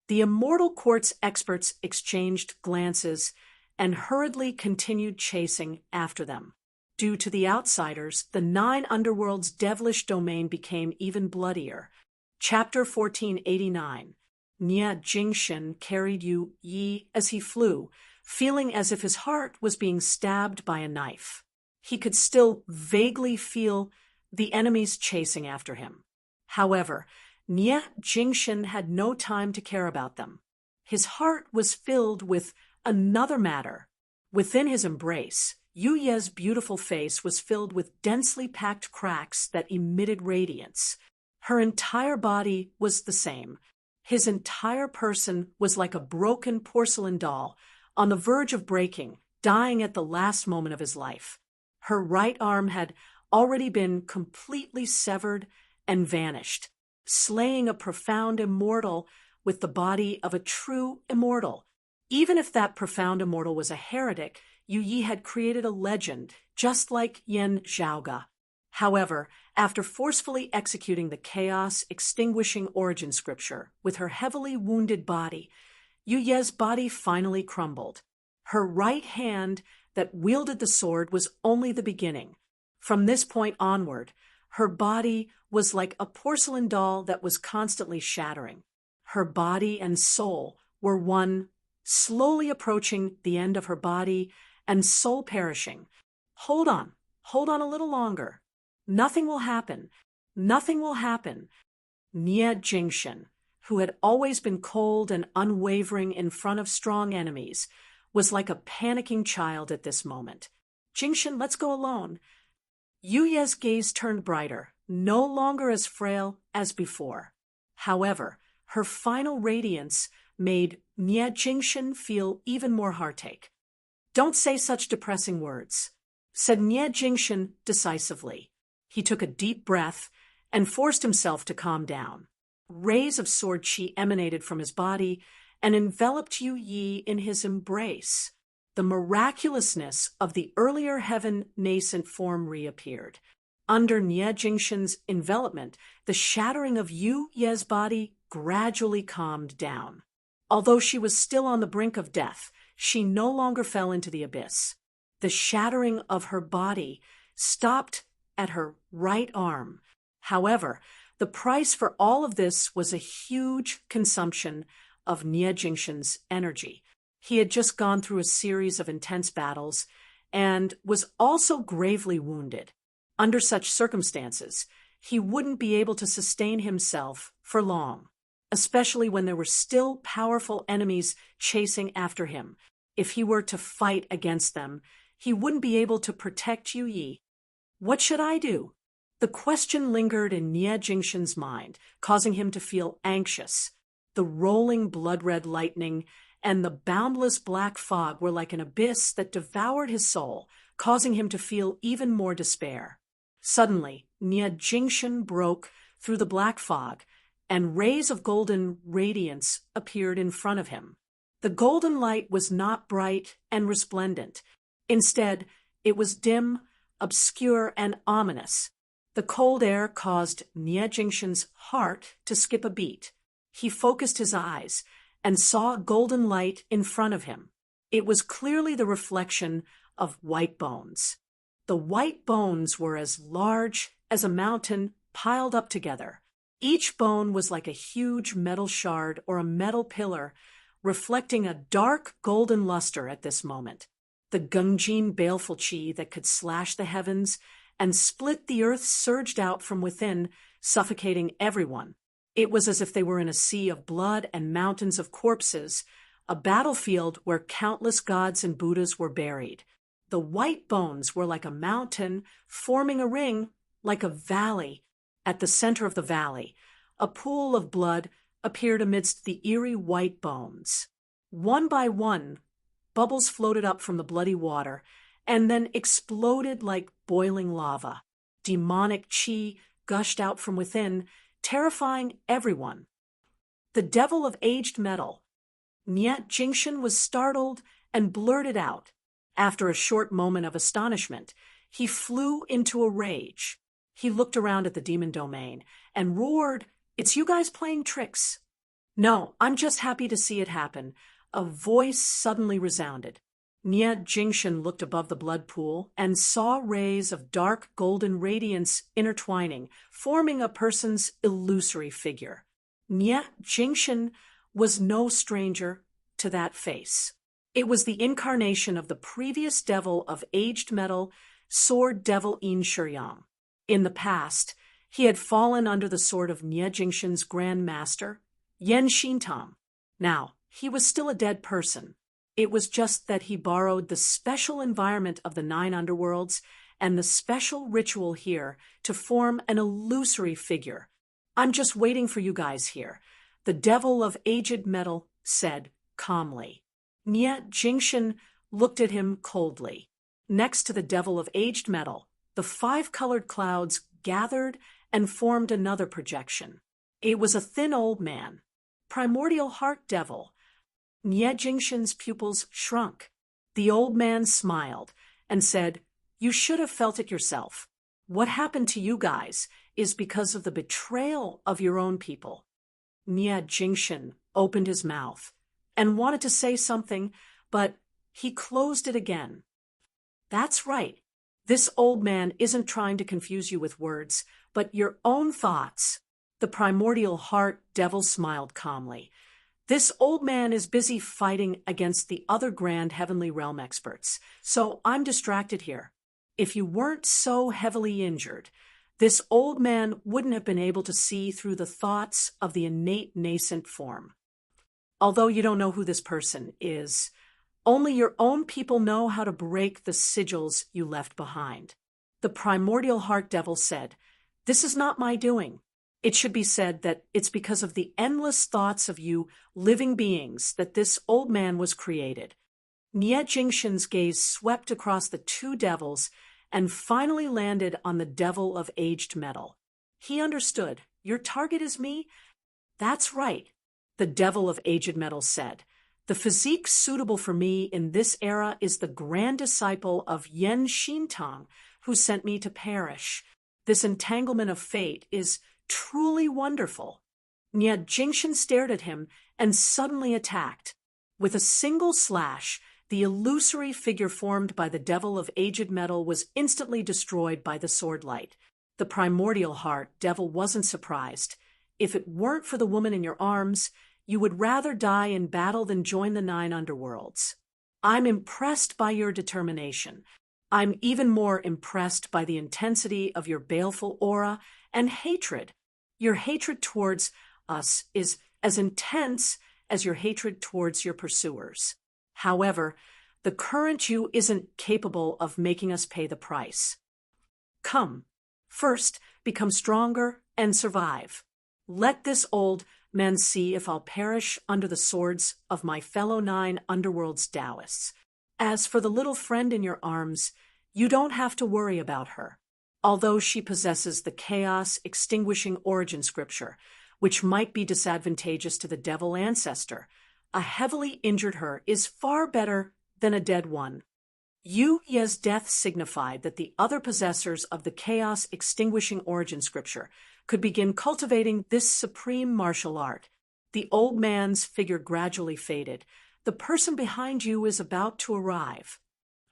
The Immortal Court's experts exchanged glances and hurriedly continued chasing after them. Due to the outsiders, the 9 underworld's devilish domain became even bloodier. Chapter 1489. Nie Jingshan carried Yu Yi as he flew, feeling as if his heart was being stabbed by a knife. He could still vaguely feel the enemies chasing after him. However, Nie Jingshan had no time to care about them. His heart was filled with another matter. Within his embrace, Yu Ye's beautiful face was filled with densely packed cracks that emitted radiance. Her entire body was the same. His entire person was like a broken porcelain doll, on the verge of breaking, dying at the last moment of his life. Her right arm had already been completely severed and vanished, slaying a profound immortal with the body of a true immortal. Even if that profound immortal was a heretic, Yu Yi had created a legend, just like Yen Zhaoge. However, after forcefully executing the chaos-extinguishing origin scripture with her heavily wounded body, Yu Ye's body finally crumbled. Her right hand that wielded the sword was only the beginning. From this point onward, her body was like a porcelain doll that was constantly shattering. Her body and soul were one, slowly approaching the end of her body and soul perishing. Hold on a little longer. Nothing will happen. Nothing will happen. Nie Jingshan, who had always been cold and unwavering in front of strong enemies, was like a panicking child at this moment. Jingshan, let's go alone. Yu Ye's gaze turned brighter, no longer as frail as before. However, her final radiance made Nie Jingshan feel even more heartache. Don't say such depressing words, said Nie Jingshan decisively. He took a deep breath and forced himself to calm down. Rays of sword chi emanated from his body and enveloped Yu Yi in his embrace. The miraculousness of the earlier heaven nascent form reappeared. Under Nie Jingshan's envelopment, the shattering of Yu Ye's body gradually calmed down. Although she was still on the brink of death, she no longer fell into the abyss. The shattering of her body stopped at her right arm. However, the price for all of this was a huge consumption of Nie Jingshan's energy. He had just gone through a series of intense battles and was also gravely wounded. Under such circumstances, he wouldn't be able to sustain himself for long, especially when there were still powerful enemies chasing after him. If he were to fight against them, he wouldn't be able to protect Yu Yi. What should I do? The question lingered in Nie Jingshan's mind, causing him to feel anxious. The rolling blood-red lightning and the boundless black fog were like an abyss that devoured his soul, causing him to feel even more despair. Suddenly, Nie Jingshan broke through the black fog, and rays of golden radiance appeared in front of him. The golden light was not bright and resplendent. Instead, it was dim, obscure, and ominous. The cold air caused Nie Jingshan's heart to skip a beat. He focused his eyes and saw a golden light in front of him. It was clearly the reflection of white bones. The white bones were as large as a mountain piled up together. Each bone was like a huge metal shard or a metal pillar, reflecting a dark golden luster at this moment. The Gungjin baleful chi that could slash the heavens and split the earth surged out from within, suffocating everyone. It was as if they were in a sea of blood and mountains of corpses, a battlefield where countless gods and Buddhas were buried. The white bones were like a mountain, forming a ring, like a valley. At the center of the valley, a pool of blood appeared amidst the eerie white bones. One by one, bubbles floated up from the bloody water and then exploded like boiling lava. Demonic chi gushed out from within, terrifying everyone. The devil of aged metal. Niet Jingshan was startled and blurted out. After a short moment of astonishment, he flew into a rage. He looked around at the demon domain and roared, "It's you guys playing tricks." "No, I'm just happy to see it happen." A voice suddenly resounded. Niet Jingshan looked above the blood pool and saw rays of dark golden radiance intertwining, forming a person's illusory figure. Niet Jingshan was no stranger to that face. It was the incarnation of the previous devil of aged metal, Sword Devil Yin Shiryang. In the past, he had fallen under the sword of Niet Jingshan's Grand Master, Yen Shintang. Now, he was still a dead person. It was just that he borrowed the special environment of the 9 underworlds and the special ritual here to form an illusory figure. "I'm just waiting for you guys here," the devil of aged metal said calmly. Niet Jingshan looked at him coldly. Next to the devil of aged metal, the 5 colored clouds gathered and formed another projection. It was a thin old man, primordial heart devil. Niet Jingshan's pupils shrunk. The old man smiled and said, "You should have felt it yourself. What happened to you guys is because of the betrayal of your own people." Niet Jingshan opened his mouth and wanted to say something, but he closed it again. "That's right. This old man isn't trying to confuse you with words, but your own thoughts." The primordial heart devil smiled calmly. "This old man is busy fighting against the other grand heavenly realm experts, so I'm distracted here. If you weren't so heavily injured, this old man wouldn't have been able to see through the thoughts of the innate nascent form. Although you don't know who this person is, only your own people know how to break the sigils you left behind." The primordial heart devil said, "This is not my doing. It should be said that it's because of the endless thoughts of you living beings that this old man was created." Niet Jingshan's gaze swept across the 2 devils and finally landed on the devil of aged metal. He understood. "Your target is me?" "That's right," the devil of aged metal said. "The physique suitable for me in this era is the grand disciple of Yen Shintang, who sent me to perish. This entanglement of fate is truly wonderful." Niet Jingshan stared at him and suddenly attacked. With a single slash, the illusory figure formed by the devil of aged metal was instantly destroyed by the sword light. The primordial heart devil wasn't surprised. If it weren't for the woman in your arms, you would rather die in battle than join the 9 underworlds. "I'm impressed by your determination. I'm even more impressed by the intensity of your baleful aura and hatred. Your hatred towards us is as intense as your hatred towards your pursuers. However, the current you isn't capable of making us pay the price. Come, first become stronger and survive. Let this old man see if I'll perish under the swords of my fellow 9 underworld's Taoists. As for the little friend in your arms, you don't have to worry about her. Although she possesses the chaos-extinguishing origin scripture, which might be disadvantageous to the devil ancestor, a heavily injured her is far better than a dead one." Yu Ye's death signified that the other possessors of the chaos-extinguishing origin scripture could begin cultivating this supreme martial art. The old man's figure gradually faded. The person behind you is about to arrive.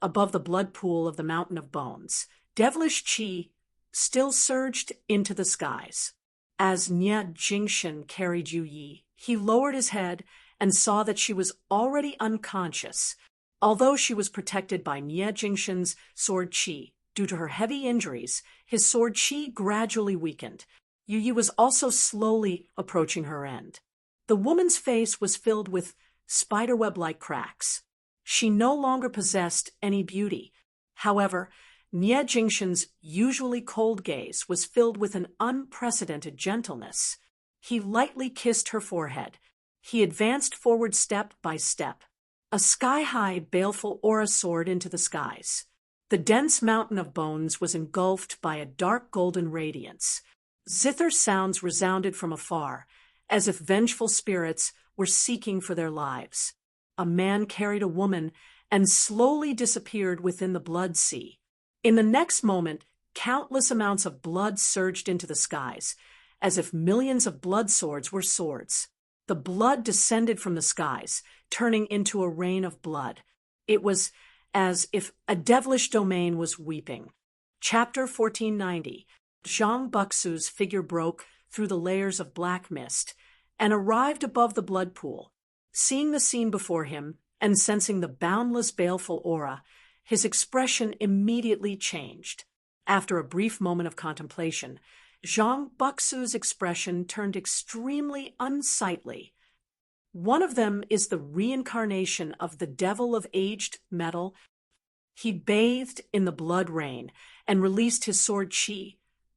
Above the blood pool of the mountain of bones, devilish qi still surged into the skies. As Nye Jingshan carried Yu Yi, he lowered his head and saw that she was already unconscious. Although she was protected by Nye Jingshan's sword qi, due to her heavy injuries, his sword qi gradually weakened. Yu Yi was also slowly approaching her end. The woman's face was filled with spiderweb-like cracks. She no longer possessed any beauty. However, Nye Jingshan's usually cold gaze was filled with an unprecedented gentleness. He lightly kissed her forehead. He advanced forward step by step. A sky-high, baleful aura soared into the skies. The dense mountain of bones was engulfed by a dark golden radiance. Zither sounds resounded from afar, as if vengeful spirits were seeking for their lives. A man carried a woman and slowly disappeared within the blood sea. In the next moment, countless amounts of blood surged into the skies, as if millions of blood swords were swords. The blood descended from the skies, turning into a rain of blood. It was as if a devilish domain was weeping. Chapter 1490. Zhang Buxu's figure broke through the layers of black mist and arrived above the blood pool. Seeing the scene before him and sensing the boundless baleful aura, his expression immediately changed. After a brief moment of contemplation, Zhang Buxu's expression turned extremely unsightly. One of them is the reincarnation of the devil of aged metal. He bathed in the blood rain and released his sword qi,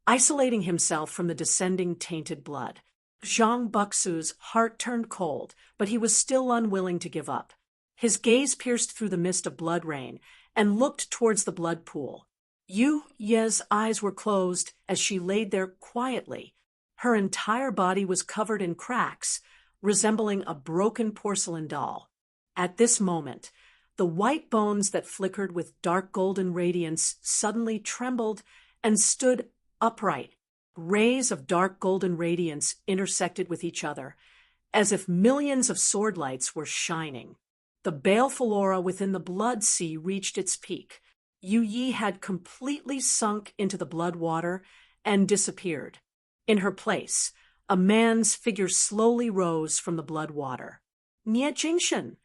isolating himself from the descending tainted blood. Zhang Buxu's heart turned cold, but he was still unwilling to give up. His gaze pierced through the mist of blood rain and looked towards the blood pool. Yu Ye's eyes were closed as she laid there quietly. Her entire body was covered in cracks, resembling a broken porcelain doll. At this moment, the white bones that flickered with dark golden radiance suddenly trembled and stood upright. Rays of dark golden radiance intersected with each other, as if millions of sword lights were shining. The baleful aura within the blood sea reached its peak. Yu Yi had completely sunk into the blood water and disappeared. In her place, a man's figure slowly rose from the blood water. Nye Jingshan!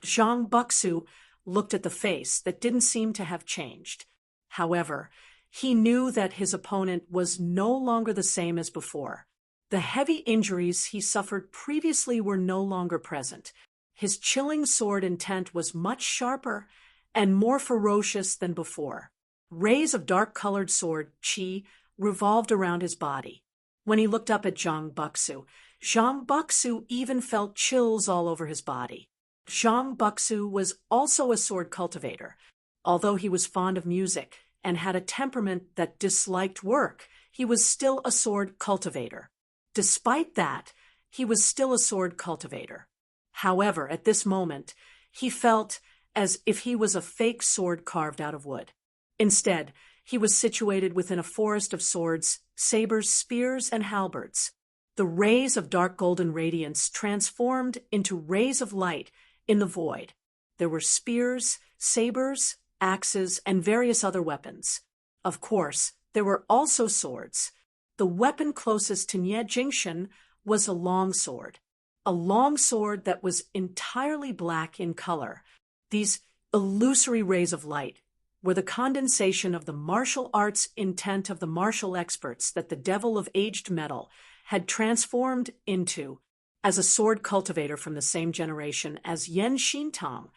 Zhang Buxu looked at the face that didn't seem to have changed. However, he knew that his opponent was no longer the same as before. The heavy injuries he suffered previously were no longer present. His chilling sword intent was much sharper and more ferocious than before. Rays of dark-colored sword qi revolved around his body. When he looked up at Zhang Buxu even felt chills all over his body. Zhang Buxu was also a sword cultivator. Although he was fond of music and had a temperament that disliked work, he was still a sword cultivator. Despite that, he was still a sword cultivator. However, at this moment, he felt as if he was a fake sword carved out of wood. Instead, he was situated within a forest of swords, sabers, spears, and halberds. The rays of dark golden radiance transformed into rays of light in the void. There were spears, sabers, axes, and various other weapons. Of course, there were also swords. The weapon closest to Nye Jingshan was a longsword that was entirely black in color. These illusory rays of light were the condensation of the martial arts intent of the martial experts that the devil of aged metal had transformed into. As a sword cultivator from the same generation as Yen Xintong,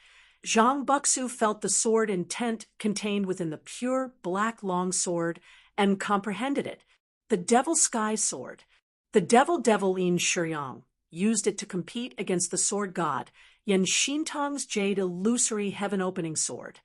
Zhang Buxu felt the sword intent contained within the pure black longsword and comprehended it. The Devil Sky Sword. The devil Yin Shiyang used it to compete against the sword god, Yen Xintong's jade illusory heaven-opening sword.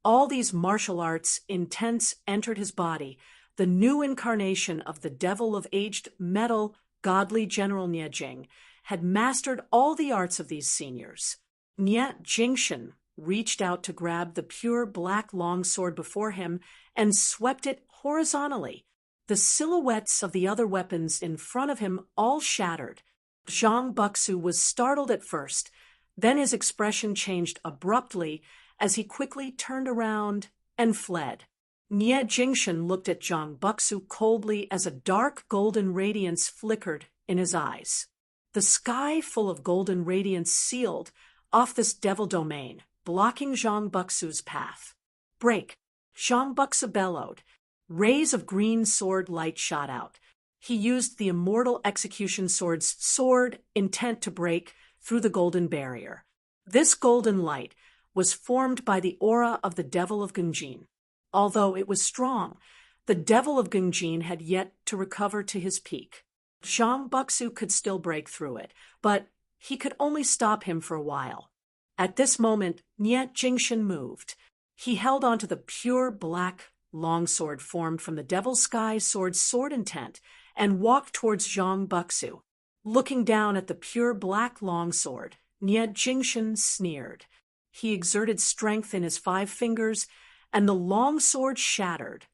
All these martial arts intents entered his body, the new incarnation of the devil of aged metal, godly General Nye Jing, had mastered all the arts of these seniors. Nye Jingshan reached out to grab the pure black longsword before him and swept it horizontally. The silhouettes of the other weapons in front of him all shattered. Zhang Buxu was startled at first, then his expression changed abruptly as he quickly turned around and fled. Nie Jingshan looked at Zhang Buxu coldly as a dark golden radiance flickered in his eyes. The sky full of golden radiance sealed off this devil domain, blocking Zhang Buxu's path. Break! Zhang Buxu bellowed. Rays of green sword light shot out. He used the immortal execution sword's sword intent to break through the golden barrier. This golden light was formed by the aura of the Devil of Gungjin. Although it was strong, the Devil of Gungjin had yet to recover to his peak. Zhang Buxu could still break through it, but he could only stop him for a while. At this moment, Nie Jingshan moved. He held onto the pure black longsword formed from the Devil's Sky Sword's sword intent and walked towards Zhang Buxu. Looking down at the pure black longsword, Nie Jingshan sneered. He exerted strength in his 5 fingers, and the long sword shattered,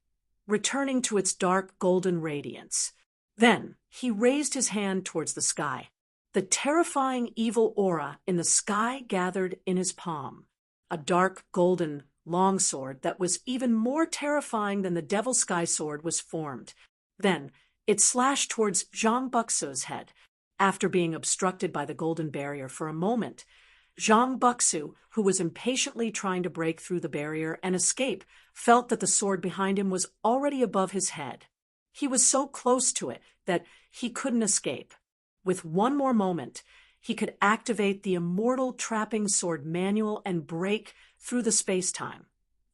returning to its dark golden radiance. Then he raised his hand towards the sky. The terrifying evil aura in the sky gathered in his palm. A dark golden longsword that was even more terrifying than the Devil's Sky Sword was formed. Then it slashed towards Zhang Buxu's head. After being obstructed by the golden barrier for a moment, Zhang Buxu, who was impatiently trying to break through the barrier and escape, felt that the sword behind him was already above his head. He was so close to it that he couldn't escape. With one more moment, he could activate the immortal trapping sword manual and break through the space-time,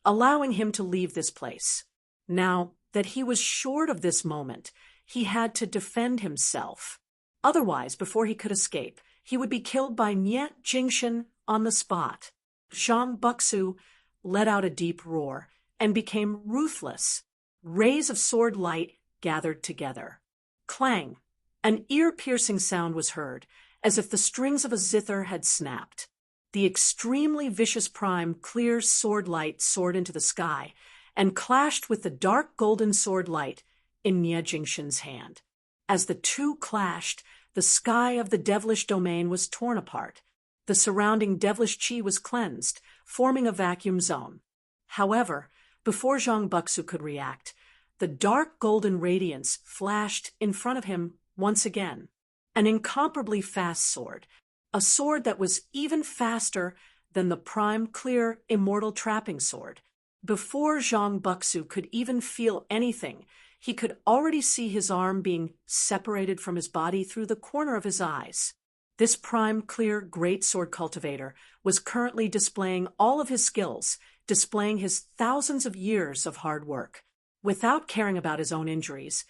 allowing him to leave this place. Now that he was short of this moment, he had to defend himself. Otherwise, before he could escape, he would be killed by Nie Jingshan on the spot. Zhang Buxu let out a deep roar and became ruthless. Rays of sword light gathered together. Clang! An ear-piercing sound was heard, as if the strings of a zither had snapped. The extremely vicious prime clear sword light soared into the sky and clashed with the dark golden sword light in Nie Jingshan's hand. As the two clashed, the sky of the devilish domain was torn apart. The surrounding devilish chi was cleansed, forming a vacuum zone. However, before Zhang Buxu could react, the dark golden radiance flashed in front of him once again. An incomparably fast sword, a sword that was even faster than the prime clear immortal trapping sword. Before Zhang Buxu could even feel anything, he could already see his arm being separated from his body through the corner of his eyes. This prime clear great sword cultivator was currently displaying all of his skills, displaying his thousands of years of hard work. Without caring about his own injuries,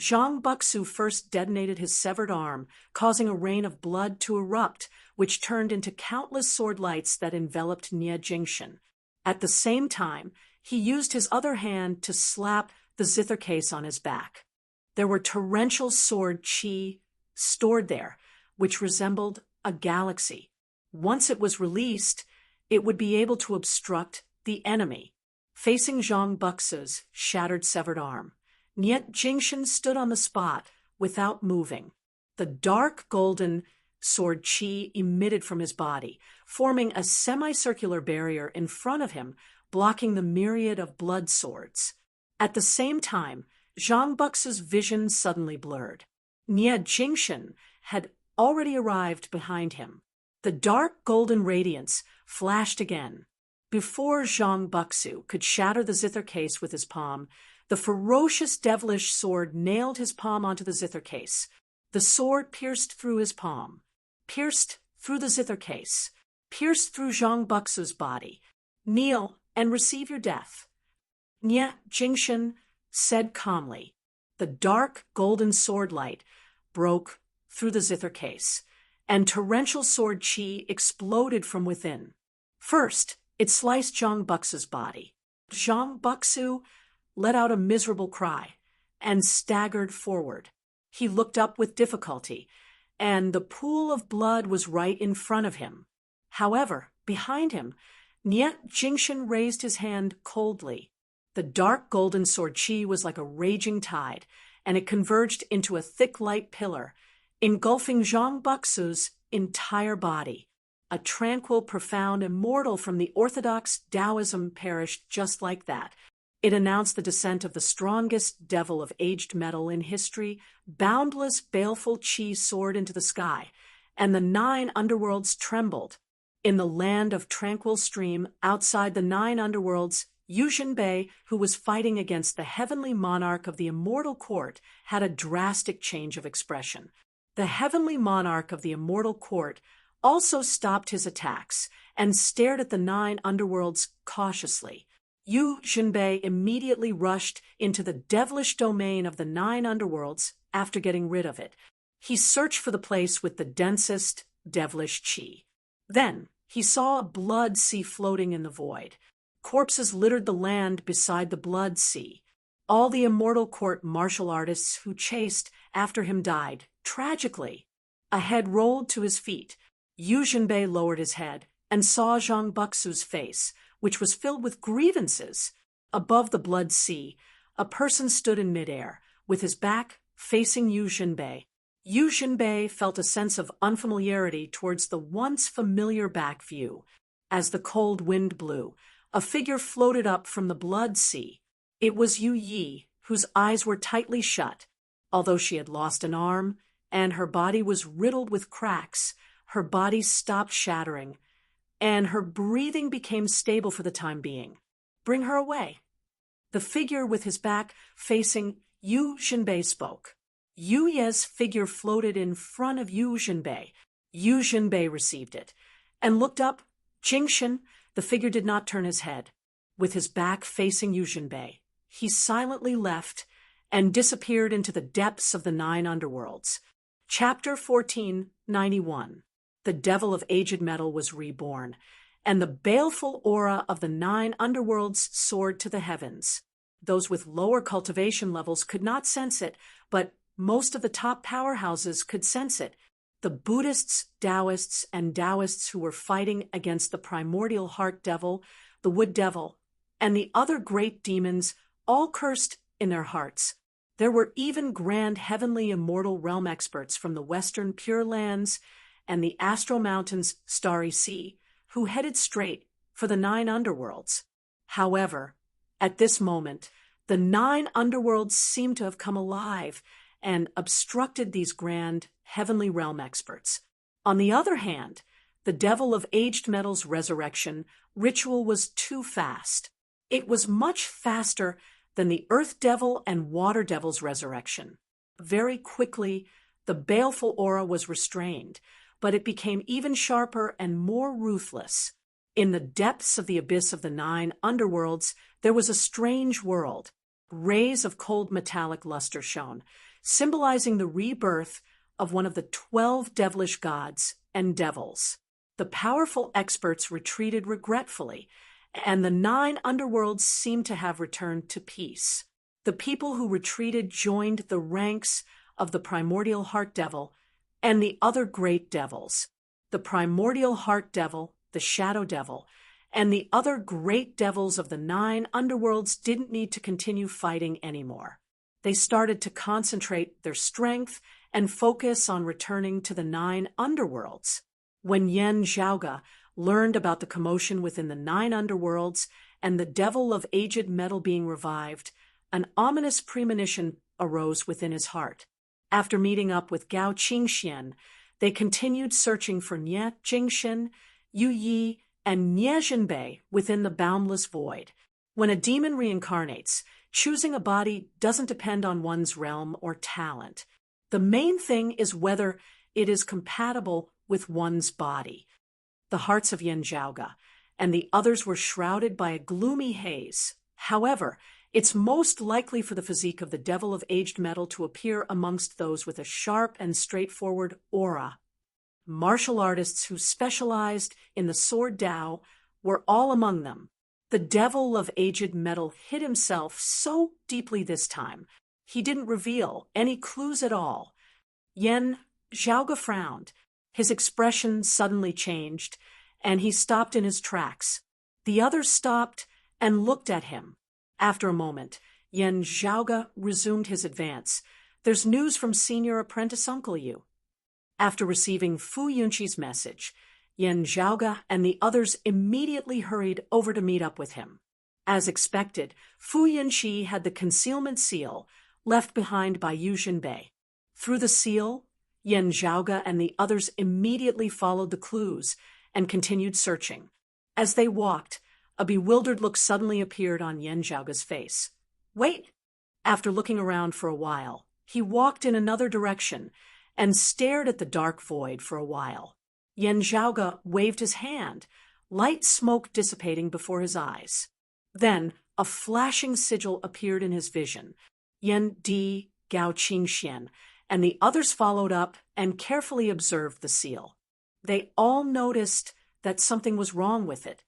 Zhang Buxu first detonated his severed arm, causing a rain of blood to erupt, which turned into countless sword lights that enveloped Nie Jingshan. At the same time, he used his other hand to slap the zither case on his back. There were torrential sword chi stored there, which resembled a galaxy. Once it was released, it would be able to obstruct the enemy. Facing Zhang Buxu's shattered severed arm, Nie Jingshan stood on the spot without moving. The dark golden sword chi emitted from his body, forming a semicircular barrier in front of him, blocking the myriad of blood swords. At the same time, Zhang Buxu's vision suddenly blurred. Nie Jingshan had already arrived behind him. The dark golden radiance flashed again. Before Zhang Buxu could shatter the zither case with his palm, the ferocious devilish sword nailed his palm onto the zither case. The sword pierced through his palm, pierced through the zither case, pierced through Zhang Buxu's body. Kneel and receive your death. Nie Jingshan said calmly. The dark golden sword light broke through the zither case, and torrential sword chi exploded from within. First, it sliced Zhang Buxu's body. Zhang Buxu let out a miserable cry and staggered forward. He looked up with difficulty, and the pool of blood was right in front of him. However, behind him, Nie Jingshan raised his hand coldly. The dark golden sword chi was like a raging tide, and it converged into a thick light pillar, engulfing Zhang Buxu's entire body. A tranquil, profound, immortal from the orthodox Taoism perished just like that. It announced the descent of the strongest devil of aged metal in history. Boundless, baleful qi soared into the sky, and the 9 underworlds trembled. In the land of tranquil stream, outside the 9 underworlds, Yu Jinbei, who was fighting against the heavenly monarch of the immortal court, had a drastic change of expression. The heavenly monarch of the immortal court also stopped his attacks and stared at the 9 underworlds cautiously. Yu Jinbei immediately rushed into the devilish domain of the 9 underworlds after getting rid of it. He searched for the place with the densest devilish qi. Then he saw a blood sea floating in the void. Corpses littered the land beside the blood sea. All the immortal court martial artists who chased after him died, tragically. A head rolled to his feet. Yu Jinbei lowered his head and saw Zhang Buxu's face, which was filled with grievances. Above the blood sea, a person stood in midair, with his back facing Yu Jinbei. Yu Jinbei felt a sense of unfamiliarity towards the once familiar back view. As the cold wind blew, a figure floated up from the blood sea. It was Yu Yi, whose eyes were tightly shut. Although she had lost an arm, and her body was riddled with cracks, her body stopped shattering, and her breathing became stable for the time being. Bring her away. The figure with his back facing Yu Jinbei spoke. Yu Ye's figure floated in front of Yu Jinbei. Yu Jinbei received it and looked up. Jingshan, the figure did not turn his head. With his back facing Yu Jinbei, he silently left and disappeared into the depths of the 9 underworlds. Chapter 1491. The devil of aged metal was reborn, and the baleful aura of the 9 underworlds soared to the heavens. Those with lower cultivation levels could not sense it, but most of the top powerhouses could sense it. The Buddhists, Taoists, and Taoists who were fighting against the primordial heart devil, the wood devil, and the other great demons all cursed in their hearts. There were even grand heavenly immortal realm experts from the western Pure Lands and the Astral Mountains' Starry Sea, who headed straight for the 9 underworlds. However, at this moment, the 9 underworlds seemed to have come alive and obstructed these grand heavenly realm experts. On the other hand, the devil of aged metal's resurrection ritual was too fast. It was much faster than the earth devil and water devil's resurrection. Very quickly, the baleful aura was restrained, but it became even sharper and more ruthless. In the depths of the abyss of the 9 underworlds, there was a strange world. Rays of cold metallic luster shone, symbolizing the rebirth of one of the 12 devilish gods and devils. The powerful experts retreated regretfully, and the 9 underworlds seemed to have returned to peace. The people who retreated joined the ranks of the primordial heart devil and the other great devils. The primordial heart devil, the shadow devil, and the other great devils of the 9 underworlds didn't need to continue fighting anymore. They started to concentrate their strength and focus on returning to the 9 underworlds. When Yen Zhaoge learned about the commotion within the 9 underworlds and the devil of aged metal being revived, an ominous premonition arose within his heart. After meeting up with Gao Qingxian, they continued searching for Nie Jingshan, Yu Yi, and Nie Jinbei within the boundless void. When a demon reincarnates, choosing a body doesn't depend on one's realm or talent. The main thing is whether it is compatible with one's body. The hearts of Yen Zhaoge and the others were shrouded by a gloomy haze. However, it's most likely for the physique of the devil of aged metal to appear amongst those with a sharp and straightforward aura. Martial artists who specialized in the sword Dao were all among them. The devil of aged metal hid himself so deeply this time, he didn't reveal any clues at all. Yen Zhaoge frowned. His expression suddenly changed, and he stopped in his tracks. The others stopped and looked at him. After a moment, Yen Zhaoge resumed his advance. "There's news from Senior Apprentice Uncle Yu. After receiving Fu Yunqi's message, Yan Zhaoge and the others immediately hurried over to meet up with him. As expected, Fu Yunqi had the concealment seal left behind by Yu Jinbei. Through the seal, Yan Zhaoge and the others immediately followed the clues and continued searching. As they walked, a bewildered look suddenly appeared on Yan Zhaoge's face. "Wait!" After looking around for a while, he walked in another direction and stared at the dark void for a while. Yan Zhaoge waved his hand, light smoke dissipating before his eyes. Then a flashing sigil appeared in his vision. Yan Di, Gao Qingxian, and the others followed up and carefully observed the seal. They all noticed that something was wrong with it.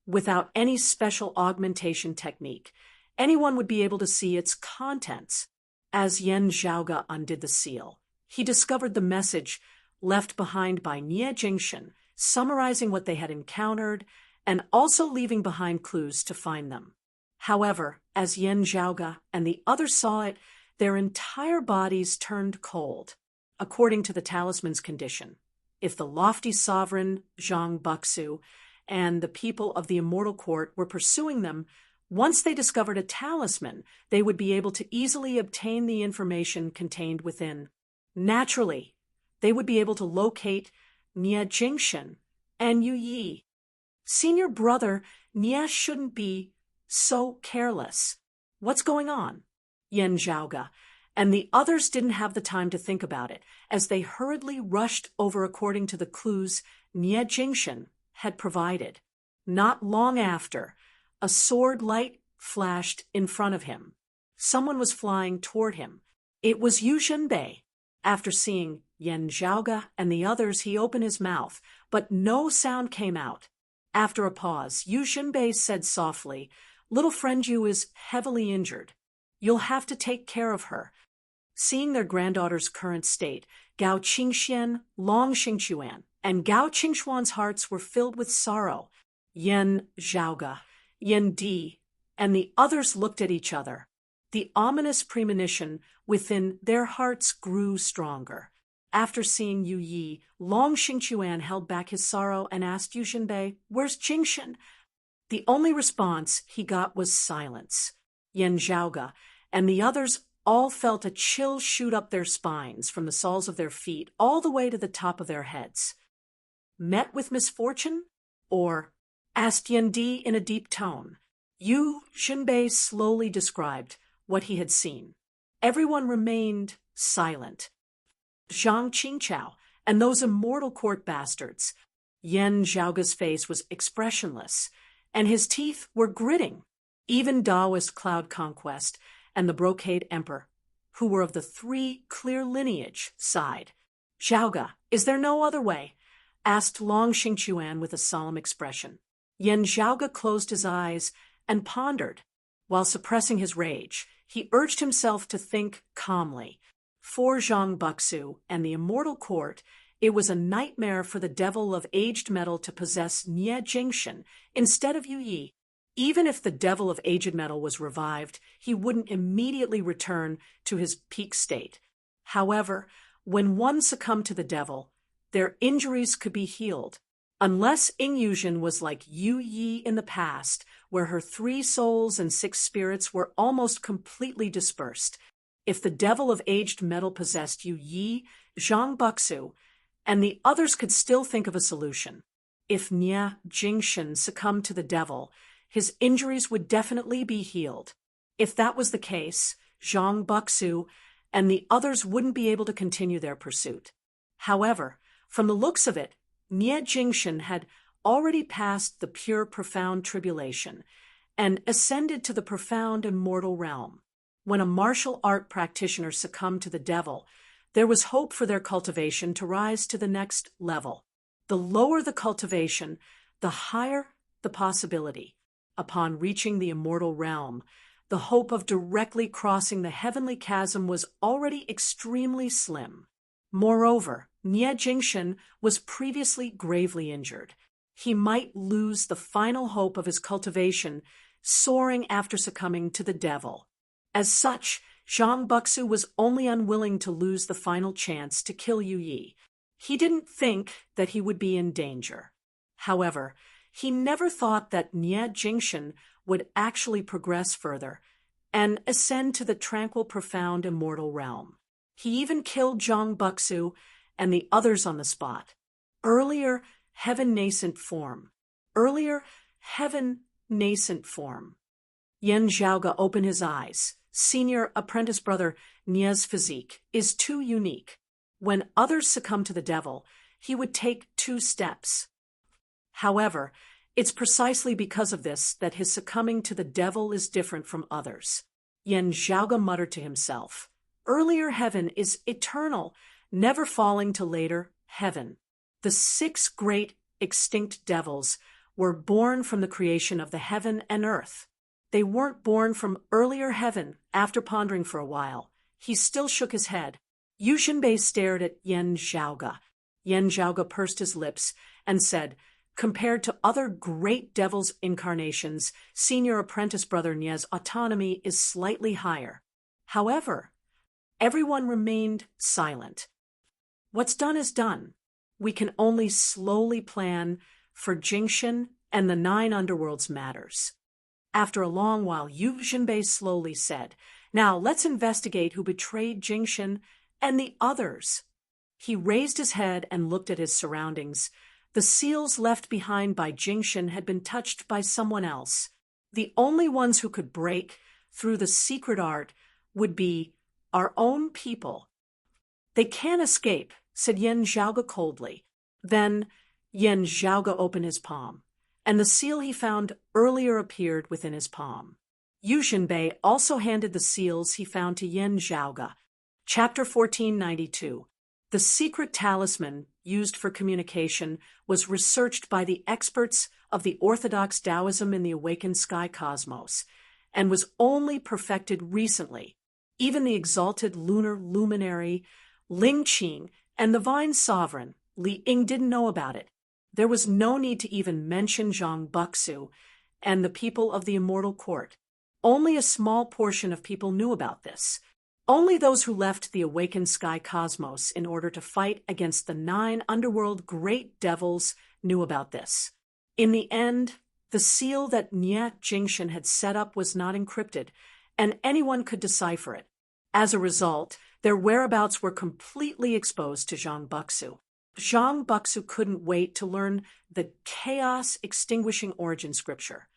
Without any special augmentation technique, anyone would be able to see its contents. As Yan Zhaoge undid the seal, he discovered the message left behind by Nie Jingshan, summarizing what they had encountered and also leaving behind clues to find them. However, as Yan Zhaoge and the others saw it, their entire bodies turned cold. According to the talisman's condition, if the lofty sovereign Zhang Buxu and the people of the immortal court were pursuing them, once they discovered a talisman, they would be able to easily obtain the information contained within. Naturally, they would be able to locate Nie Jingshan and Yu Yi. Senior brother, Nie shouldn't be so careless. What's going on? Yan Zhaoge and the others didn't have the time to think about it, as they hurriedly rushed over according to the clues Nie Jingshan had provided. Not long after, a sword light flashed in front of him. Someone was flying toward him. It was Yu Jinbei. After seeing Yan Zhaoge and the others, he opened his mouth, but no sound came out. After a pause, Yu Jinbei said softly, "Little friend Yu is heavily injured. You'll have to take care of her." Seeing their granddaughter's current state, Gao Qingxian, Long Xingquan, and Gao Qingxuan's hearts were filled with sorrow. Yan Zhaoge, Yan Di, and the others looked at each other. The ominous premonition within their hearts grew stronger. After seeing Yu Yi, Long Xingquan held back his sorrow and asked Yu Jinbei, "Where's Jingshan?" The only response he got was silence. Yan Zhaoge and the others all felt a chill shoot up their spines from the soles of their feet all the way to the top of their heads. "Met with misfortune? Or?" asked Yan Di in a deep tone. Yu Jinbei slowly described what he had seen. Everyone remained silent. Zhang Qingchao and those immortal court bastards. Yan Zhaoge's face was expressionless, and his teeth were gritting. Even Taoist Cloud Conquest and the Brocade Emperor, who were of the three clear lineage, sighed. "Zhaoge, is there no other way?" asked Long Xingquan with a solemn expression. Yan Zhaoge closed his eyes and pondered. While suppressing his rage, he urged himself to think calmly. For Zhang Buxu and the immortal court, it was a nightmare for the devil of aged metal to possess Nie Jingshan instead of Yu Yi. Even if the devil of aged metal was revived, he wouldn't immediately return to his peak state. However, when one succumbed to the devil, their injuries could be healed. Unless Yuzhen was like Yu Yi in the past, where her 3 souls and 6 spirits were almost completely dispersed. If the devil of aged metal possessed Yu Yi, Zhang Buxu, and the others could still think of a solution. If Nie Jingshan succumbed to the devil, his injuries would definitely be healed. If that was the case, Zhang Buxu and the others wouldn't be able to continue their pursuit. However, from the looks of it, Nie Jingshan had already passed the pure profound tribulation and ascended to the profound immortal realm. When a martial art practitioner succumbed to the devil, there was hope for their cultivation to rise to the next level. The lower the cultivation, the higher the possibility. Upon reaching the immortal realm, the hope of directly crossing the heavenly chasm was already extremely slim. Moreover, Nie Jingshan was previously gravely injured. He might lose the final hope of his cultivation, soaring after succumbing to the devil. As such, Zhang Buxu was only unwilling to lose the final chance to kill Yu Yi. He didn't think that he would be in danger. However, he never thought that Nie Jingshan would actually progress further and ascend to the tranquil, profound, immortal realm. He even killed Zhang Buxu and the others on the spot. Earlier, heaven nascent form. Yan Zhaoge opened his eyes. Senior apprentice brother Nie's physique is too unique. When others succumb to the devil, he would take 2 steps. However, it's precisely because of this that his succumbing to the devil is different from others. Yan Zhaoge muttered to himself, earlier heaven is eternal, never falling to later heaven. The 6 great extinct devils were born from the creation of the heaven and earth. They weren't born from earlier heaven. After pondering for a while, he still shook his head. Yu Xinbei stared at Yan Zhaoge. Yan Zhaoge pursed his lips and said, compared to other great devil's incarnations, senior apprentice brother Nie's autonomy is slightly higher. However, everyone remained silent. What's done is done. We can only slowly plan for Jingshan and the 9 underworlds matters. After a long while, Yu Xinbei slowly said, now let's investigate who betrayed Jingshan and the others. He raised his head and looked at his surroundings. The seals left behind by Jingshan had been touched by someone else. The only ones who could break through the secret art would be our own people. They can't escape, said Yan Zhaoge coldly. Then Yan Zhaoge opened his palm, and the seal he found earlier appeared within his palm. Yu Xinbei also handed the seals he found to Yan Zhaoge. Chapter 1492. The secret talisman used for communication was researched by the experts of the orthodox Taoism in the awakened sky cosmos, and was only perfected recently. Even the exalted lunar luminary Ling Qing and the Vine Sovereign Li Ying didn't know about it. There was no need to even mention Zhang Buxu and the people of the immortal court. Only a small portion of people knew about this. Only those who left the awakened sky cosmos in order to fight against the 9 underworld great devils knew about this. In the end, the seal that Nie Jingshan had set up was not encrypted, and anyone could decipher it. As a result, their whereabouts were completely exposed to Zhang Buxu. Zhang Buxu couldn't wait to learn the chaos-extinguishing origin scripture.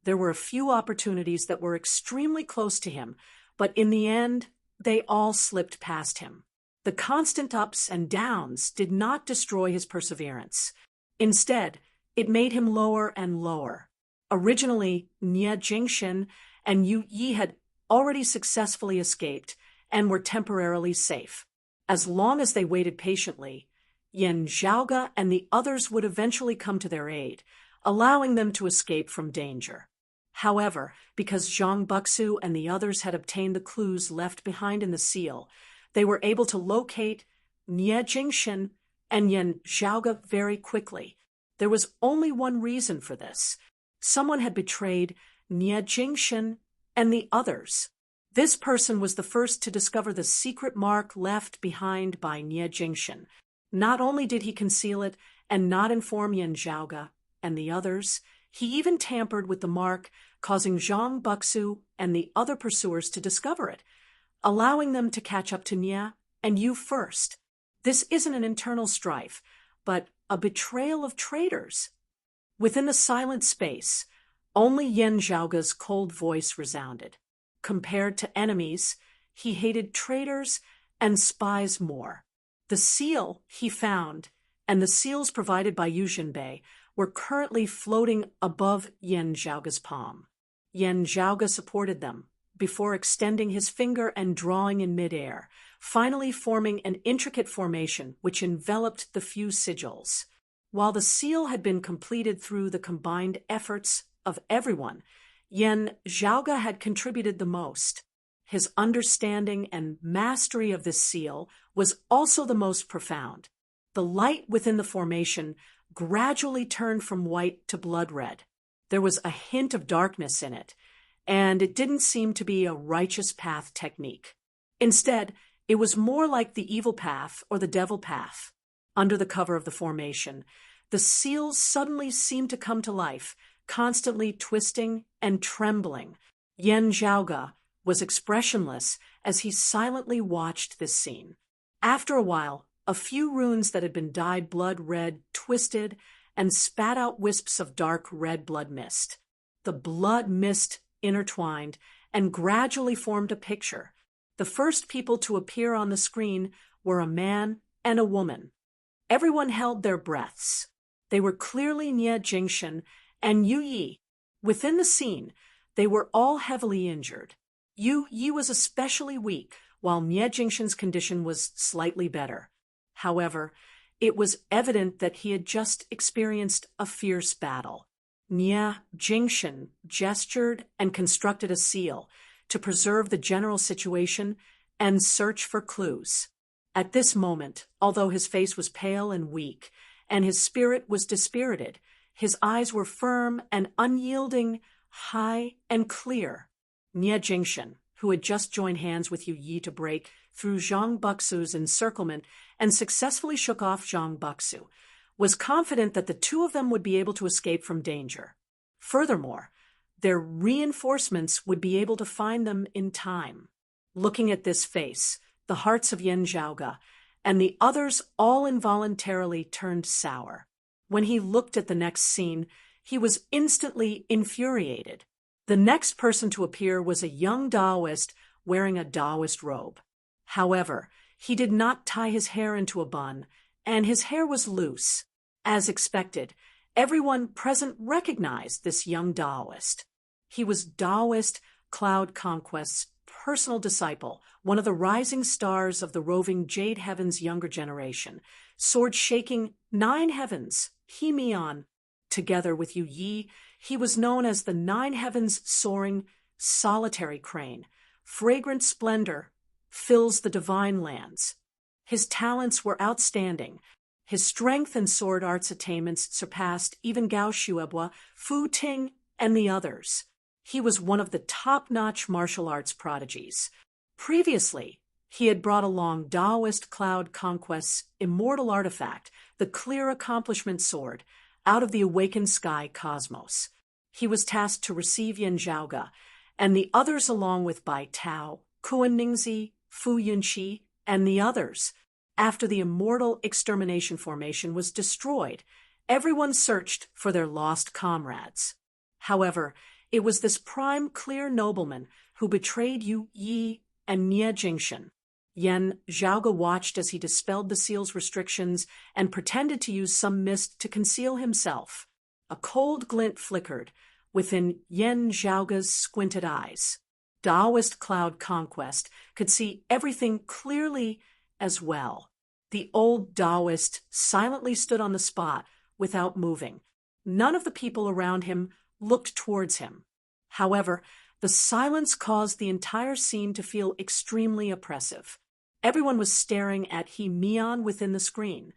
There were a few opportunities that were extremely close to him, but in the end, they all slipped past him. The constant ups and downs did not destroy his perseverance. Instead, it made him lower and lower. Originally, Nie Jingshan and Yu Yi had already successfully escaped and were temporarily safe. As long as they waited patiently, Yan Zhaoge and the others would eventually come to their aid, allowing them to escape from danger. However, because Zhang Buxu and the others had obtained the clues left behind in the seal, they were able to locate Nie Jingshan and Yan Zhaoge very quickly. There was only one reason for this. Someone had betrayed Nie Jingshan and the others. This person was the first to discover the secret mark left behind by Nie Jingshan. Not only did he conceal it and not inform Yan Zhaoge and the others, he even tampered with the mark, causing Zhang Buxu and the other pursuers to discover it, allowing them to catch up to Nie and Yu first. This isn't an internal strife, but a betrayal of traitors. Within the silent space, only Yan Zhaoge's cold voice resounded. Compared to enemies, he hated traitors and spies more. The seal he found and the seals provided by Yu Xinbei were currently floating above Yan Zhaoge's palm. Yan Zhaoge supported them before extending his finger and drawing in midair, finally forming an intricate formation which enveloped the few sigils. While the seal had been completed through the combined efforts of everyone, Yan Zhaoge had contributed the most. His understanding and mastery of this seal was also the most profound. The light within the formation gradually turned from white to blood red. There was a hint of darkness in it, and it didn't seem to be a righteous path technique. Instead, it was more like the evil path or the devil path. Under the cover of the formation, the seals suddenly seemed to come to life, constantly twisting and trembling. Yan Zhaoge was expressionless as he silently watched this scene. After a while, a few runes that had been dyed blood red twisted and spat out wisps of dark red blood mist. The blood mist intertwined and gradually formed a picture. The first people to appear on the screen were a man and a woman. Everyone held their breaths. They were clearly Nie Jingshan and Yu Yi. Within the scene, they were all heavily injured. Yu Yi was especially weak, while Nie Jingshan's condition was slightly better. However, it was evident that he had just experienced a fierce battle. Nie Jingshan gestured and constructed a seal to preserve the general situation and search for clues. At this moment, although his face was pale and weak, and his spirit was dispirited, his eyes were firm and unyielding, high and clear. Nie Jingshan, who had just joined hands with Yu Yi to break through Zhang Buxu's encirclement and successfully shook off Zhang Buxu, was confident that the two of them would be able to escape from danger. Furthermore, their reinforcements would be able to find them in time. Looking at this face, the hearts of Yan Zhaoge and the others all involuntarily turned sour. When he looked at the next scene, he was instantly infuriated. The next person to appear was a young Taoist wearing a Taoist robe. However, he did not tie his hair into a bun, and his hair was loose. As expected, everyone present recognized this young Taoist. He was Taoist Cloud Conquest's personal disciple, one of the rising stars of the roving Jade Heaven's younger generation, sword-shaking 9 heavens, He Mian. Together with Yu Yi, he was known as the 9 heavens soaring solitary crane. Fragrant splendor fills the divine lands. His talents were outstanding. His strength and sword arts attainments surpassed even Gao Shuebo, Fu Ting, and the others. He was one of the top-notch martial arts prodigies. Previously, he had brought along Taoist Cloud Conquest's immortal artifact, the Clear Accomplishment Sword, out of the awakened sky cosmos. He was tasked to receive Yan Zhaoge, and the others along with Bai Tao, Kuan Ningzi, Fu Yunqi, and the others. After the immortal extermination formation was destroyed, everyone searched for their lost comrades. However, it was this prime clear nobleman who betrayed Yu Yi and Nie Jingshan. Yan Zhaoge watched as he dispelled the seal's restrictions and pretended to use some mist to conceal himself. A cold glint flickered within Yan Zhaoge's squinted eyes. Taoist Cloud Conquest could see everything clearly as well. The old Taoist silently stood on the spot without moving. None of the people around him looked towards him. However, the silence caused the entire scene to feel extremely oppressive. Everyone was staring at He Mian within the screen.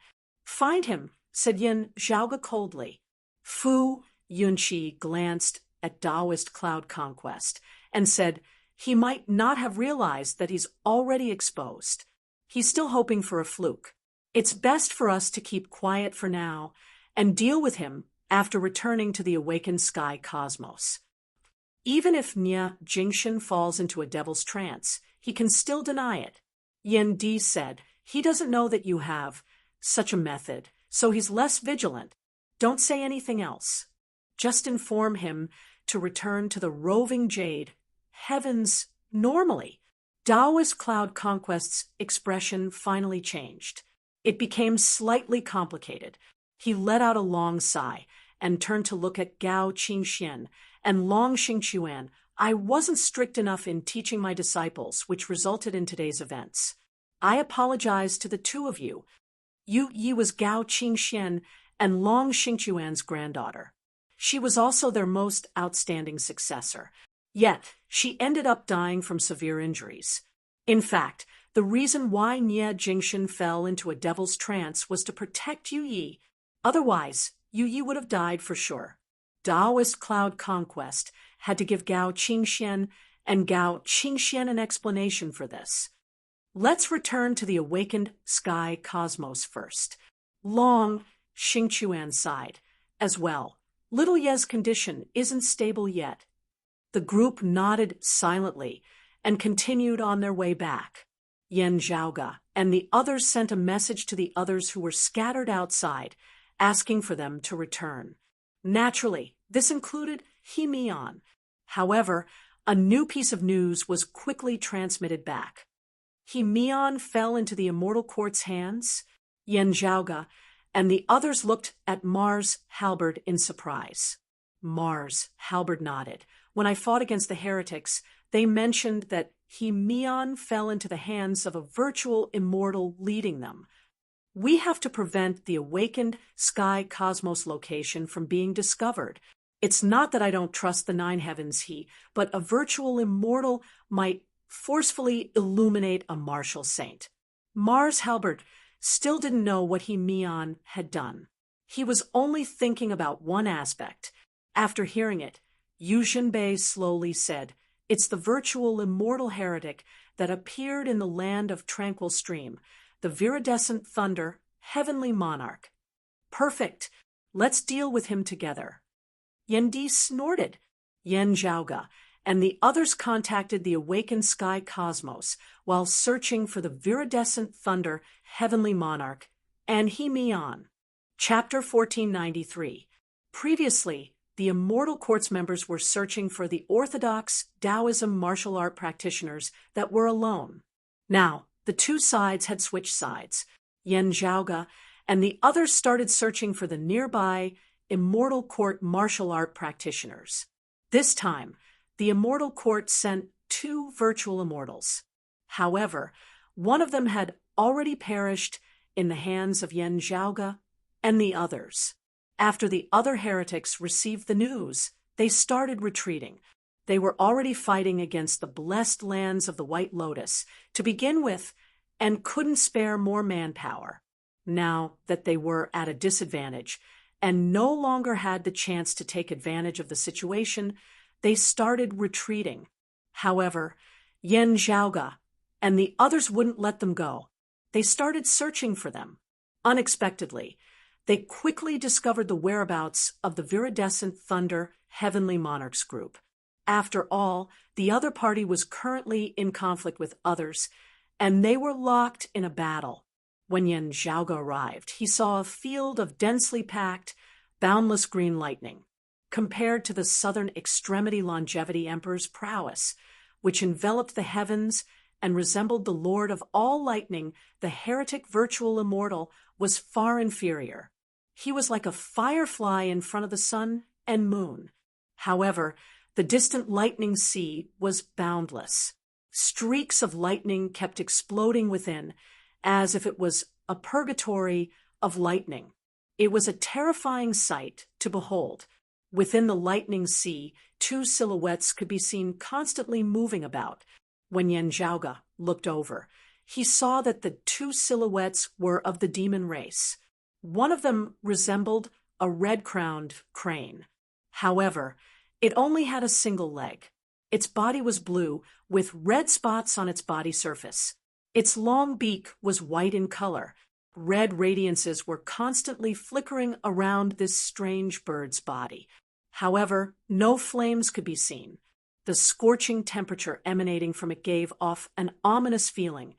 "Find him," said Yan Zhaoge coldly. Fu Yunqi glanced at Taoist Cloud Conquest and said he might not have realized that he's already exposed. He's still hoping for a fluke. It's best for us to keep quiet for now and deal with him after returning to the awakened sky cosmos. Even if Nie Jingshan falls into a devil's trance, he can still deny it. Yan Di said, he doesn't know that you have such a method, so he's less vigilant. Don't say anything else. Just inform him to return to the roving Jade Heavens normally. Taoist Cloud Conquest's expression finally changed. It became slightly complicated. He let out a long sigh and turned to look at Gao Qingxian and Long Xingquan. I wasn't strict enough in teaching my disciples, which resulted in today's events. I apologize to the two of you. Yu Yi was Gao Qingxian and Long Xingquan's granddaughter. She was also their most outstanding successor. Yet, she ended up dying from severe injuries. In fact, the reason why Nie Jingshan fell into a devil's trance was to protect Yu Yi. Otherwise, Yu Yi would have died for sure. Taoist Cloud Conquest had to give Gao Qingxian and Gao Qingxian an explanation for this. Let's return to the awakened sky cosmos first. Long, Xingchuan sighed. As well, little Ye's condition isn't stable yet. The group nodded silently and continued on their way back. Yan Zhaoge and the others sent a message to the others who were scattered outside, asking for them to return. Naturally, this included He Mian. However, a new piece of news was quickly transmitted back. He Mian fell into the immortal court's hands. Yan Zhaoge and the others looked at Mars Halberd in surprise. Mars Halberd nodded. When I fought against the heretics, they mentioned that He Mian fell into the hands of a virtual immortal leading them. We have to prevent the awakened sky cosmos location from being discovered. It's not that I don't trust the nine heavens but a virtual immortal might forcefully illuminate a martial saint. Mars Halberd still didn't know what He Mian had done. He was only thinking about one aspect. After hearing it, Yu Zhenbei slowly said, "It's the virtual immortal heretic that appeared in the land of tranquil stream, the viridescent thunder, heavenly monarch. Perfect. Let's deal with him together." Yan Di snorted. Yan Zhaoge and the others contacted the awakened sky cosmos while searching for the viridescent thunder, heavenly monarch, and He Mian. Chapter 1493. Previously, the Immortal Court's members were searching for the orthodox Taoism martial art practitioners that were alone. Now, the two sides had switched sides. Yan Zhaoge and the others started searching for the nearby Immortal Court martial art practitioners. This time, the Immortal Court sent 2 virtual immortals. However, one of them had already perished in the hands of Yan Zhaoge and the others. After the other heretics received the news, they started retreating. They were already fighting against the blessed lands of the White Lotus to begin with and couldn't spare more manpower. Now that they were at a disadvantage and no longer had the chance to take advantage of the situation, they started retreating. However, Yan Zhaoge and the others wouldn't let them go. They started searching for them. Unexpectedly, they quickly discovered the whereabouts of the Viridescent Thunder Heavenly Monarchs group. After all, the other party was currently in conflict with others, and they were locked in a battle. When Yan Zhaoge arrived, he saw a field of densely packed, boundless green lightning, compared to the southern extremity longevity emperor's prowess, which enveloped the heavens and resembled the lord of all lightning. The heretic virtual immortal was far inferior. He was like a firefly in front of the sun and moon. However, the distant lightning sea was boundless. Streaks of lightning kept exploding within, as if it was a purgatory of lightning. It was a terrifying sight to behold. Within the lightning sea, 2 silhouettes could be seen constantly moving about. When Yan Zhaoge looked over, he saw that the 2 silhouettes were of the demon race. One of them resembled a red-crowned crane. However, it only had a single leg. Its body was blue, with red spots on its body surface. Its long beak was white in color. Red radiances were constantly flickering around this strange bird's body. However, no flames could be seen. The scorching temperature emanating from it gave off an ominous feeling,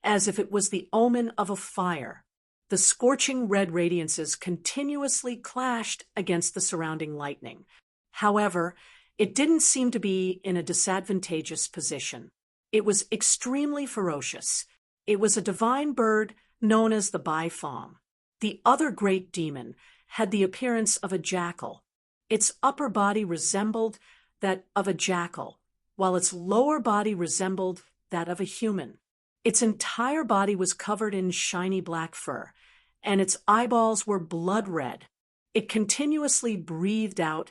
as if it was the omen of a fire. The scorching red radiances continuously clashed against the surrounding lightning. However, it didn't seem to be in a disadvantageous position. It was extremely ferocious. It was a divine bird known as the Bai Fong. The other great demon had the appearance of a jackal. Its upper body resembled that of a jackal, while its lower body resembled that of a human. Its entire body was covered in shiny black fur, and its eyeballs were blood red. It continuously breathed out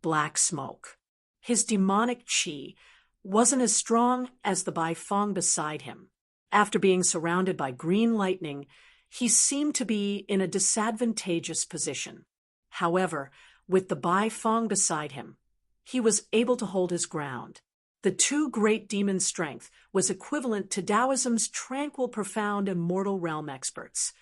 black smoke. His demonic qi wasn't as strong as the Bai Fong beside him. After being surrounded by green lightning, he seemed to be in a disadvantageous position. However, with the Bai Fong beside him, he was able to hold his ground. The 2 great demons' strength was equivalent to Taoism's tranquil, profound, immortal realm experts.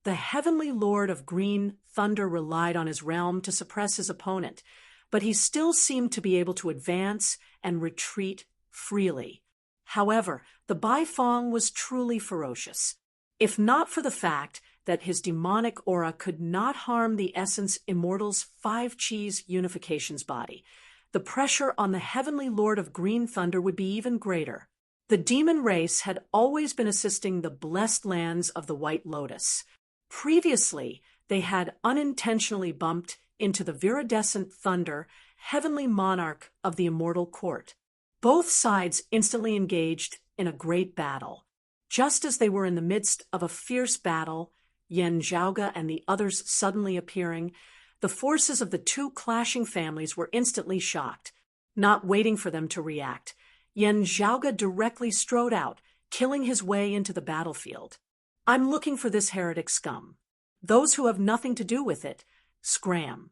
The heavenly lord of green thunder relied on his realm to suppress his opponent, but he still seemed to be able to advance and retreat freely. However, the Baifeng was truly ferocious. If not for the fact that his demonic aura could not harm the Essence Immortal's 5-Chi's unification's body, the pressure on the heavenly lord of green thunder would be even greater. The demon race had always been assisting the blessed lands of the White Lotus. Previously, they had unintentionally bumped into the viridescent thunder, heavenly monarch of the immortal court. Both sides instantly engaged in a great battle. Just as they were in the midst of a fierce battle, Yan Zhaoge and the others suddenly appearing, the forces of the two clashing families were instantly shocked. Not waiting for them to react, Yan Zhaoge directly strode out, killing his way into the battlefield. I'm looking for this heretic scum. Those who have nothing to do with it, scram.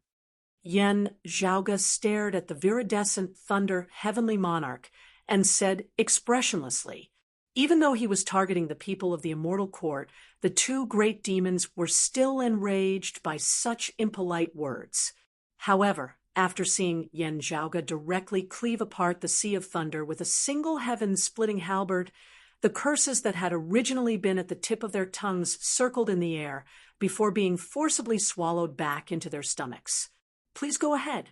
Yan Zhaoge stared at the viridescent thunder heavenly monarch and said expressionlessly, even though he was targeting the people of the immortal court, the two great demons were still enraged by such impolite words. However, after seeing Yan Zhaoge directly cleave apart the sea of thunder with a single heaven-splitting halberd, the curses that had originally been at the tip of their tongues circled in the air before being forcibly swallowed back into their stomachs. Please go ahead.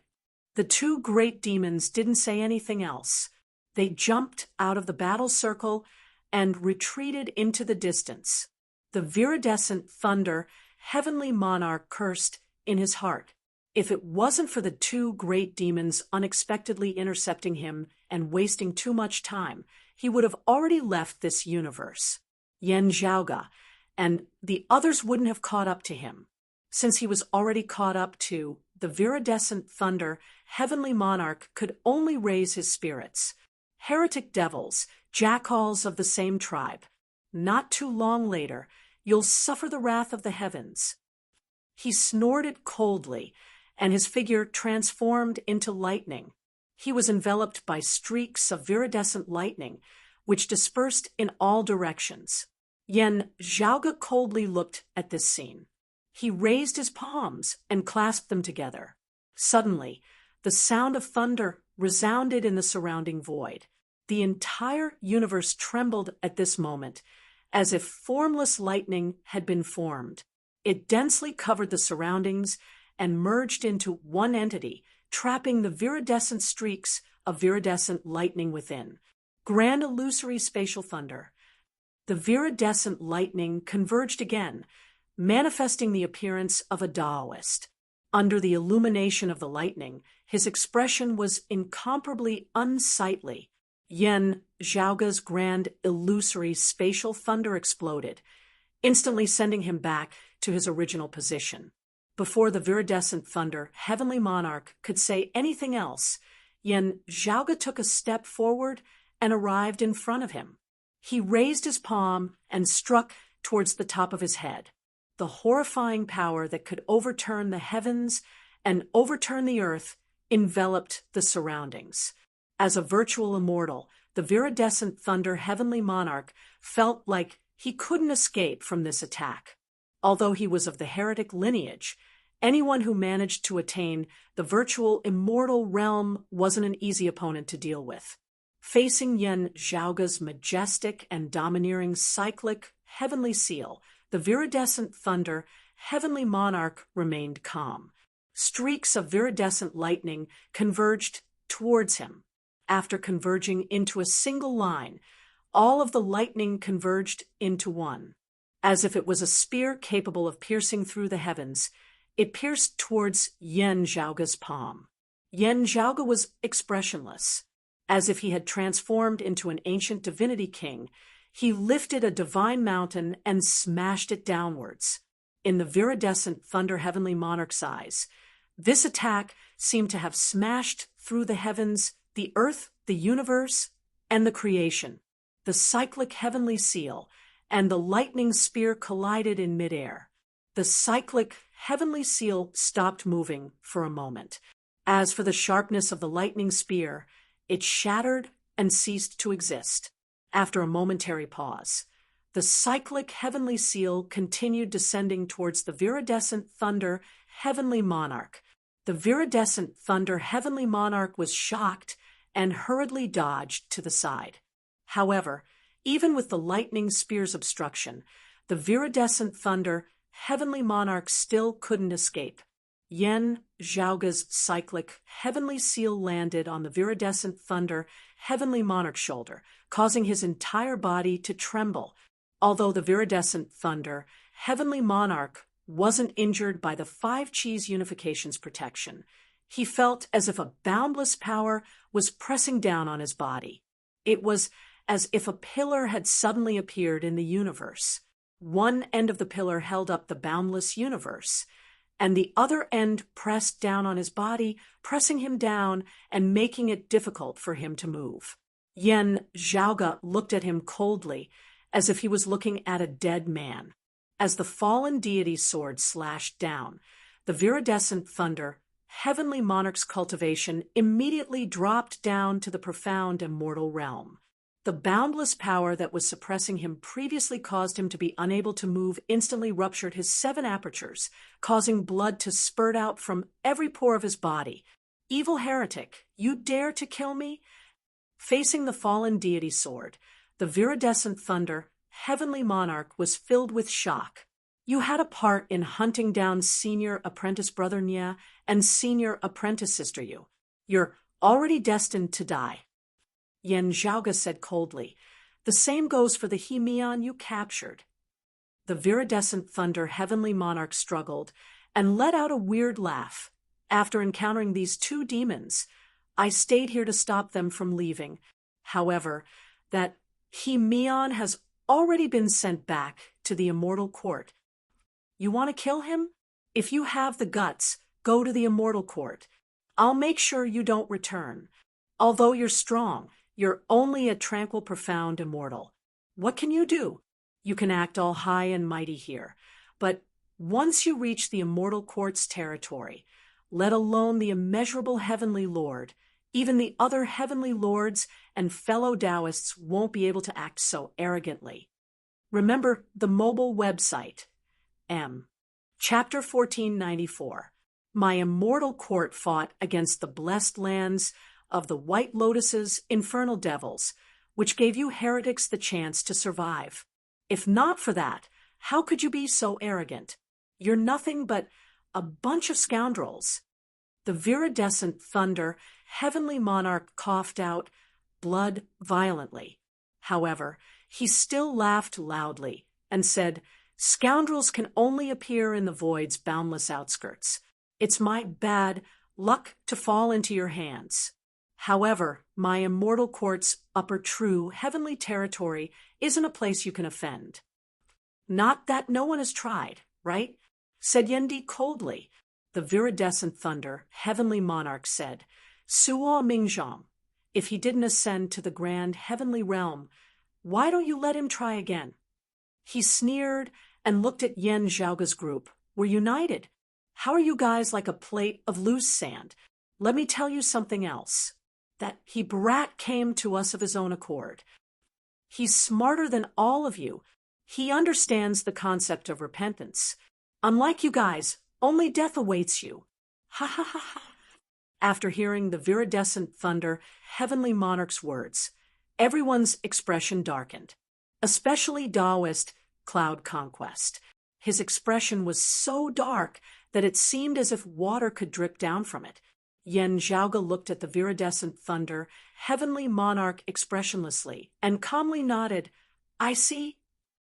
The two great demons didn't say anything else. They jumped out of the battle circle and retreated into the distance. The viridescent thunder, heavenly monarch cursed in his heart. If it wasn't for the two great demons unexpectedly intercepting him and wasting too much time, he would have already left this universe. Yan Zhaoge and the others wouldn't have caught up to him, since he was already caught up to the viridescent thunder, heavenly monarch could only raise his spirits. Heretic devils, jackals of the same tribe. Not too long later, you'll suffer the wrath of the heavens. He snorted coldly, and his figure transformed into lightning. He was enveloped by streaks of viridescent lightning, which dispersed in all directions. Yan Zhaoge coldly looked at this scene. He raised his palms and clasped them together. Suddenly, the sound of thunder resounded in the surrounding void. The entire universe trembled at this moment, as if formless lightning had been formed. It densely covered the surroundings and merged into one entity, trapping the viridescent streaks of viridescent lightning within. Grand illusory spatial thunder. The viridescent lightning converged again, manifesting the appearance of a Taoist. Under the illumination of the lightning, his expression was incomparably unsightly. Yan Zhaoge's grand illusory spatial thunder exploded, instantly sending him back to his original position. Before the viridescent thunder heavenly monarch could say anything else, Yan Zhaoge took a step forward and arrived in front of him. He raised his palm and struck towards the top of his head. The horrifying power that could overturn the heavens and overturn the earth enveloped the surroundings. As a virtual immortal, the viridescent thunder heavenly monarch felt like he couldn't escape from this attack. Although he was of the heretic lineage, anyone who managed to attain the virtual immortal realm wasn't an easy opponent to deal with. Facing Yan Zhaoge's majestic and domineering cyclic heavenly seal, the viridescent thunder heavenly monarch remained calm. Streaks of viridescent lightning converged towards him. After converging into a single line, all of the lightning converged into one. As if it was a spear capable of piercing through the heavens, it pierced towards Yan Zhaoge's palm. Yan Zhaoge was expressionless. As if he had transformed into an ancient divinity king, he lifted a divine mountain and smashed it downwards. In the viridescent thunder heavenly monarch's eyes, this attack seemed to have smashed through the heavens, the earth, the universe, and the creation. The cyclic heavenly seal and the lightning spear collided in midair. The cyclic heavenly seal stopped moving for a moment. As for the sharpness of the lightning spear, it shattered and ceased to exist. After a momentary pause, The cyclic heavenly seal continued descending towards the viridescent thunder heavenly monarch. The viridescent thunder heavenly monarch was shocked and hurriedly dodged to the side. However, even with the lightning spear's obstruction, the viridescent thunder heavenly monarch still couldn't escape. Yan Zhaoge's cyclic heavenly seal landed on the viridescent thunder heavenly monarch's shoulder, causing his entire body to tremble. Although the viridescent thunder heavenly monarch wasn't injured by the five Qis unification's protection, he felt as if a boundless power was pressing down on his body. It was as if a pillar had suddenly appeared in the universe. One end of the pillar held up the boundless universe, and the other end pressed down on his body, pressing him down and making it difficult for him to move. Yan Zhaoge looked at him coldly, as if he was looking at a dead man. As the fallen deity's sword slashed down, the viridescent thunder heavenly monarch's cultivation immediately dropped down to the profound immortal realm. The boundless power that was suppressing him previously caused him to be unable to move instantly ruptured his 7 apertures, causing blood to spurt out from every pore of his body. Evil heretic, you dare to kill me? Facing the fallen deity's sword, the viridescent thunder heavenly monarch was filled with shock. You had a part in hunting down senior apprentice brother Nya and senior apprentice sister Yu. You're already destined to die. Yan Zhaoge said coldly. The same goes for the He Mian you captured. The viridescent thunder heavenly monarch struggled and let out a weird laugh. After encountering these 2 demons, I stayed here to stop them from leaving. However, that He Mian has already been sent back to the immortal court. You want to kill him? If you have the guts, go to the immortal court. I'll make sure you don't return. Although you're strong, you're only a tranquil, profound immortal. What can you do? You can act all high and mighty here. But once you reach the immortal court's territory, let alone the immeasurable heavenly lord, even the other heavenly lords and fellow Taoists won't be able to act so arrogantly. Remember the mobile website. Chapter 1494. My immortal court fought against the blessed lands of the White Lotus's infernal devils, which gave you heretics the chance to survive. If not for that, how could you be so arrogant? You're nothing but a bunch of scoundrels. The viridescent thunder heavenly monarch coughed out blood violently. However, he still laughed loudly and said, Scoundrels can only appear in the void's boundless outskirts. It's my bad luck to fall into your hands. However, my immortal court's upper true heavenly territory isn't a place you can offend. Not that no one has tried, right? Said Yendi coldly. The viridescent thunder heavenly monarch said, Suo Mingzhong, if he didn't ascend to the grand heavenly realm, why don't you let him try again? He sneered and looked at Yan Zhaoge's group. We're united. How are you guys like a plate of loose sand? Let me tell you something else. That he brat came to us of his own accord. He's smarter than all of you. He understands the concept of repentance. Unlike you guys, only death awaits you. Ha ha ha ha. After hearing the viridescent thunder heavenly monarch's words, everyone's expression darkened, especially Taoist Cloud Conquest. His expression was so dark that it seemed as if water could drip down from it. Yan Zhaoge looked at the viridescent thunder heavenly monarch expressionlessly and calmly nodded. I see.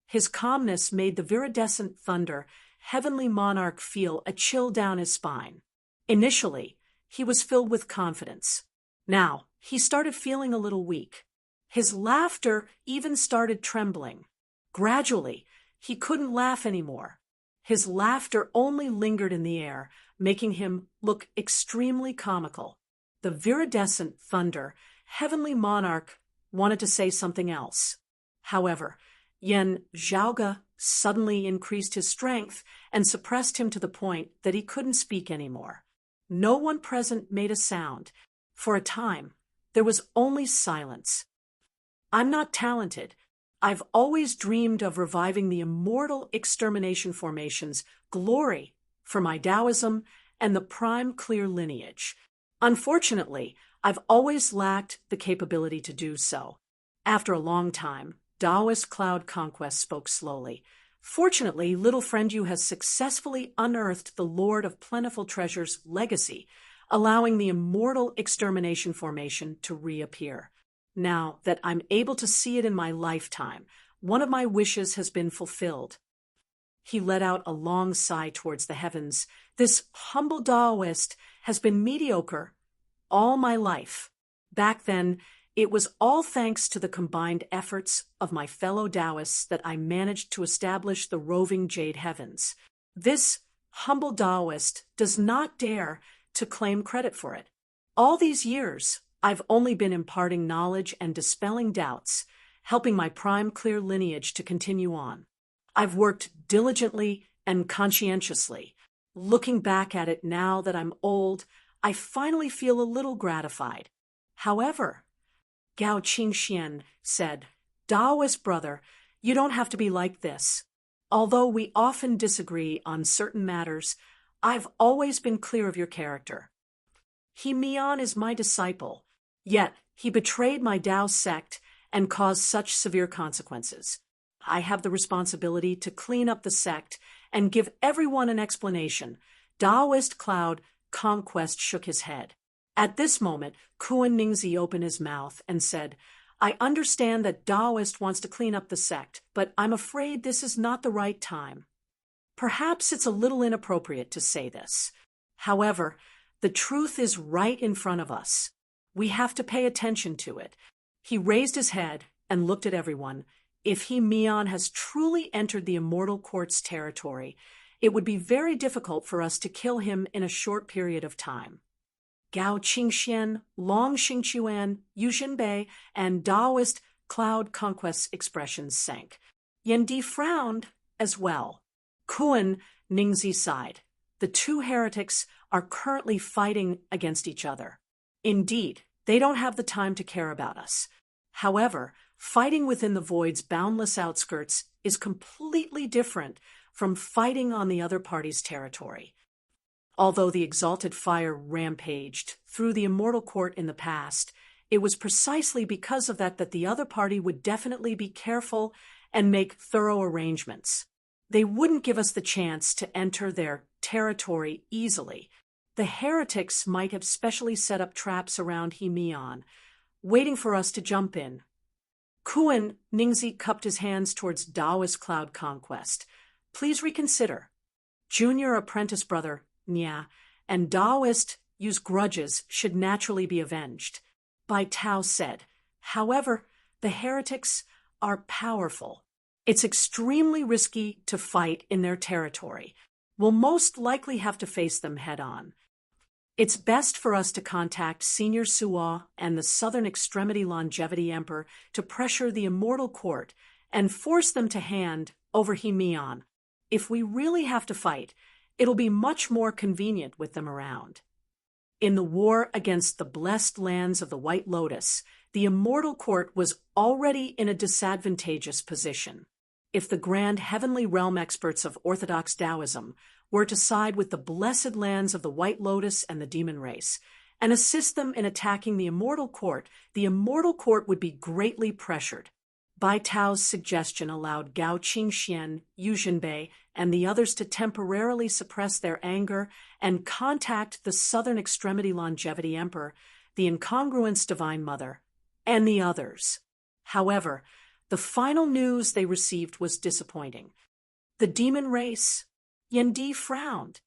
His calmness made the viridescent thunder heavenly monarch feel a chill down his spine. Initially, he was filled with confidence. Now, he started feeling a little weak. His laughter even started trembling. Gradually, he couldn't laugh anymore. His laughter only lingered in the air, making him look extremely comical. The viridescent thunder heavenly monarch wanted to say something else. However, Yan Zhaoge suddenly increased his strength and suppressed him to the point that he couldn't speak anymore. No one present made a sound. For a time, there was only silence. I'm not talented. I've always dreamed of reviving the immortal extermination formation's glory for my Taoism and the prime clear lineage. Unfortunately, I've always lacked the capability to do so. After a long time, Taoist Cloud Conquest spoke slowly. Fortunately, little friend you has successfully unearthed the Lord of Plentiful Treasure's legacy, allowing the immortal extermination formation to reappear. Now that I'm able to see it in my lifetime, one of my wishes has been fulfilled. He let out a long sigh towards the heavens. This humble Taoist has been mediocre all my life. Back then, it was all thanks to the combined efforts of my fellow Taoists that I managed to establish the roving Jade Heavens. This humble Taoist does not dare to claim credit for it. All these years, I've only been imparting knowledge and dispelling doubts, helping my prime clear lineage to continue on. I've worked diligently and conscientiously. Looking back at it now that I'm old, I finally feel a little gratified. However, Gao Qingxian said, Taoist brother, you don't have to be like this. Although we often disagree on certain matters, I've always been clear of your character. He Mian is my disciple, yet he betrayed my Tao sect and caused such severe consequences. I have the responsibility to clean up the sect and give everyone an explanation. Taoist Cloud Conquest shook his head. At this moment, Kuan Ningzi opened his mouth and said, I understand that Taoist wants to clean up the sect, but I'm afraid this is not the right time. Perhaps it's a little inappropriate to say this. However, the truth is right in front of us. We have to pay attention to it. He raised his head and looked at everyone. If he Mian has truly entered the Immortal Court's territory, it would be very difficult for us to kill him in a short period of time. Gao Qingxian, Long Xingchuan, Yu Jinbei, and Taoist Cloud Conquest's expressions sank. Yan Di frowned as well. Kuan Ningzi sighed. The two heretics are currently fighting against each other. Indeed, they don't have the time to care about us. However, fighting within the void's boundless outskirts is completely different from fighting on the other party's territory. Although the exalted fire rampaged through the Immortal Court in the past, it was precisely because of that the other party would definitely be careful and make thorough arrangements. They wouldn't give us the chance to enter their territory easily. The heretics might have specially set up traps around Himian, waiting for us to jump in. Kuan Ningzi cupped his hands towards Taoist Cloud Conquest. Please reconsider. Junior apprentice brother, Nya, and Taoist use grudges should naturally be avenged. Bai Tao said. However, the heretics are powerful. It's extremely risky to fight in their territory. We'll most likely have to face them head-on. It's best for us to contact Senior Suwa and the Southern Extremity Longevity Emperor to pressure the Immortal Court and force them to hand over Himian. If we really have to fight, it'll be much more convenient with them around. In the war against the blessed lands of the White Lotus, the Immortal Court was already in a disadvantageous position. If the grand heavenly realm experts of Orthodox Taoism were to side with the blessed lands of the White Lotus and the demon race, and assist them in attacking the Immortal Court would be greatly pressured. Bai Tao's suggestion allowed Gao Qingxian, Yu Jinbei, and the others to temporarily suppress their anger and contact the Southern Extremity Longevity Emperor, the Incongruence Divine Mother, and the others. However, the final news they received was disappointing. The demon race. Yan Di frowned.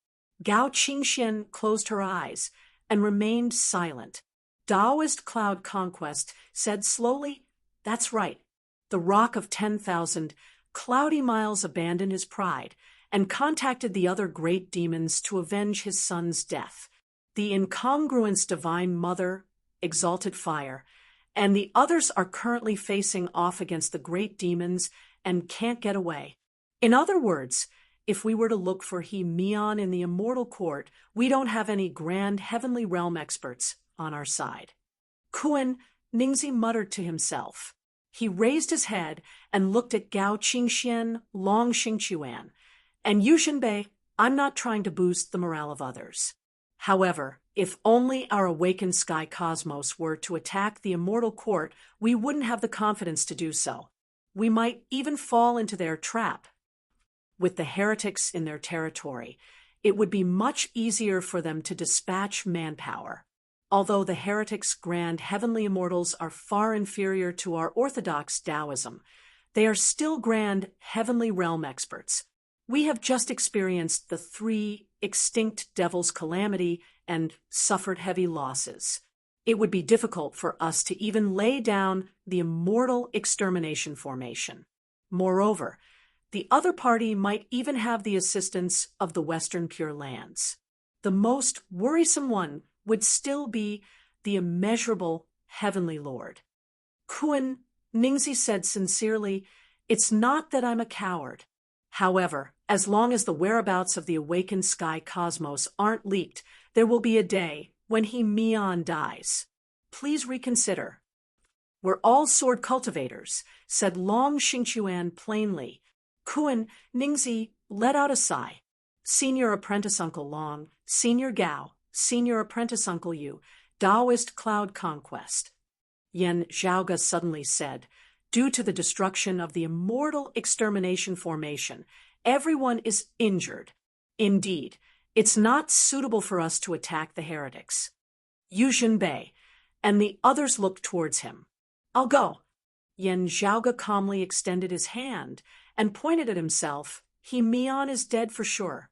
Gao Qingxian closed her eyes and remained silent. Taoist Cloud Conquest said slowly, That's right. The Rock of 10,000 cloudy miles abandoned his pride and contacted the other great demons to avenge his son's death. The Incongruence Divine Mother, Exalted Fire, and the others are currently facing off against the great demons and can't get away. In other words, if we were to look for Himian in the Immortal Court, we don't have any grand heavenly realm experts on our side. Kuan Ningzi muttered to himself. He raised his head and looked at Gao Qingxian, Long Xingquan. And Yushinbei, I'm not trying to boost the morale of others. However, if only our awakened sky cosmos were to attack the immortal court, we wouldn't have the confidence to do so. We might even fall into their trap. With the heretics in their territory, it would be much easier for them to dispatch manpower. Although the heretics' grand heavenly immortals are far inferior to our orthodox Taoism, they are still grand heavenly realm experts. We have just experienced the 3 extinct devils' calamity and suffered heavy losses. It would be difficult for us to even lay down the immortal extermination formation. Moreover, the other party might even have the assistance of the Western Pure Lands. The most worrisome one would still be the immeasurable Heavenly Lord. Kun, Ningzi said sincerely, it's not that I'm a coward. However, as long as the whereabouts of the awakened sky cosmos aren't leaked, there will be a day when he Mian dies. Please reconsider. We're all sword cultivators, said Long Xingquan plainly. Kun, Ningzi let out a sigh. Senior Apprentice Uncle Long, Senior Gao, Senior Apprentice Uncle Yu, Taoist Cloud Conquest. Yen Zhaoge suddenly said, due to the destruction of the immortal extermination formation, everyone is injured. Indeed, it's not suitable for us to attack the heretics. Yu Jinbei, and the others looked towards him. I'll go. Yen Zhaoge calmly extended his hand and pointed at himself. He Mian is dead for sure.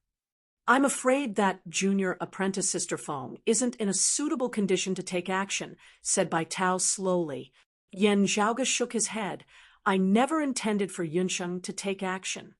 I'm afraid that junior apprentice Sister Feng isn't in a suitable condition to take action, said Bai Tao slowly. Yen Zhaoge shook his head. I never intended for Yunsheng to take action.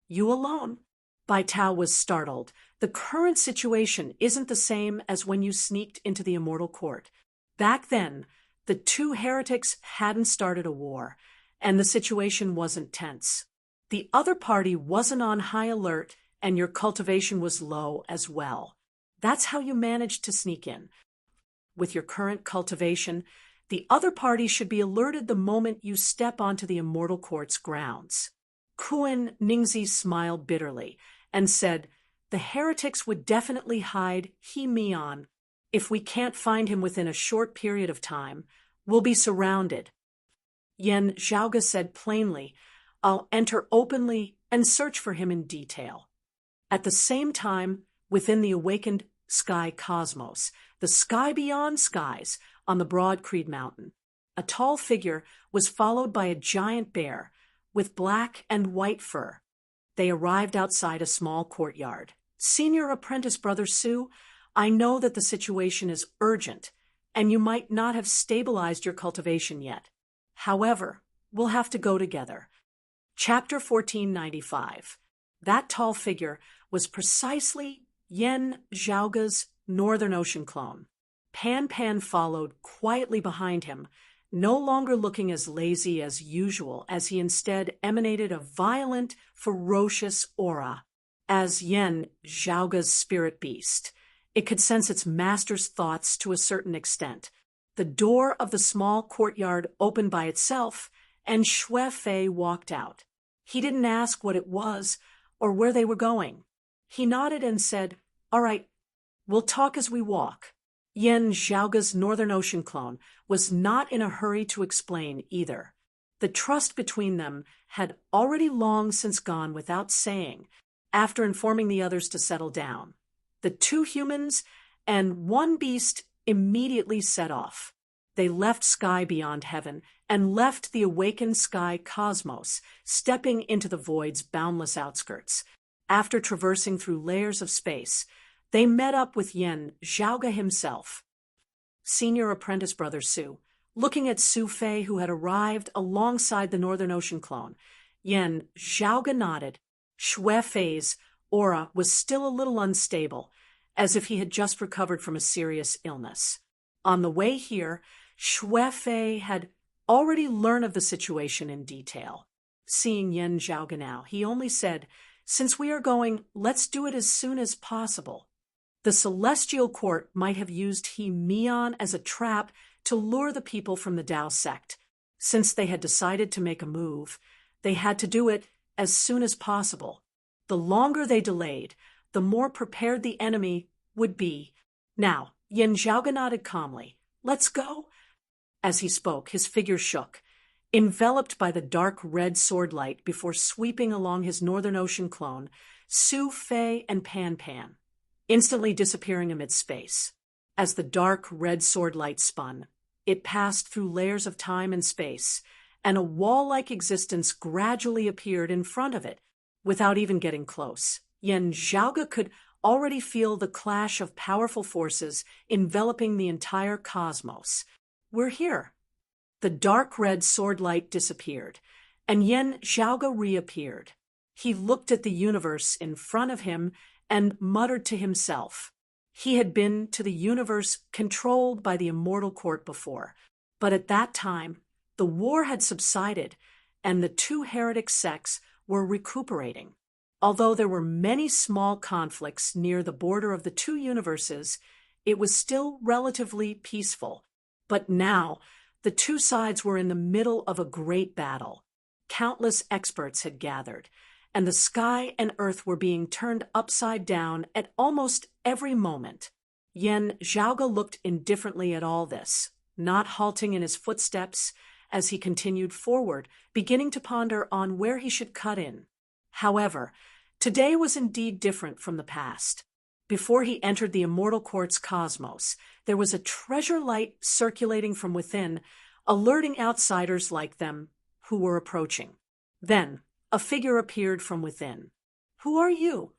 You alone? Bai Tao was startled. The current situation isn't the same as when you sneaked into the immortal court. Back then, the 2 heretics hadn't started a war, and the situation wasn't tense. The other party wasn't on high alert, and your cultivation was low as well. That's how you managed to sneak in. With your current cultivation, the other party should be alerted the moment you step onto the immortal court's grounds. Kun Ningzi smiled bitterly and said, the heretics would definitely hide He Mian. If we can't find him within a short period of time, we'll be surrounded. Yen Zhaoge said plainly, I'll enter openly and search for him in detail. At the same time, within the awakened sky cosmos, the sky beyond skies on the broad Creed Mountain, a tall figure was followed by a giant bear with black and white fur. They arrived outside a small courtyard. Senior Apprentice Brother Su, I know that the situation is urgent, and you might not have stabilized your cultivation yet. However, we'll have to go together. Chapter 1495. That tall figure was precisely Yen Zhaoge's Northern Ocean clone. Pan Pan followed quietly behind him, no longer looking as lazy as usual as he instead emanated a violent, ferocious aura. As Yen Zhaoge's spirit beast, it could sense its master's thoughts to a certain extent. The door of the small courtyard opened by itself, and Xue Fei walked out. He didn't ask what it was or where they were going. He nodded and said, All right, we'll talk as we walk. Yen Zhaoge's Northern Ocean clone was not in a hurry to explain either. The trust between them had already long since gone without saying, after informing the others to settle down. The 2 humans and 1 beast immediately set off. They left sky beyond heaven and left the awakened sky cosmos, stepping into the void's boundless outskirts. After traversing through layers of space, they met up with Yen Zhaoge himself. Senior Apprentice Brother Su, looking at Su Fei, who had arrived alongside the Northern Ocean clone, Yen Zhaoge nodded. Xue Fei's aura was still a little unstable, as if he had just recovered from a serious illness. On the way here, Xue Fei had already learned of the situation in detail. Seeing Yen Zhaoge now, he only said, Since we are going, let's do it as soon as possible. The Celestial Court might have used He Mian as a trap to lure the people from the Tao sect. Since they had decided to make a move, they had to do it as soon as possible. The longer they delayed, the more prepared the enemy would be. Now, Yin Zhaoge nodded calmly. Let's go. As he spoke, his figure shook, enveloped by the dark red sword light before sweeping along his Northern Ocean clone, Su Fei and Pan Pan, instantly disappearing amid space. As the dark red sword light spun, it passed through layers of time and space, and a wall-like existence gradually appeared in front of it, without even getting close. Yin Zhaoge could already feel the clash of powerful forces enveloping the entire cosmos. We're here. The dark red sword light disappeared, and Yin Zhaoge reappeared. He looked at the universe in front of him and muttered to himself. He had been to the universe controlled by the immortal court before, but at that time, the war had subsided, and the two heretic sects were recuperating. Although there were many small conflicts near the border of the two universes, it was still relatively peaceful. But now, the two sides were in the middle of a great battle. Countless experts had gathered, and the sky and earth were being turned upside down at almost every moment. Yin Zhaoge looked indifferently at all this, not halting in his footsteps as he continued forward, beginning to ponder on where he should cut in. However, today was indeed different from the past. Before he entered the immortal court's cosmos, there was a treasure light circulating from within, alerting outsiders like them who were approaching. Then, a figure appeared from within. Who are you?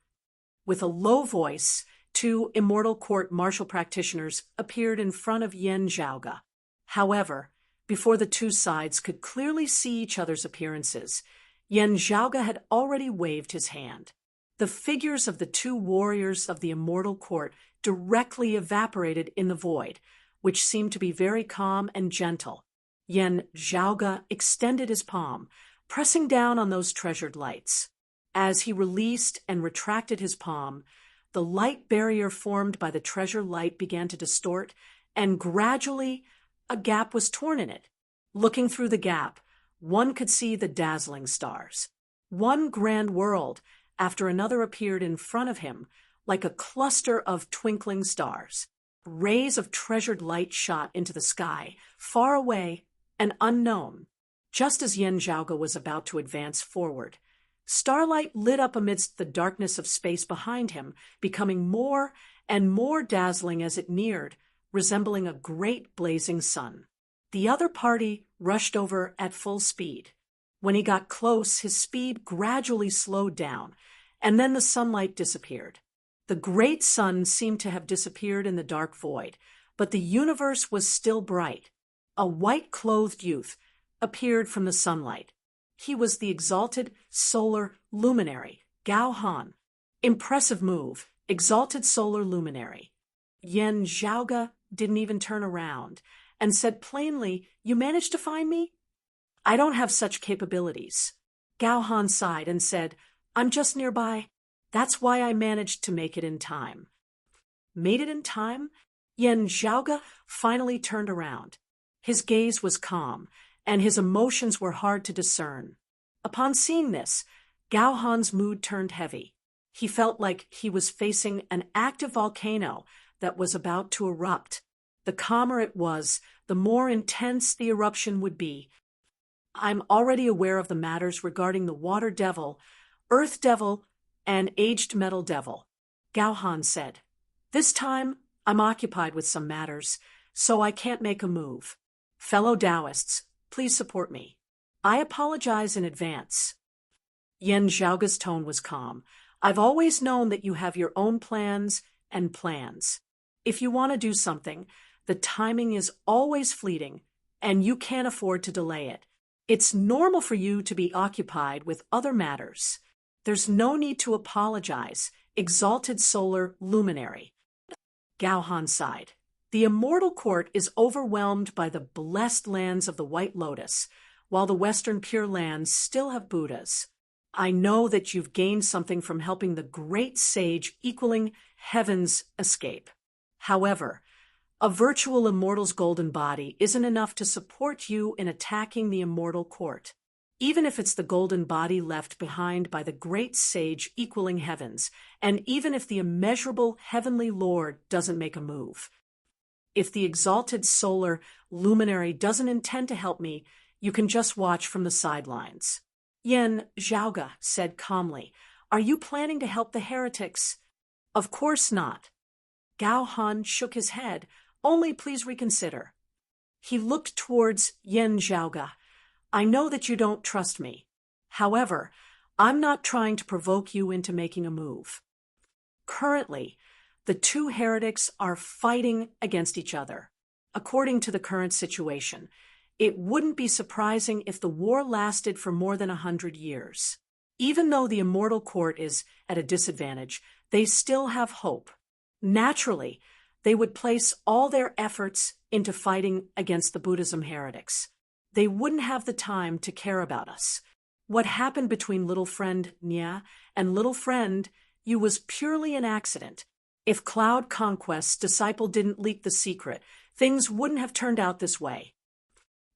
With a low voice, two immortal court martial practitioners appeared in front of Yin Zhaoge. However, before the two sides could clearly see each other's appearances, Yin Zhaoge had already waved his hand. The figures of the two warriors of the immortal court directly evaporated in the void, which seemed to be very calm and gentle. Yin Zhaoge extended his palm, pressing down on those treasured lights. As he released and retracted his palm, the light barrier formed by the treasure light began to distort, and gradually a gap was torn in it. Looking through the gap, one could see the dazzling stars. One grand world after another appeared in front of him, like a cluster of twinkling stars. Rays of treasured light shot into the sky, far away and unknown. Just as Yin Zhaoge was about to advance forward, starlight lit up amidst the darkness of space behind him, becoming more and more dazzling as it neared, resembling a great blazing sun. The other party rushed over at full speed. When he got close, his speed gradually slowed down, and then the sunlight disappeared. The great sun seemed to have disappeared in the dark void, but the universe was still bright. A white-clothed youth appeared from the sunlight. He was the exalted solar luminary, Gao Han. Impressive move, exalted solar luminary. Yin Zhaoge didn't even turn around and said plainly, "You managed to find me?" "I don't have such capabilities." Gao Han sighed and said, "I'm just nearby. That's why I managed to make it in time." Made it in time? Yin Zhaoge finally turned around. His gaze was calm, and his emotions were hard to discern. Upon seeing this, Gao Han's mood turned heavy. He felt like he was facing an active volcano that was about to erupt. The calmer it was, the more intense the eruption would be. "I'm already aware of the matters regarding the Water Devil, Earth Devil, and Aged Metal Devil," Gao Han said. "This time, I'm occupied with some matters, so I can't make a move. Fellow Taoists, please support me. I apologize in advance." Yin Zhaoge's tone was calm. "I've always known that you have your own plans and plans. If you want to do something, the timing is always fleeting, and you can't afford to delay it. It's normal for you to be occupied with other matters. There's no need to apologize, exalted solar luminary." Gao Han sighed. "The immortal court is overwhelmed by the blessed lands of the White Lotus, while the Western Pure Lands still have Buddhas. I know that you've gained something from helping the great sage equaling heaven's escape. However, A virtual immortal's golden body isn't enough to support you in attacking the immortal court. Even if it's the golden body left behind by the great sage equaling heavens, and even if the immeasurable heavenly lord doesn't make a move. If the exalted solar luminary doesn't intend to help me, you can just watch from the sidelines. Yen Zhaoge said calmly, "Are you planning to help the heretics?" "Of course not." Gao Han shook his head. "Only please reconsider." He looked towards Yen Zhaoge. "I know that you don't trust me. However, I'm not trying to provoke you into making a move. Currently, the two heretics are fighting against each other. According to the current situation, it wouldn't be surprising if the war lasted for more than 100 years. Even though the immortal court is at a disadvantage, they still have hope. Naturally, they would place all their efforts into fighting against the Buddhism heretics. They wouldn't have the time to care about us. What happened between little friend Nya and little friend you was purely an accident. If Cloud Conquest's disciple didn't leak the secret, things wouldn't have turned out this way.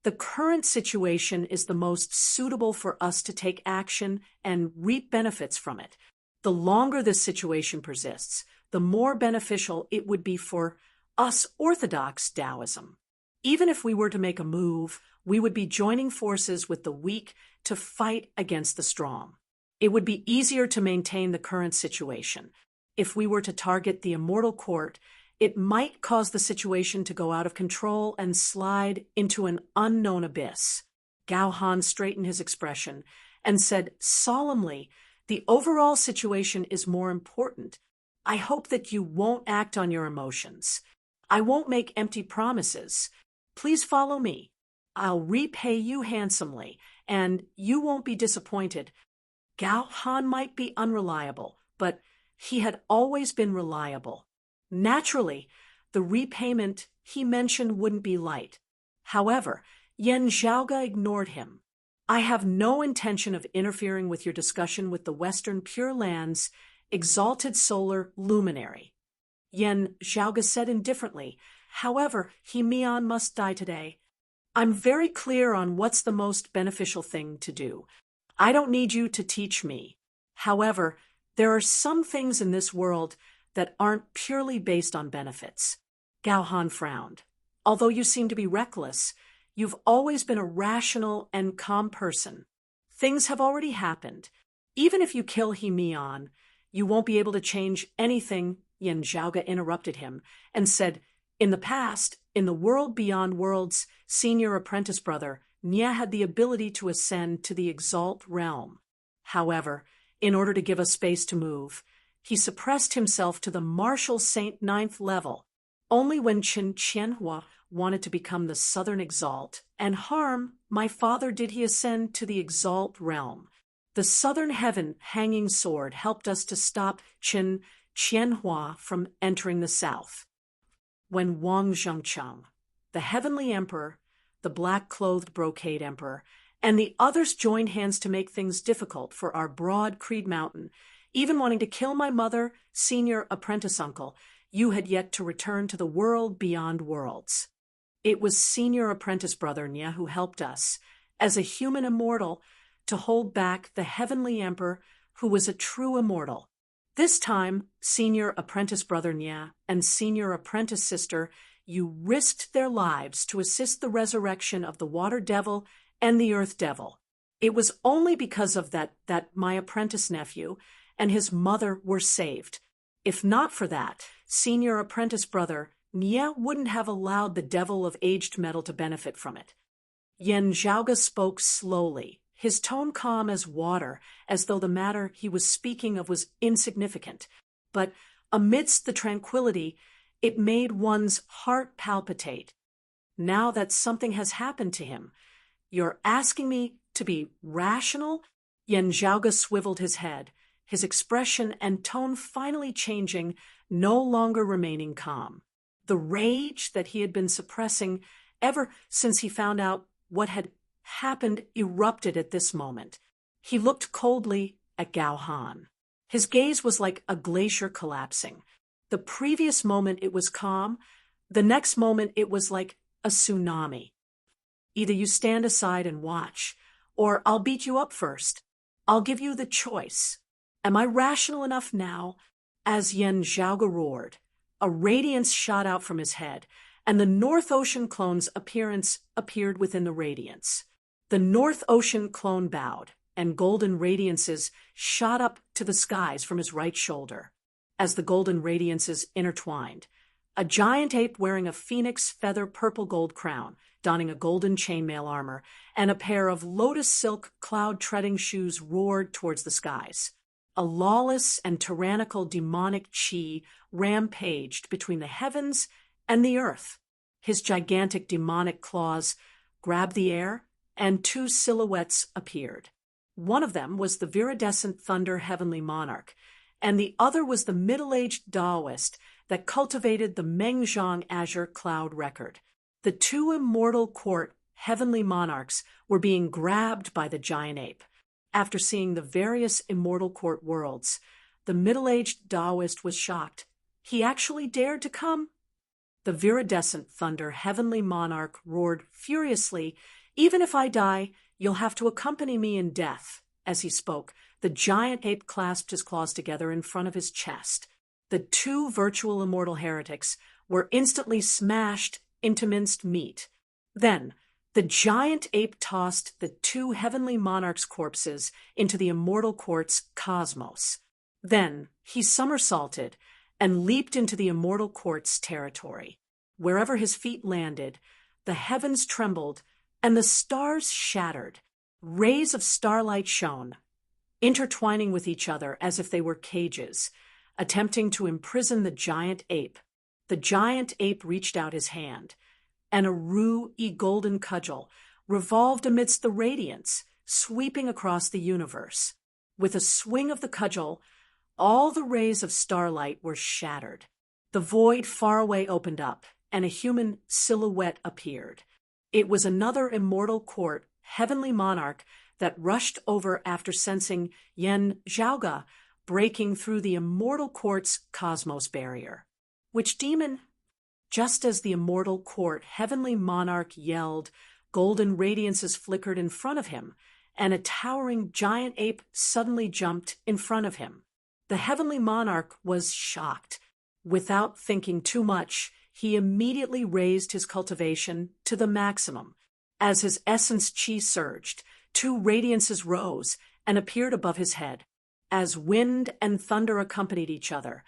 The current situation is the most suitable for us to take action and reap benefits from it. The longer this situation persists, the more beneficial it would be for us Orthodox Taoism. Even if we were to make a move, we would be joining forces with the weak to fight against the strong. It would be easier to maintain the current situation. If we were to target the immortal court, it might cause the situation to go out of control and slide into an unknown abyss. Gao Han straightened his expression and said solemnly, "The overall situation is more important. I hope that you won't act on your emotions. I won't make empty promises. Please follow me. I'll repay you handsomely, and you won't be disappointed." Gao Han might be unreliable, but he had always been reliable. Naturally, the repayment he mentioned wouldn't be light. However, Yen Zhaoge ignored him. "I have no intention of interfering with your discussion with the Western Pure Land's exalted solar luminary." Yen Zhaoge said indifferently, "However, He Mian must die today. I'm very clear on what's the most beneficial thing to do. I don't need you to teach me. However, there are some things in this world that aren't purely based on benefits." Gao Han frowned. "Although you seem to be reckless, you've always been a rational and calm person. Things have already happened. Even if you kill He Mian, you won't be able to change anything." Yen Zhaoge interrupted him and said, "In the past, in the world beyond worlds, senior apprentice brother Nya had the ability to ascend to the exalt realm. However, in order to give us space to move, he suppressed himself to the martial saint 9th level. Only when Chen Qianhua wanted to become the southern exalt and harm my father did he ascend to the exalt realm. The southern heaven hanging sword helped us to stop Chen Qianhua from entering the south. When Wang Zhengcheng, the heavenly emperor, the black-clothed brocade emperor, and the others joined hands to make things difficult for our broad Creed Mountain, even wanting to kill my mother, senior apprentice uncle, you had yet to return to the world beyond worlds. It was senior apprentice brother Nya who helped us, as a human immortal, to hold back the heavenly emperor who was a true immortal. This time, senior apprentice brother Nya and senior apprentice sister, you risked their lives to assist the resurrection of the water devil and the earth devil. It was only because of that my apprentice nephew and his mother were saved. If not for that, senior apprentice brother Nya wouldn't have allowed the devil of aged metal to benefit from it." Yen Zhaoge spoke slowly, his tone calm as water, as though the matter he was speaking of was insignificant. But amidst the tranquility, it made one's heart palpitate. "Now that something has happened to him, you're asking me to be rational?" Yen Zhaoge swiveled his head, his expression and tone finally changing, no longer remaining calm. The rage that he had been suppressing ever since he found out what had happened erupted at this moment. He looked coldly at Gao Han. His gaze was like a glacier collapsing. The previous moment it was calm, The next moment it was like a tsunami. Either you stand aside and watch, or I'll beat you up first. I'll give you the choice. Am I rational enough now? As Yen Zhaoge roared, a radiance shot out from his head, and the North Ocean clone's appearance appeared within the radiance. The North Ocean clone bowed, and golden radiances shot up to the skies from his right shoulder. As the golden radiances intertwined, a giant ape wearing a phoenix feather purple gold crown, donning a golden chainmail armor, and a pair of lotus silk cloud-treading shoes roared towards the skies. A lawless and tyrannical demonic chi rampaged between the heavens and the earth. His gigantic demonic claws grabbed the air, and two silhouettes appeared. One of them was the viridescent thunder heavenly monarch, and the other was the middle-aged Taoist that cultivated the Mengjiang Azure cloud record. The two immortal court heavenly monarchs were being grabbed by the giant ape. After seeing the various immortal court worlds, the middle-aged Taoist was shocked. He actually dared to come? The viridescent thunder heavenly monarch roared furiously, "Even if I die, you'll have to accompany me in death." As he spoke, the giant ape clasped his claws together in front of his chest. The two virtual immortal heretics were instantly smashed into minced meat. Then, the giant ape tossed the two heavenly monarchs' corpses into the immortal court's cosmos. Then, he somersaulted and leaped into the immortal court's territory. Wherever his feet landed, the heavens trembled and the stars shattered. Rays of starlight shone, intertwining with each other as if they were cages, attempting to imprison the giant ape. The giant ape reached out his hand, and a ru-y golden cudgel revolved amidst the radiance, sweeping across the universe. With a swing of the cudgel, all the rays of starlight were shattered. The void far away opened up, and a human silhouette appeared. It was another immortal court heavenly monarch that rushed over after sensing Yen Zhaoge breaking through the immortal court's cosmos barrier. Which demon? Just as the immortal court heavenly monarch yelled, golden radiances flickered in front of him, and a towering giant ape suddenly jumped in front of him. The heavenly monarch was shocked. Without thinking too much, he immediately raised his cultivation to the maximum. As his essence chi surged, two radiances rose and appeared above his head. As wind and thunder accompanied each other,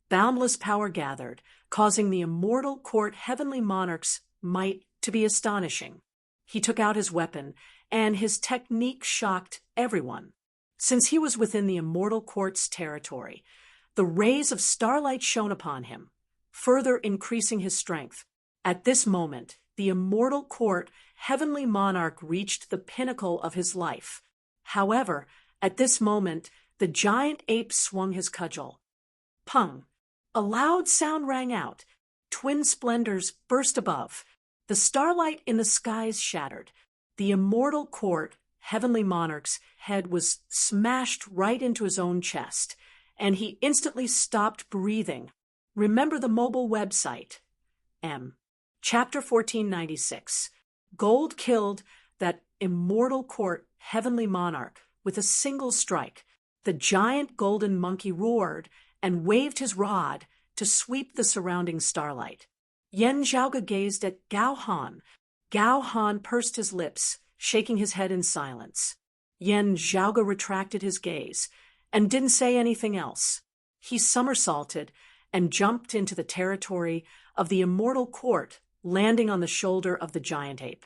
boundless power gathered, causing the immortal court heavenly monarch's might to be astonishing. He took out his weapon, and his technique shocked everyone. Since he was within the immortal court's territory, the rays of starlight shone upon him, further increasing his strength. At this moment, the immortal court heavenly monarch reached the pinnacle of his life. However, at this moment, the giant ape swung his cudgel. Pung! A loud sound rang out. Twin splendors burst above. The starlight in the skies shattered. The immortal court heavenly monarch's head was smashed right into his own chest, and he instantly stopped breathing. Remember the mobile website. Chapter 1496. Gold killed that immortal court heavenly monarch with a single strike. The giant golden monkey roared and waved his rod to sweep the surrounding starlight. Yen Zhaoge gazed at Gao Han. Gao Han pursed his lips, shaking his head in silence. Yen Zhaoge retracted his gaze and didn't say anything else. He somersaulted and jumped into the territory of the immortal court, landing on the shoulder of the giant ape.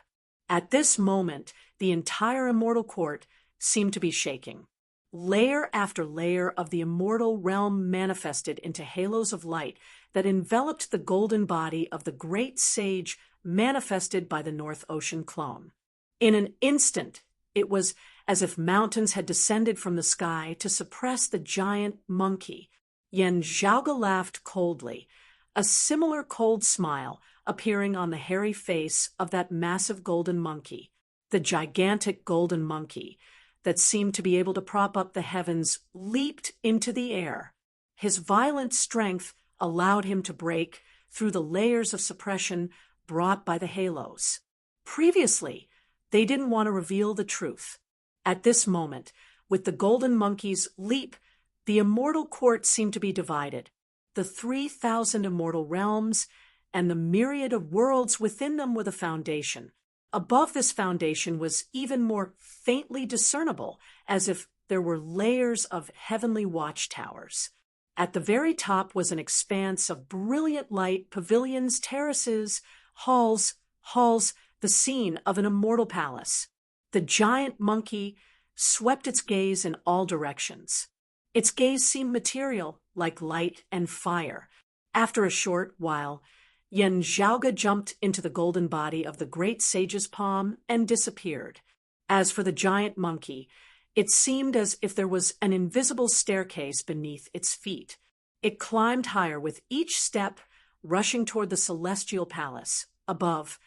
At this moment, the entire immortal court seemed to be shaking. Layer after layer of the immortal realm manifested into halos of light that enveloped the golden body of the great sage manifested by the North Ocean clone. In an instant, it was as if mountains had descended from the sky to suppress the giant monkey. Yen Zhaoge laughed coldly, a similar cold smile appearing on the hairy face of that massive golden monkey, the gigantic golden monkey that seemed to be able to prop up the heavens, leaped into the air. His violent strength allowed him to break through the layers of suppression brought by the halos. Previously, they didn't want to reveal the truth. At this moment, with the golden monkey's leap, the immortal court seemed to be divided. The 3,000 immortal realms and the myriad of worlds within them were the foundation. Above this foundation was even more faintly discernible, as if there were layers of heavenly watchtowers. At the very top was an expanse of brilliant light, pavilions, terraces, halls, the scene of an immortal palace. The giant monkey swept its gaze in all directions. Its gaze seemed material, like light and fire. After a short while, Yen Zhaoge jumped into the golden body of the great sage's palm and disappeared. As for the giant monkey, it seemed as if there was an invisible staircase beneath its feet. It climbed higher with each step, rushing toward the celestial palace. Above,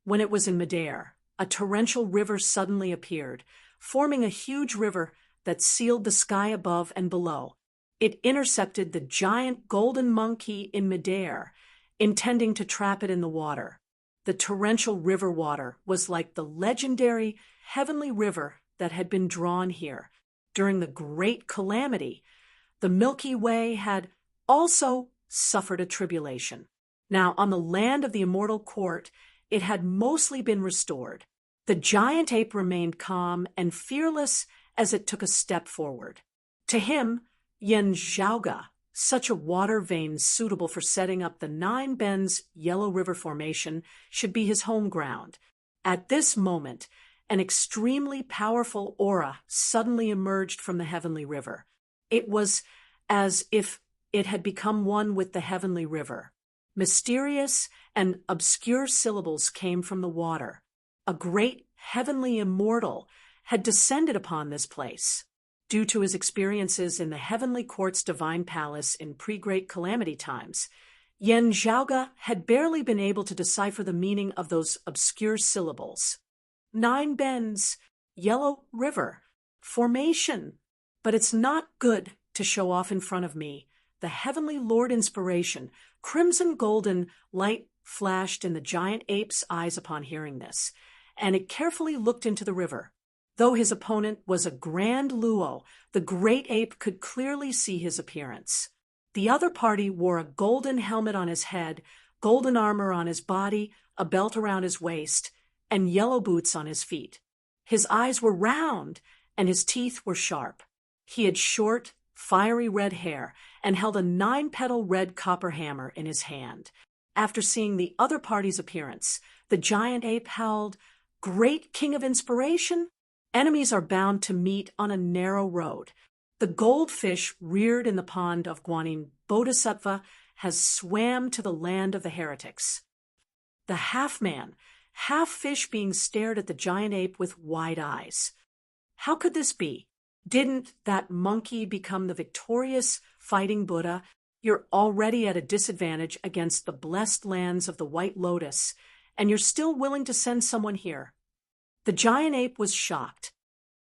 when it was in midair, a torrential river suddenly appeared, forming a huge river that sealed the sky above and below. It intercepted the giant golden monkey in midair, intending to trap it in the water. The torrential river water was like the legendary heavenly river that had been drawn here. During the great calamity, the Milky Way had also suffered a tribulation. Now, on the land of the immortal court, it had mostly been restored. The giant ape remained calm and fearless as it took a step forward. To him, Yen Zhaoge, such a water vein suitable for setting up the Nine Bends Yellow River Formation, should be his home ground. At this moment, an extremely powerful aura suddenly emerged from the heavenly river. It was as if it had become one with the heavenly river. Mysterious and obscure syllables came from the water. A great heavenly immortal had descended upon this place. Due to his experiences in the heavenly court's divine palace in pre-great calamity times, Yen Zhaoge had barely been able to decipher the meaning of those obscure syllables. Nine Bends, Yellow River, Formation. But it's not good to show off in front of me. The heavenly Lord Inspiration, crimson golden light flashed in the giant ape's eyes upon hearing this, and it carefully looked into the river. Though his opponent was a grand Luo, the great ape could clearly see his appearance. The other party wore a golden helmet on his head, golden armor on his body, a belt around his waist, and yellow boots on his feet. His eyes were round, and his teeth were sharp. He had short, fiery red hair and held a 9-petal red copper hammer in his hand. After seeing the other party's appearance, the giant ape howled, "Great King of Inspiration? Enemies are bound to meet on a narrow road. The goldfish reared in the pond of Guanyin Bodhisattva has swam to the land of the heretics." The half-man, half-fish being stared at the giant ape with wide eyes. How could this be? Didn't that monkey become the victorious fighting Buddha? You're already at a disadvantage against the blessed lands of the White Lotus, and you're still willing to send someone here. The giant ape was shocked.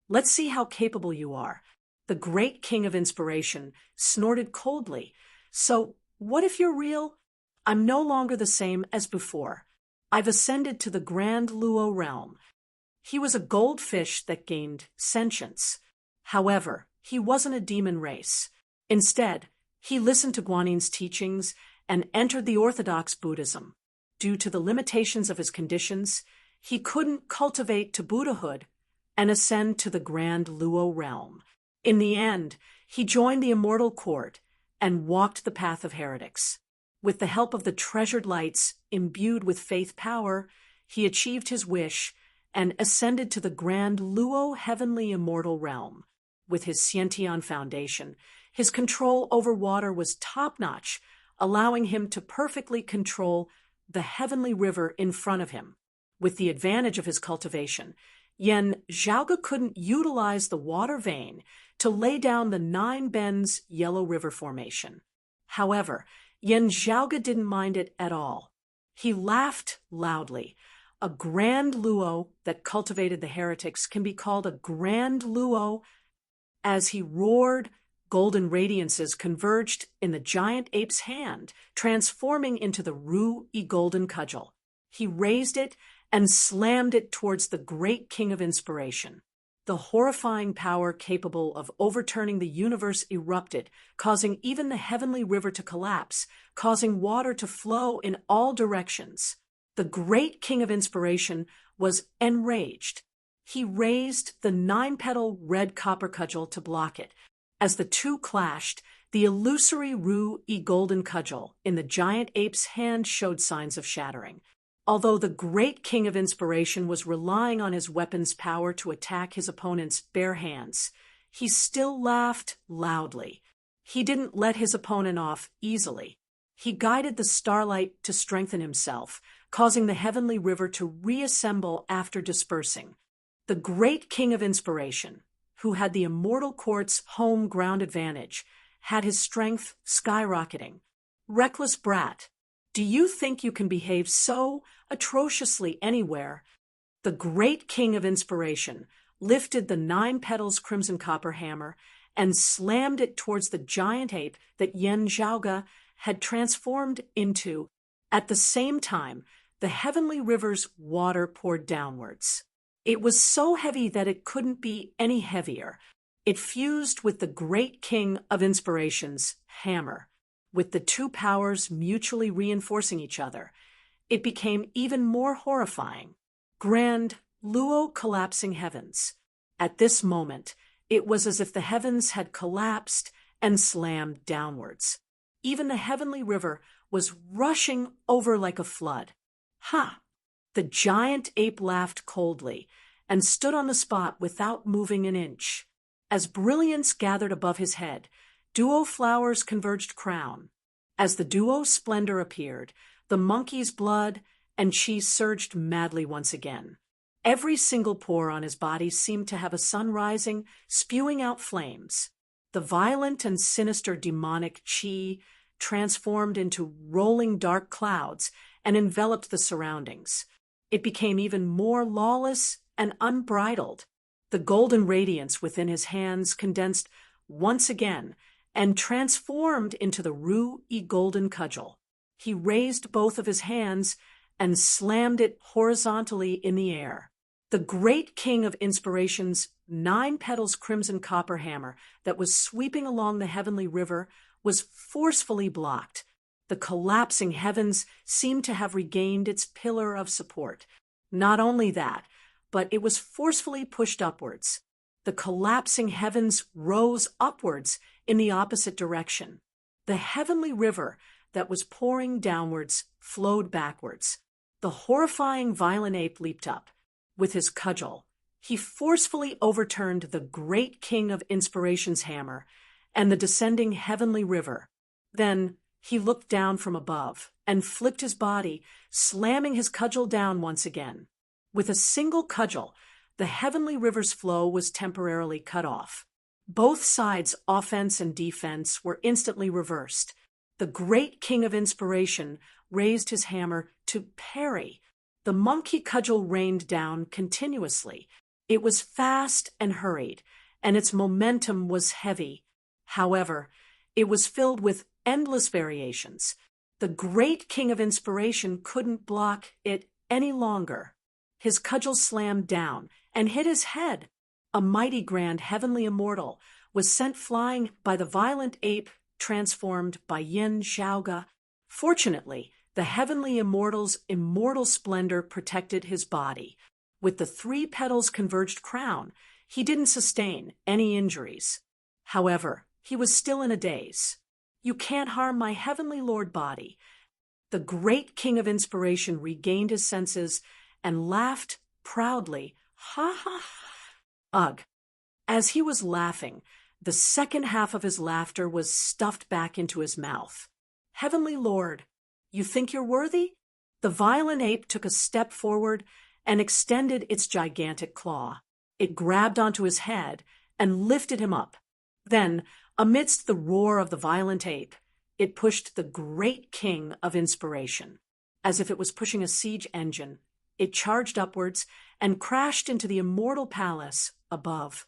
"Let's see how capable you are." The great King of Inspiration snorted coldly. "So, what if you're real? I'm no longer the same as before. I've ascended to the Grand Luo realm." He was a goldfish that gained sentience. However, he wasn't a demon race. Instead, he listened to Guanyin's teachings and entered the orthodox Buddhism. Due to the limitations of his conditions, he couldn't cultivate to Buddhahood and ascend to the Grand Luo realm. In the end, he joined the immortal court and walked the path of heretics. With the help of the treasured lights imbued with faith power, he achieved his wish and ascended to the Grand Luo heavenly immortal realm. With his Xiantian foundation, his control over water was top-notch, allowing him to perfectly control the heavenly river in front of him. With the advantage of his cultivation, Yen Zhaoge couldn't utilize the water vein to lay down the Nine Bends Yellow River Formation. However, Yen Zhaoge didn't mind it at all. He laughed loudly. A grand Luo that cultivated the heretics can be called a grand Luo. As he roared, golden radiances converged in the giant ape's hand, transforming into the golden cudgel. He raised it and slammed it towards the great king of inspiration. The horrifying power capable of overturning the universe erupted, causing even the heavenly river to collapse, causing water to flow in all directions. The great king of inspiration was enraged. He raised the 9-petal red copper cudgel to block it. As the two clashed, the illusory golden cudgel in the giant ape's hand showed signs of shattering. Although the great king of inspiration was relying on his weapon's power to attack his opponent's bare hands, he still laughed loudly. He didn't let his opponent off easily. He guided the starlight to strengthen himself, causing the heavenly river to reassemble after dispersing. The great king of inspiration, who had the immortal court's home ground advantage, had his strength skyrocketing. Reckless brat, do you think you can behave so atrociously anywhere? The great king of inspiration lifted the 9 petals crimson copper hammer and slammed it towards the giant ape that Yen Zhaoge had transformed into. At the same time, the heavenly river's water poured downwards. It was so heavy that it couldn't be any heavier. It fused with the great king of inspiration's hammer. With the two powers mutually reinforcing each other, it became even more horrifying. Grand Luo collapsing heavens. At this moment, it was as if the heavens had collapsed and slammed downwards. Even the heavenly river was rushing over like a flood. Ha! The giant ape laughed coldly and stood on the spot without moving an inch. As brilliance gathered above his head, duo flowers converged crown. As the duo splendor appeared, the monkey's blood and chi surged madly once again. Every single pore on his body seemed to have a sun rising, spewing out flames. The violent and sinister demonic chi transformed into rolling dark clouds and enveloped the surroundings. It became even more lawless and unbridled. The golden radiance within his hands condensed once again and transformed into the golden cudgel. He raised both of his hands and slammed it horizontally in the air. The great king of inspiration's 9 petals crimson copper hammer that was sweeping along the heavenly river was forcefully blocked. The collapsing heavens seemed to have regained its pillar of support. Not only that, but it was forcefully pushed upwards. The collapsing heavens rose upwards in the opposite direction. The heavenly river that was pouring downwards flowed backwards. The horrifying violent ape leaped up. With his cudgel, he forcefully overturned the great king of inspiration's hammer and the descending heavenly river. Then he looked down from above and flicked his body, slamming his cudgel down once again. With a single cudgel, the heavenly river's flow was temporarily cut off. Both sides' offense and defense were instantly reversed. The great king of inspiration raised his hammer to parry. The monkey cudgel rained down continuously. It was fast and hurried, and its momentum was heavy. However, it was filled with endless variations. The great king of inspiration couldn't block it any longer. His cudgel slammed down and hit his head. A mighty grand heavenly immortal was sent flying by the violent ape transformed by Yen Zhaoge. Fortunately, the heavenly immortal's immortal splendor protected his body. With the 3 petals converged crown, he didn't sustain any injuries. However, he was still in a daze. You can't harm my heavenly lord body. The great king of inspiration regained his senses and laughed proudly. Ha ha ha. Ugh. As he was laughing, the second half of his laughter was stuffed back into his mouth. Heavenly Lord, you think you're worthy? The violent ape took a step forward and extended its gigantic claw. It grabbed onto his head and lifted him up. Then, amidst the roar of the violent ape, it pushed the great king of inspiration. As if it was pushing a siege engine, it charged upwards and crashed into the immortal palace above.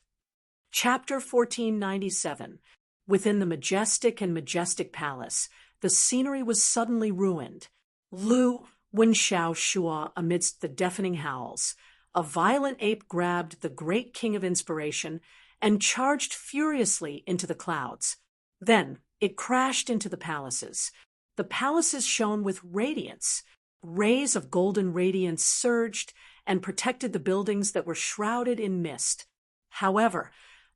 Chapter 1497. Within the majestic palace, the scenery was suddenly ruined. Lu Wenxiao Shua amidst the deafening howls. A violent ape grabbed the great king of inspiration and charged furiously into the clouds. Then it crashed into the palaces. The palaces shone with radiance. Rays of golden radiance surged and protected the buildings that were shrouded in mist. However,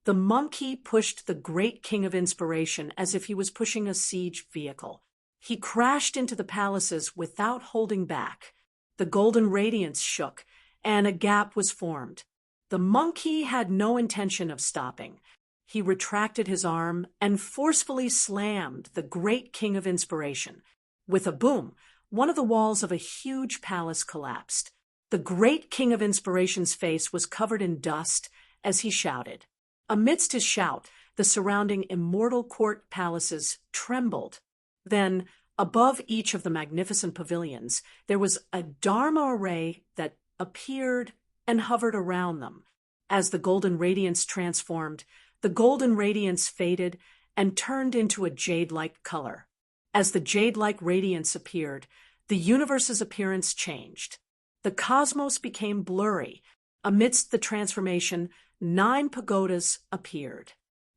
the monkey pushed the great king of inspiration as if he was pushing a siege vehicle. He crashed into the palaces without holding back. The golden radiance shook, and a gap was formed. The monkey had no intention of stopping. He retracted his arm and forcefully slammed the great king of inspiration. With a boom, one of the walls of a huge palace collapsed. The great king of inspiration's face was covered in dust as he shouted. Amidst his shout, the surrounding immortal court palaces trembled. Then, above each of the magnificent pavilions, there was a Dharma array that appeared and hovered around them. As the golden radiance transformed, the golden radiance faded and turned into a jade-like color. As the jade-like radiance appeared, the universe's appearance changed. The cosmos became blurry. Amidst the transformation, 9 pagodas appeared.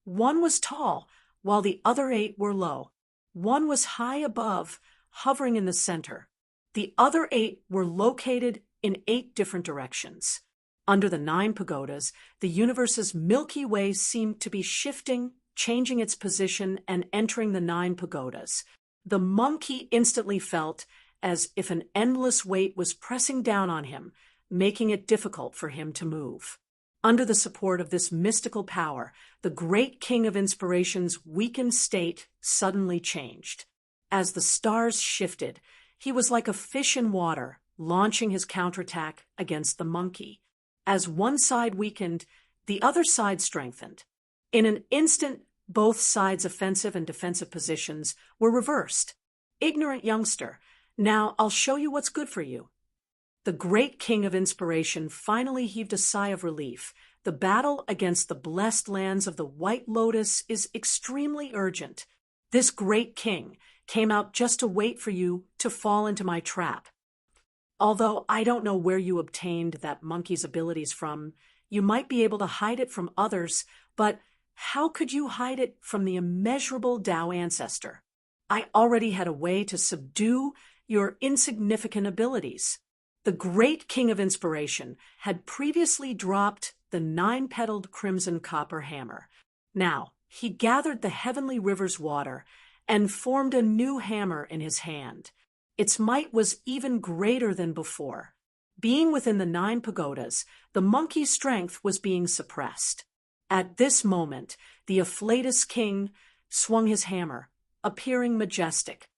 One was tall, while the other 8 were low. One was high above, hovering in the center. The other 8 were located in 8 different directions. Under the 9 pagodas, the universe's Milky Way seemed to be shifting, changing its position, and entering the 9 pagodas. The monkey instantly felt as if an endless weight was pressing down on him, making it difficult for him to move. Under the support of this mystical power, the great king of inspiration's weakened state suddenly changed. As the stars shifted, he was like a fish in water, launching his counterattack against the monkey. As one side weakened, the other side strengthened. In an instant, both sides' offensive and defensive positions were reversed. Ignorant youngster, now I'll show you what's good for you. The great king of inspiration finally heaved a sigh of relief. The battle against the blessed lands of the White Lotus is extremely urgent. This great king came out just to wait for you to fall into my trap. Although I don't know where you obtained that monkey's abilities from, you might be able to hide it from others, but how could you hide it from the immeasurable Tao ancestor? I already had a way to subdue your insignificant abilities. The great king of inspiration had previously dropped the 9-petaled crimson copper hammer. Now, he gathered the heavenly river's water and formed a new hammer in his hand. Its might was even greater than before. Being within the 9 pagodas, the monkey's strength was being suppressed. At this moment, the afflatus king swung his hammer, appearing majestic.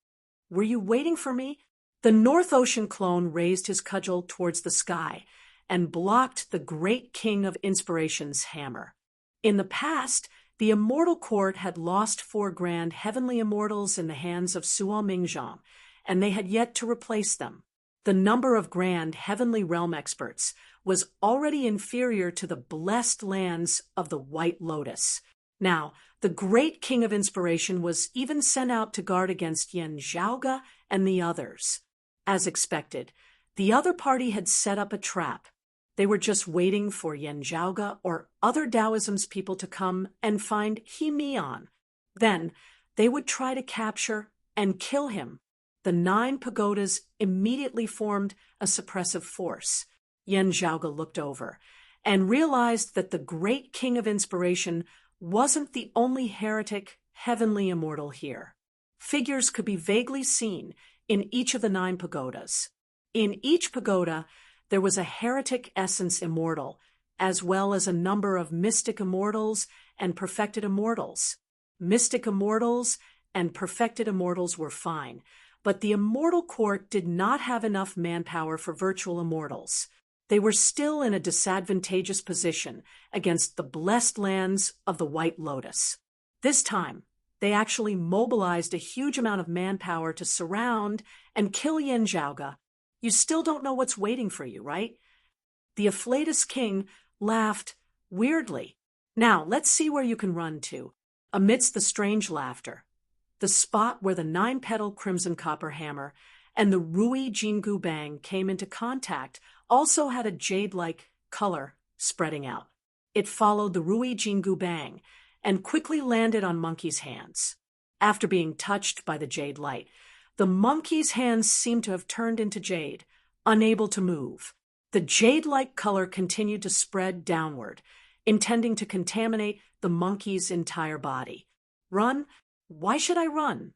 Were you waiting for me? The North Ocean clone raised his cudgel towards the sky and blocked the great king of inspiration's hammer. In the past, the immortal court had lost 4 grand heavenly immortals in the hands of Suo Mingzhang, and they had yet to replace them. The number of grand heavenly realm experts was already inferior to the blessed lands of the White Lotus. Now, the great king of inspiration was even sent out to guard against Yen Zhaoga and the others. As expected, the other party had set up a trap. They were just waiting for Yen Zhaoga or other Taoism's people to come and find He Mian. Then they would try to capture and kill him. The 9 pagodas immediately formed a suppressive force. Yen Zhaoga looked over and realized that the great king of inspiration wasn't the only heretic heavenly immortal here. Figures could be vaguely seen in each of the 9 pagodas. In each pagoda, there was a heretic essence immortal, as well as a number of mystic immortals and perfected immortals. Mystic immortals and perfected immortals were fine, but the immortal court did not have enough manpower for virtual immortals. They were still in a disadvantageous position against the blessed lands of the White Lotus. This time, they actually mobilized a huge amount of manpower to surround and kill Yen Zhaoga. You still don't know what's waiting for you, right? The afflatus king laughed weirdly. Now, let's see where you can run to. Amidst the strange laughter, the spot where the 9-petal crimson copper hammer and the Rui Jingu Bang came into contact also had a jade-like color spreading out. It followed the Rui Jingu Bang and quickly landed on Monkey's hands. After being touched by the jade light, the monkey's hands seemed to have turned into jade, unable to move. The jade-like color continued to spread downward, intending to contaminate the monkey's entire body. Run? Why should I run?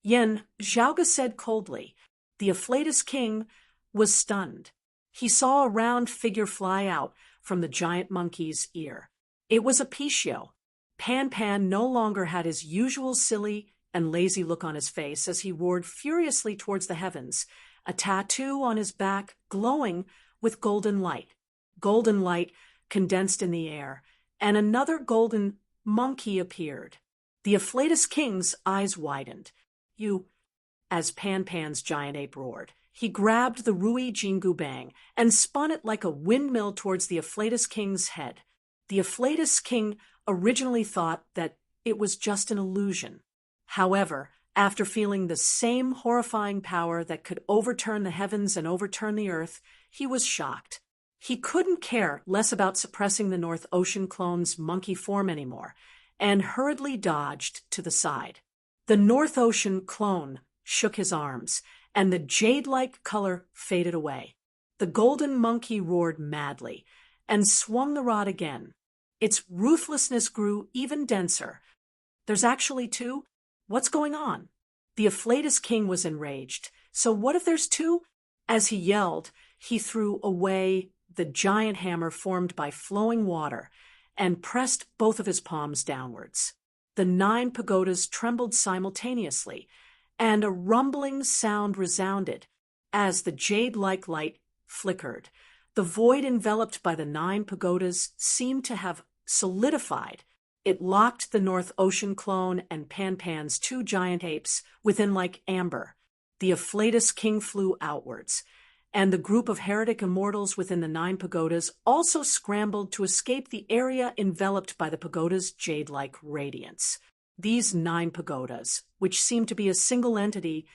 Yen Zhaoge said coldly. The Afflatus King was stunned. He saw a round figure fly out from the giant monkey's ear. It was Apiccio. Pan Pan no longer had his usual silly and lazy look on his face as he roared furiously towards the heavens, a tattoo on his back glowing with golden light. Golden light condensed in the air, and another golden monkey appeared. The Afflatus King's eyes widened. You, as Pan Pan's giant ape roared. He grabbed the Rui Jingu Bang and spun it like a windmill towards the Afflatus King's head. The Afflatus King originally thought that it was just an illusion. However, after feeling the same horrifying power that could overturn the heavens and overturn the earth, he was shocked. He couldn't care less about suppressing the North Ocean clone's monkey form anymore, and hurriedly dodged to the side. The North Ocean clone shook his arms, and the jade-like color faded away. The golden monkey roared madly, and swung the rod again. Its ruthlessness grew even denser. There's actually two? What's going on? The Afflatus King was enraged. So what if there's two? As he yelled, he threw away the giant hammer formed by flowing water and pressed both of his palms downwards. The 9 pagodas trembled simultaneously, and a rumbling sound resounded as the jade-like light flickered. The void enveloped by the 9 pagodas seemed to have solidified. It locked the North Ocean clone and Pan Pan's 2 giant apes within like amber. The Afflatus King flew outwards, and the group of heretic immortals within the 9 pagodas also scrambled to escape the area enveloped by the pagoda's jade-like radiance. These 9 pagodas, which seemed to be a single entity,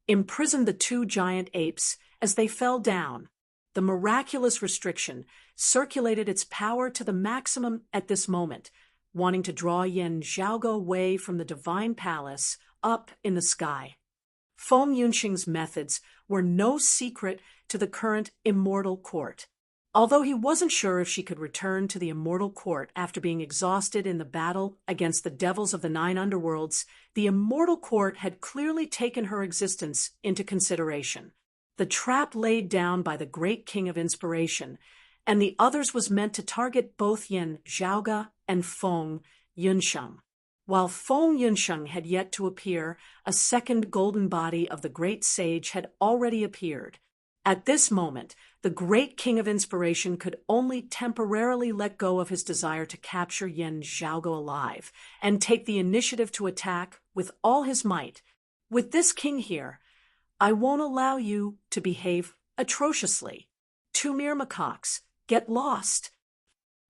imprisoned the 2 giant apes as they fell down. The miraculous restriction circulated its power to the maximum at this moment, wanting to draw Yen Zhaoge away from the divine palace up in the sky. Feng Yunxing's methods were no secret to the current immortal court. Although he wasn't sure if she could return to the immortal court after being exhausted in the battle against the devils of the 9 underworlds, the immortal court had clearly taken her existence into consideration. The trap laid down by the great king of inspiration, and the others was meant to target both Yen Zhaoge and Feng Yunxing. While Feng Yunxing had yet to appear, a second golden body of the great sage had already appeared. At this moment, the great king of inspiration could only temporarily let go of his desire to capture Yen Zhaoge alive and take the initiative to attack with all his might. With this king here, I won't allow you to behave atrociously. 2 mere macaques, get lost.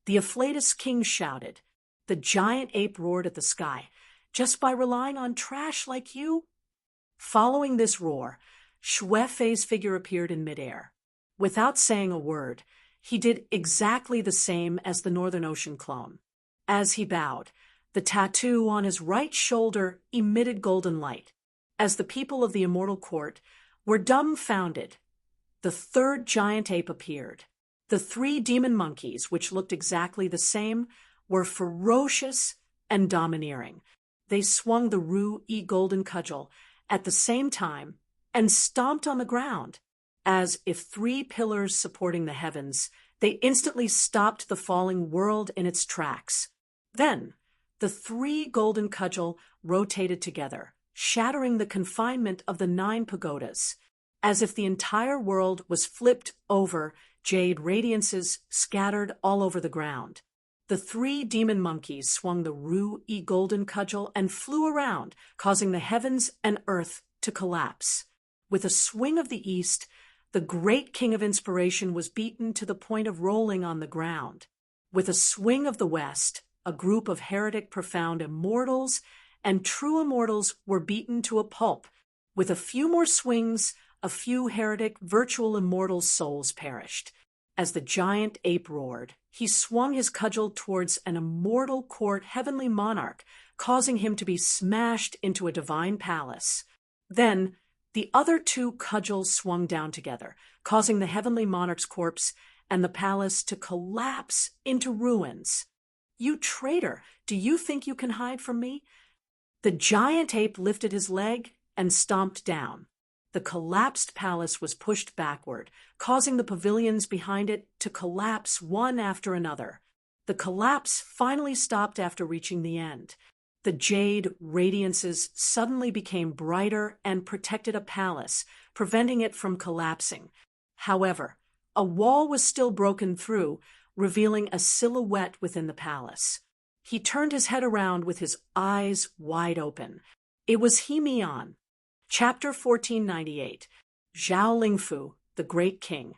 The Afflatus King shouted. The giant ape roared at the sky. Just by relying on trash like you? Following this roar, Xue Fei's figure appeared in midair. Without saying a word, he did exactly the same as the Northern Ocean clone. As he bowed, the tattoo on his right shoulder emitted golden light. As the people of the immortal court were dumbfounded, the 3rd giant ape appeared. The 3 demon monkeys, which looked exactly the same, were ferocious and domineering. They swung the Ru-E golden cudgel at the same time and stomped on the ground. As if 3 pillars supporting the heavens, they instantly stopped the falling world in its tracks. Then, the 3 golden cudgel rotated together, shattering the confinement of the 9 pagodas. As if the entire world was flipped over, jade radiances scattered all over the ground. The 3 demon monkeys swung the Ru-E golden cudgel and flew around, causing the heavens and earth to collapse. With a swing of the east, the great king of inspiration was beaten to the point of rolling on the ground. With a swing of the west, a group of heretic profound immortals, and true immortals were beaten to a pulp. With a few more swings, a few heretic virtual immortal souls perished. As the giant ape roared, he swung his cudgel towards an immortal court heavenly monarch, causing him to be smashed into a divine palace. Then, the other two cudgels swung down together, causing the heavenly monarch's corpse and the palace to collapse into ruins. "You traitor, do you think you can hide from me?" The giant ape lifted his leg and stomped down. The collapsed palace was pushed backward, causing the pavilions behind it to collapse one after another. The collapse finally stopped after reaching the end. The jade radiances suddenly became brighter and protected a palace, preventing it from collapsing. However, a wall was still broken through, revealing a silhouette within the palace. He turned his head around with his eyes wide open. It was He-Mian. Chapter 1498. Zhao Lingfu, the Great King,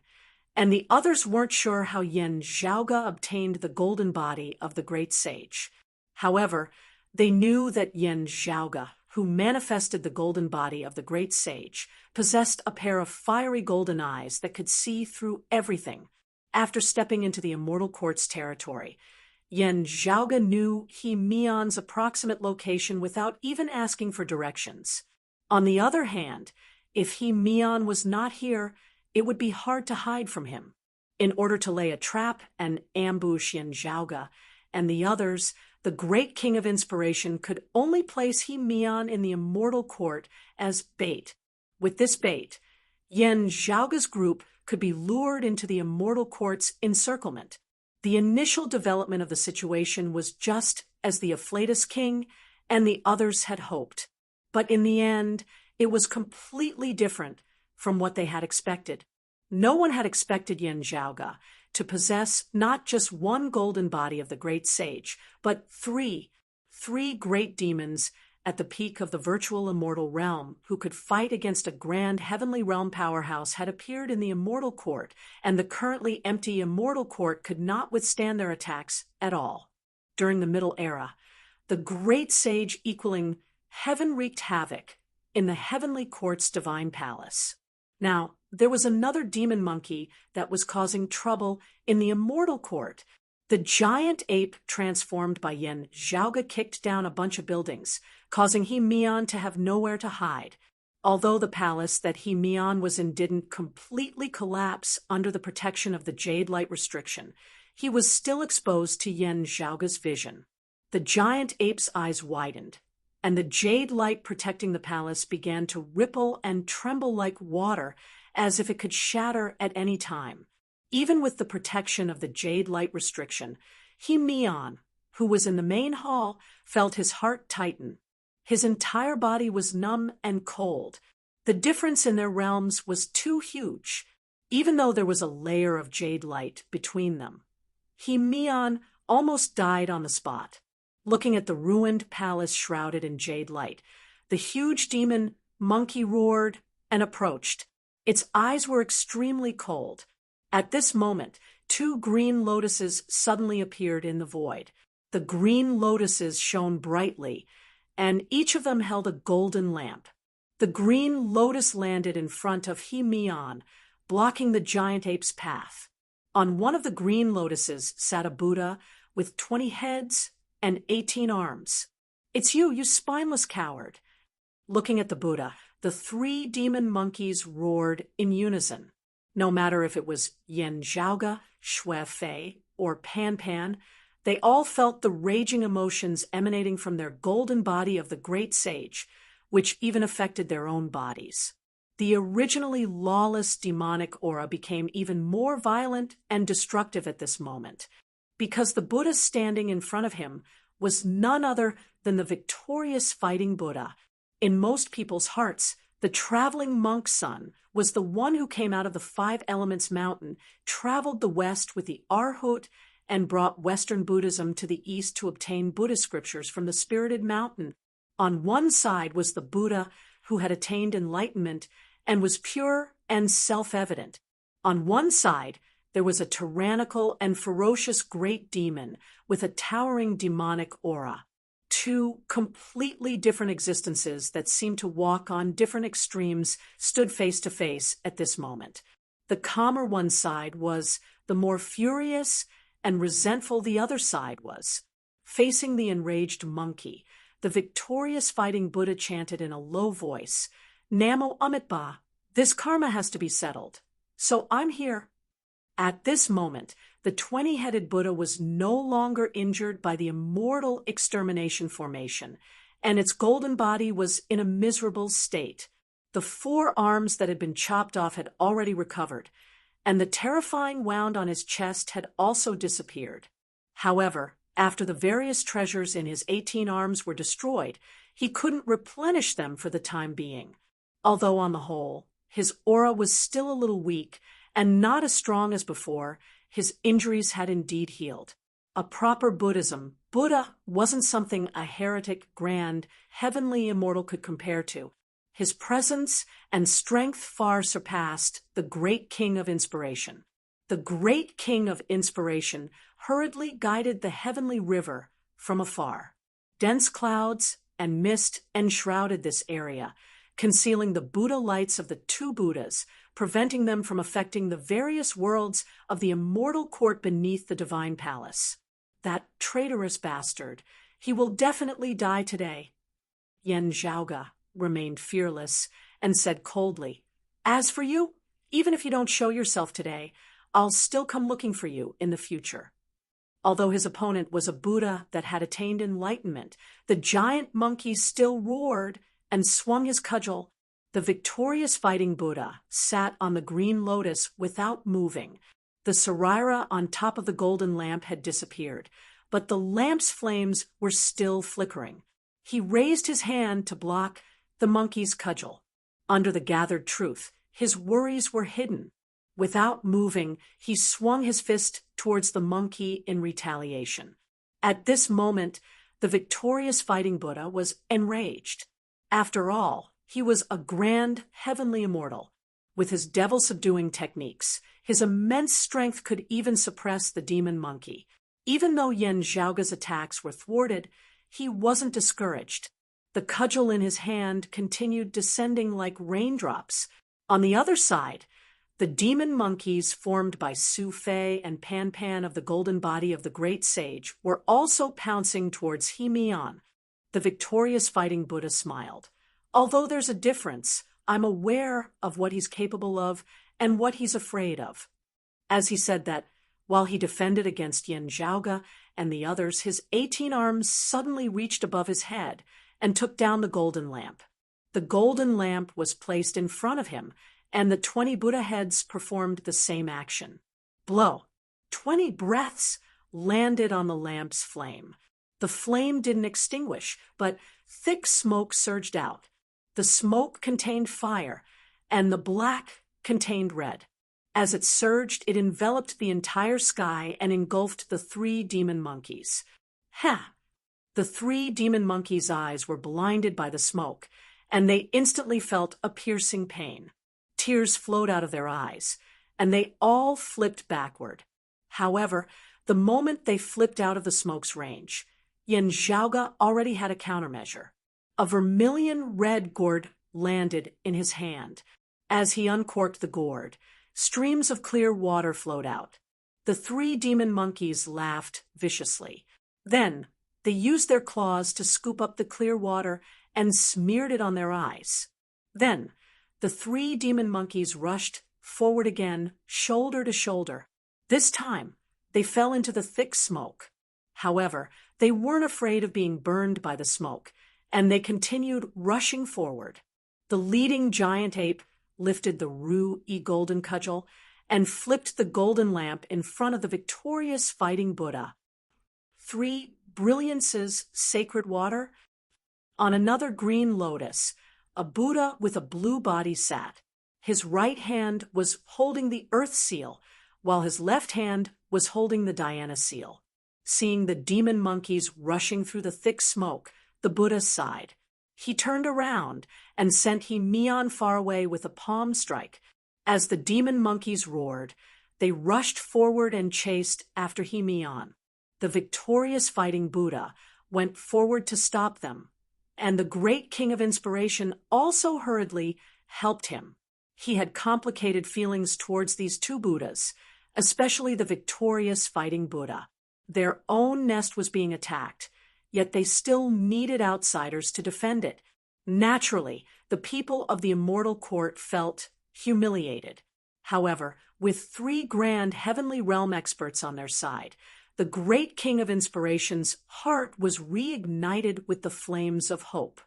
and the others weren't sure how Yan Zhaoge obtained the golden body of the great sage. However, they knew that Yan Zhaoge, who manifested the golden body of the great sage, possessed a pair of fiery golden eyes that could see through everything. After stepping into the immortal court's territory, Yan Zhaoge knew He-Mian's approximate location without even asking for directions. On the other hand, if He-Mian was not here, it would be hard to hide from him. In order to lay a trap and ambush Yan Zhaoge and the others, the great king of inspiration could only place He-Mian in the immortal court as bait. With this bait, Yan Zhaoge's group could be lured into the immortal court's encirclement. The initial development of the situation was just as the Afflatus king and the others had hoped. But in the end, it was completely different from what they had expected. No one had expected Yan Zhaoge to possess not just one golden body of the great sage, but three great demons at the peak of the virtual immortal realm who could fight against a grand heavenly realm powerhouse had appeared in the immortal court, and the currently empty immortal court could not withstand their attacks at all. During the Middle Era, the great sage equaling heaven wreaked havoc in the heavenly court's divine palace. Now, there was another demon monkey that was causing trouble in the immortal court. The giant ape transformed by Yan Zhaoge kicked down a bunch of buildings, causing He-Mian to have nowhere to hide. Although the palace that He-Mian was in didn't completely collapse under the protection of the jade light restriction, he was still exposed to Yan Zhaoge's vision. The giant ape's eyes widened, and the jade light protecting the palace began to ripple and tremble like water, as if it could shatter at any time. Even with the protection of the jade light restriction, He-Mian, who was in the main hall, felt his heart tighten. His entire body was numb and cold. The difference in their realms was too huge, even though there was a layer of jade light between them. He-Mian almost died on the spot. Looking at the ruined palace shrouded in jade light, the huge demon monkey roared and approached. Its eyes were extremely cold. At this moment, two green lotuses suddenly appeared in the void. The green lotuses shone brightly, and each of them held a golden lamp. The green lotus landed in front of He-Mian, blocking the giant ape's path. On one of the green lotuses sat a Buddha with 20 heads and 18 arms. "It's you, you spineless coward." Looking at the Buddha, the three demon monkeys roared in unison. No matter if it was Yan Zhaoge, Shui Fei, or Pan Pan, they all felt the raging emotions emanating from their golden body of the great sage, which even affected their own bodies. The originally lawless demonic aura became even more violent and destructive at this moment, because the Buddha standing in front of him was none other than the victorious fighting Buddha. In most people's hearts, the traveling monk son was the one who came out of the Five Elements mountain, traveled the west with the Arhut, and brought Western Buddhism to the east to obtain Buddhist scriptures from the spirited mountain. On one side was the Buddha who had attained enlightenment and was pure and self-evident. On one side, there was a tyrannical and ferocious great demon with a towering demonic aura. Two completely different existences that seemed to walk on different extremes stood face to face at this moment. The calmer one side was, the more furious and resentful the other side was. Facing the enraged monkey, the victorious fighting Buddha chanted in a low voice, "Namo Amitabha, this karma has to be settled. So I'm here." At this moment, the 20-headed Buddha was no longer injured by the immortal extermination formation, and its golden body was in a miserable state. The 4 arms that had been chopped off had already recovered, and the terrifying wound on his chest had also disappeared. However, after the various treasures in his 18 arms were destroyed, he couldn't replenish them for the time being. Although on the whole, his aura was still a little weak and not as strong as before, his injuries had indeed healed. A proper Buddhism, Buddha wasn't something a heretic, grand, heavenly immortal could compare to. His presence and strength far surpassed the great king of inspiration. The great king of inspiration hurriedly guided the heavenly river from afar. Dense clouds and mist enshrouded this area, concealing the Buddha lights of the 2 Buddhas, preventing them from affecting the various worlds of the immortal court beneath the divine palace. That traitorous bastard, he will definitely die today. Yen Zhaoge remained fearless and said coldly, "As for you, even if you don't show yourself today, I'll still come looking for you in the future." Although his opponent was a Buddha that had attained enlightenment, the giant monkey still roared and swung his cudgel. The victorious fighting Buddha sat on the green lotus without moving. The sarira on top of the golden lamp had disappeared, but the lamp's flames were still flickering. He raised his hand to block the monkey's cudgel. Under the gathered truth, his worries were hidden. Without moving, he swung his fist towards the monkey in retaliation. At this moment, the victorious fighting Buddha was enraged. After all, he was a grand, heavenly immortal. With his devil-subduing techniques, his immense strength could even suppress the demon monkey. Even though Yen Zhaoge's attacks were thwarted, he wasn't discouraged. The cudgel in his hand continued descending like raindrops. On the other side, the demon monkeys formed by Su Fei and Pan Pan of the golden body of the great sage were also pouncing towards He Mian. The victorious fighting Buddha smiled. "Although there's a difference, I'm aware of what he's capable of and what he's afraid of." As he said that, while he defended against Yen Zhaoge and the others, his 18 arms suddenly reached above his head and took down the golden lamp. The golden lamp was placed in front of him, and the 20 Buddha heads performed the same action. Blow. 20 breaths landed on the lamp's flame. The flame didn't extinguish, but thick smoke surged out. The smoke contained fire, and the black contained red. As it surged, it enveloped the entire sky and engulfed the 3 demon monkeys. Ha! The 3 demon monkeys' eyes were blinded by the smoke, and they instantly felt a piercing pain. Tears flowed out of their eyes, and they all flipped backward. However, the moment they flipped out of the smoke's range, Yen Zhaoge already had a countermeasure. A vermilion red gourd landed in his hand. As he uncorked the gourd, streams of clear water flowed out. The 3 demon monkeys laughed viciously. Then they used their claws to scoop up the clear water and smeared it on their eyes. Then the 3 demon monkeys rushed forward again, shoulder to shoulder. This time, they fell into the thick smoke. However, they weren't afraid of being burned by the smoke, and they continued rushing forward. The leading giant ape lifted the Ru-E golden cudgel and flipped the golden lamp in front of the victorious fighting Buddha. 3 brilliances sacred water. On another green lotus, a Buddha with a blue body sat. His right hand was holding the earth seal, while his left hand was holding the dhyana seal. Seeing the demon monkeys rushing through the thick smoke, the Buddha sighed. He turned around and sent He Mian far away with a palm strike. As the demon monkeys roared, They rushed forward and chased after He-Mian. The victorious fighting Buddha went forward to stop them, and the great king of inspiration also hurriedly helped him. He had complicated feelings towards these two Buddhas, especially the victorious fighting Buddha. Their own nest was being attacked, yet they still needed outsiders to defend it. Naturally, the people of the immortal court felt humiliated. However, with three grand heavenly realm experts on their side, the great king of inspiration's heart was reignited with the flames of hope.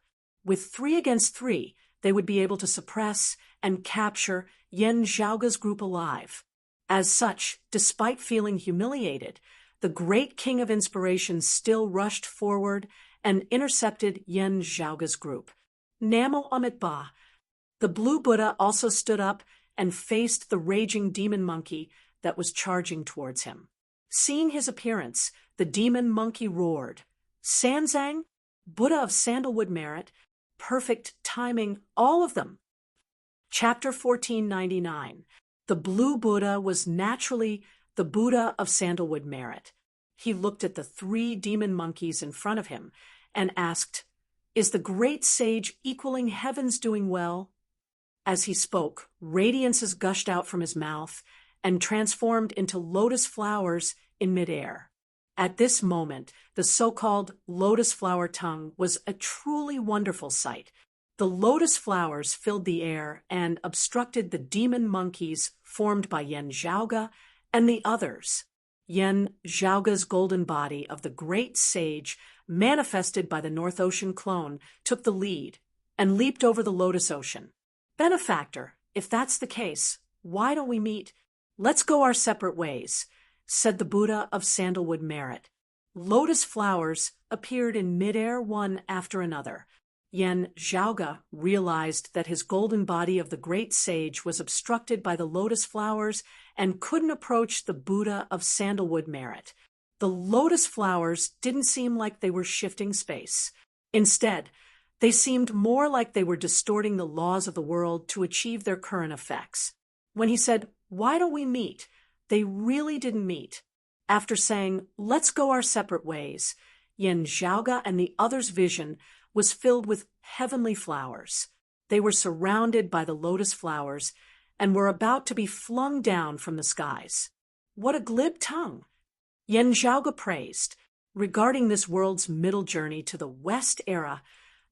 With 3 against 3, they would be able to suppress and capture Yen Zhaoge's group alive. As such, despite feeling humiliated, the great king of inspiration still rushed forward and intercepted Yen Zhaoge's group. Namo Amitabha. The blue Buddha also stood up and faced the raging demon monkey that was charging towards him. Seeing his appearance, the demon monkey roared, "Sanzang, Buddha of sandalwood merit, perfect timing, all of them." Chapter 1499. The blue Buddha was naturally the Buddha of sandalwood merit. He looked at the 3 demon monkeys in front of him and asked, "Is the great sage equaling heavens doing well?" As he spoke, radiances gushed out from his mouth and transformed into lotus flowers in midair. At this moment, the so-called lotus flower tongue was a truly wonderful sight. The lotus flowers filled the air and obstructed the demon monkeys formed by Yen Zhaoge and the others. Yen Zhaoge's golden body of the great sage, manifested by the North Ocean clone, took the lead and leaped over the Lotus Ocean. "Benefactor, if that's the case, why don't we meet? Let's go our separate ways," said the Buddha of sandalwood merit. Lotus flowers appeared in midair one after another. Yen Zhaoge realized that his golden body of the great sage was obstructed by the lotus flowers and couldn't approach the Buddha of sandalwood merit. The lotus flowers didn't seem like they were shifting space. Instead, they seemed more like they were distorting the laws of the world to achieve their current effects. When he said, "Why don't we meet?" they really didn't meet. After saying, "Let's go our separate ways," Yen Zhaoge and the others' vision was filled with heavenly flowers. They were surrounded by the lotus flowers and were about to be flung down from the skies. What a glib tongue! Yen Zhaoge praised. Regarding this world's middle journey to the West era,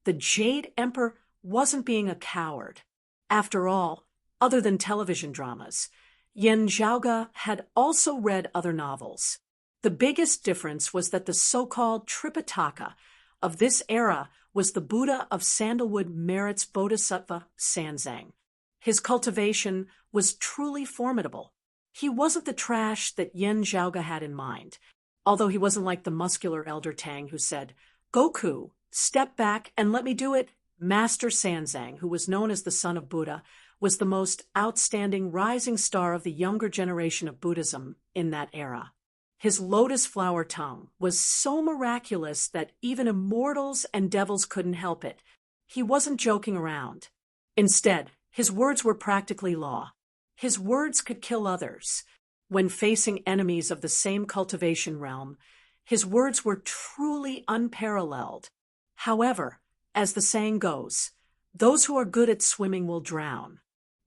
the Jade Emperor wasn't being a coward. After all, other than television dramas, Yen Zhaoge had also read other novels. The biggest difference was that the so-called Tripitaka of this era was the Buddha of sandalwood merit's Bodhisattva Sanzang. His cultivation was truly formidable. He wasn't the trash that Yen Zhaoge had in mind, although he wasn't like the muscular Elder Tang who said, "Goku, step back and let me do it." Master Sanzang, who was known as the son of Buddha, was the most outstanding rising star of the younger generation of Buddhism in that era. His lotus flower tongue was so miraculous that even immortals and devils couldn't help it. He wasn't joking around. Instead, his words were practically law. His words could kill others. When facing enemies of the same cultivation realm, his words were truly unparalleled. However, as the saying goes, those who are good at swimming will drown.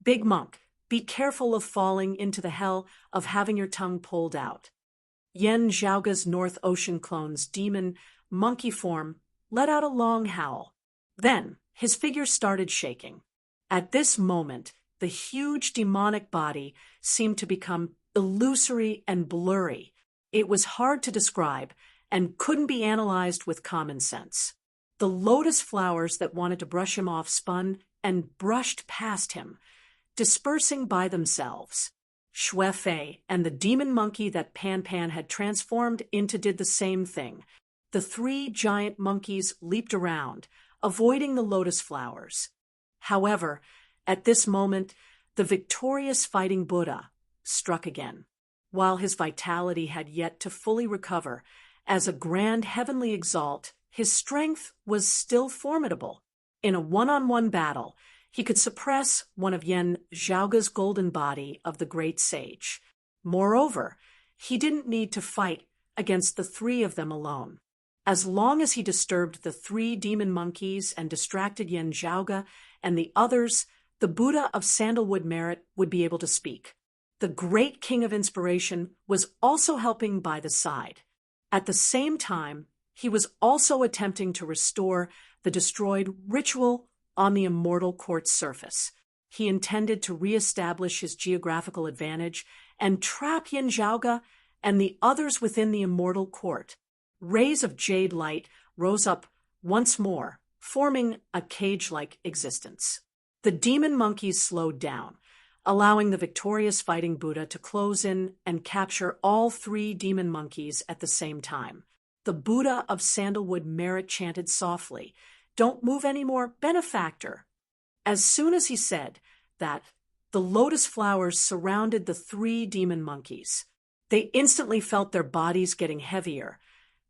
Big monk, be careful of falling into the hell of having your tongue pulled out. Yen Zhaoge's North Ocean clone's demon monkey form let out a long howl. Then his figure started shaking. At this moment, the huge demonic body seemed to become illusory and blurry. It was hard to describe and couldn't be analyzed with common sense. The lotus flowers that wanted to brush him off spun and brushed past him, dispersing by themselves. Xue Fei and the demon monkey that Pan Pan had transformed into did the same thing. The 3 giant monkeys leaped around, avoiding the lotus flowers. However, at this moment, the victorious fighting Buddha struck again. While his vitality had yet to fully recover, as a grand heavenly exalt, his strength was still formidable. In a one-on-one battle, he could suppress one of Yen Zhaoge's golden body of the great sage. Moreover, he didn't need to fight against the three of them alone. As long as he disturbed the three demon monkeys and distracted Yen Zhaoge and the others, the Buddha of Sandalwood Merit would be able to speak. The great king of inspiration was also helping by the side. At the same time, he was also attempting to restore the destroyed ritual on the immortal court's surface. He intended to re-establish his geographical advantage and trap Yen Zhaoge and the others within the immortal court. Rays of jade light rose up once more, forming a cage-like existence. The demon monkeys slowed down, allowing the victorious fighting Buddha to close in and capture all three demon monkeys at the same time. The Buddha of Sandalwood Merit chanted softly, "Don't move anymore, benefactor." As soon as he said that, the lotus flowers surrounded the three demon monkeys. They instantly felt their bodies getting heavier,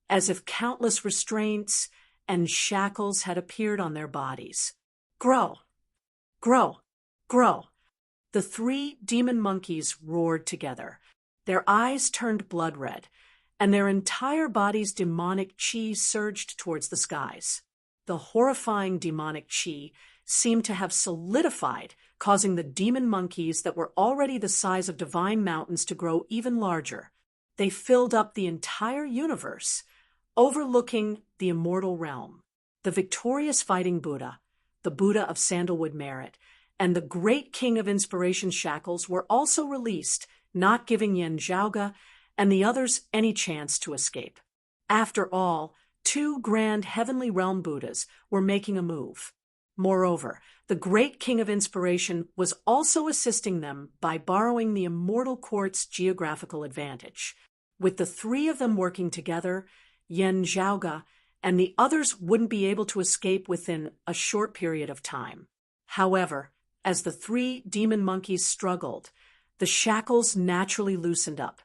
as if countless restraints and shackles had appeared on their bodies. Grow, grow, grow. The three demon monkeys roared together. Their eyes turned blood red, and their entire body's demonic chi surged towards the skies. The horrifying demonic chi seemed to have solidified, causing the demon monkeys that were already the size of divine mountains to grow even larger. They filled up the entire universe, overlooking the immortal realm. The victorious fighting Buddha, the Buddha of Sandalwood Merit, and the great king of inspiration shackles were also released, not giving Yen Zhaoge and the others any chance to escape. After all, two grand heavenly realm Buddhas were making a move. Moreover, the great king of inspiration was also assisting them by borrowing the immortal court's geographical advantage. With the three of them working together, Yen Zhaoge and the others wouldn't be able to escape within a short period of time. However, as the three demon monkeys struggled, the shackles naturally loosened up.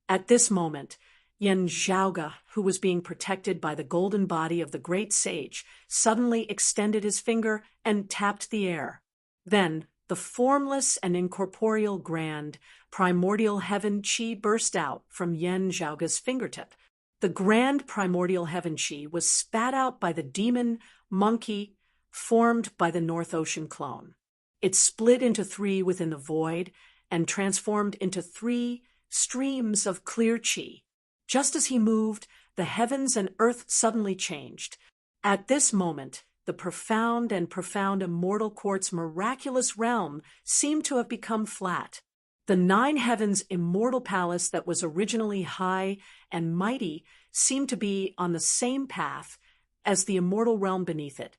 At this moment, Yen Zhaoge, who was being protected by the golden body of the great sage, suddenly extended his finger and tapped the air. Then, the formless and incorporeal grand, primordial heaven chi burst out from Yen Zhaoge's fingertip. The grand primordial heaven chi was spat out by the demon monkey formed by the North Ocean clone. It split into three within the void and transformed into three streams of clear chi. Just as he moved, the heavens and earth suddenly changed. At this moment, the profound immortal court's miraculous realm seemed to have become flat. The nine heavens' immortal palace that was originally high and mighty seemed to be on the same path as the immortal realm beneath it.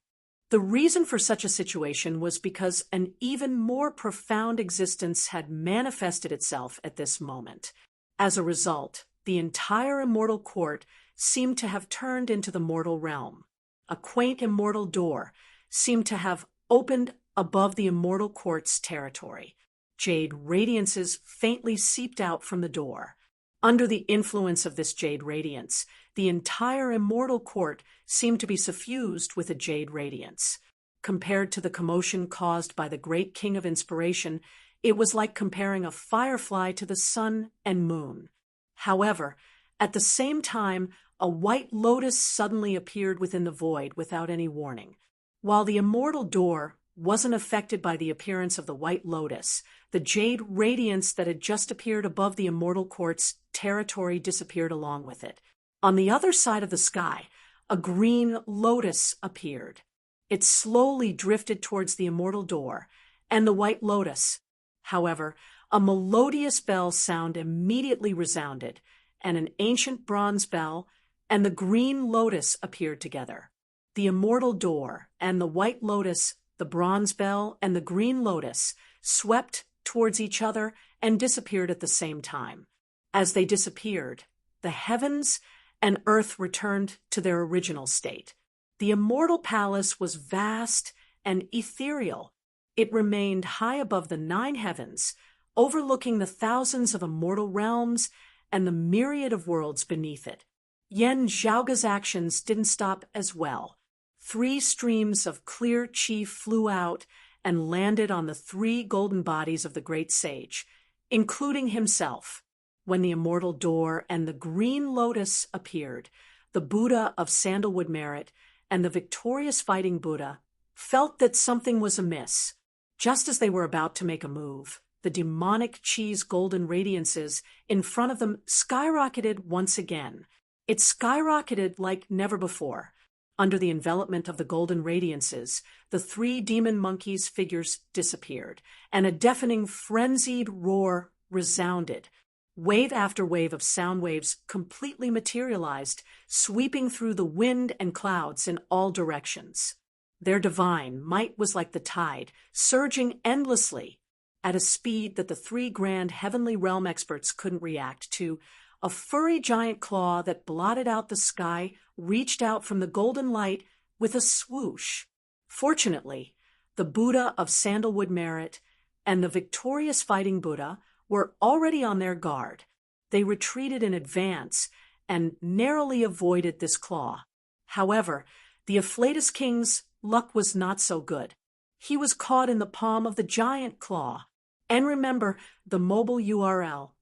The reason for such a situation was because an even more profound existence had manifested itself at this moment. As a result, the entire immortal court seemed to have turned into the mortal realm. A quaint immortal door seemed to have opened above the immortal court's territory. Jade radiances faintly seeped out from the door. Under the influence of this jade radiance, the entire immortal court seemed to be suffused with a jade radiance. Compared to the commotion caused by the great king of inspiration, it was like comparing a firefly to the sun and moon. However, at the same time, a white lotus suddenly appeared within the void without any warning. While the immortal door wasn't affected by the appearance of the white lotus, the jade radiance that had just appeared above the immortal court's territory disappeared along with it. On the other side of the sky, a green lotus appeared. It slowly drifted towards the immortal door and the white lotus. However, a melodious bell sound immediately resounded, and an ancient bronze bell and the green lotus appeared together. The immortal door and the white lotus, the bronze bell and the green lotus, swept towards each other and disappeared at the same time. As they disappeared, the heavens and earth returned to their original state. The immortal palace was vast and ethereal. It remained high above the nine heavens, overlooking the thousands of immortal realms and the myriad of worlds beneath it. Yen Zhaoge's actions didn't stop as well. 3 streams of clear chi flew out and landed on the 3 golden bodies of the great sage, including himself. when the immortal door and the green lotus appeared, the Buddha of sandalwood merit and the victorious fighting Buddha felt that something was amiss. Just as they were about to make a move, the demonic cheese golden radiances in front of them skyrocketed once again. It skyrocketed like never before. Under the envelopment of the golden radiances, the three demon monkeys' figures disappeared, and a deafening, frenzied roar resounded. Wave after wave of sound waves completely materialized, sweeping through the wind and clouds in all directions. Their divine might was like the tide, surging endlessly at a speed that the three grand heavenly realm experts couldn't react to. A furry giant claw that blotted out the sky reached out from the golden light with a swoosh. Fortunately, the Buddha of sandalwood merit and the victorious fighting Buddha were already on their guard. They retreated in advance and narrowly avoided this claw. However, the Afflatus King's luck was not so good. He was caught in the palm of the giant claw. And remember the mobile URL,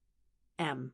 M.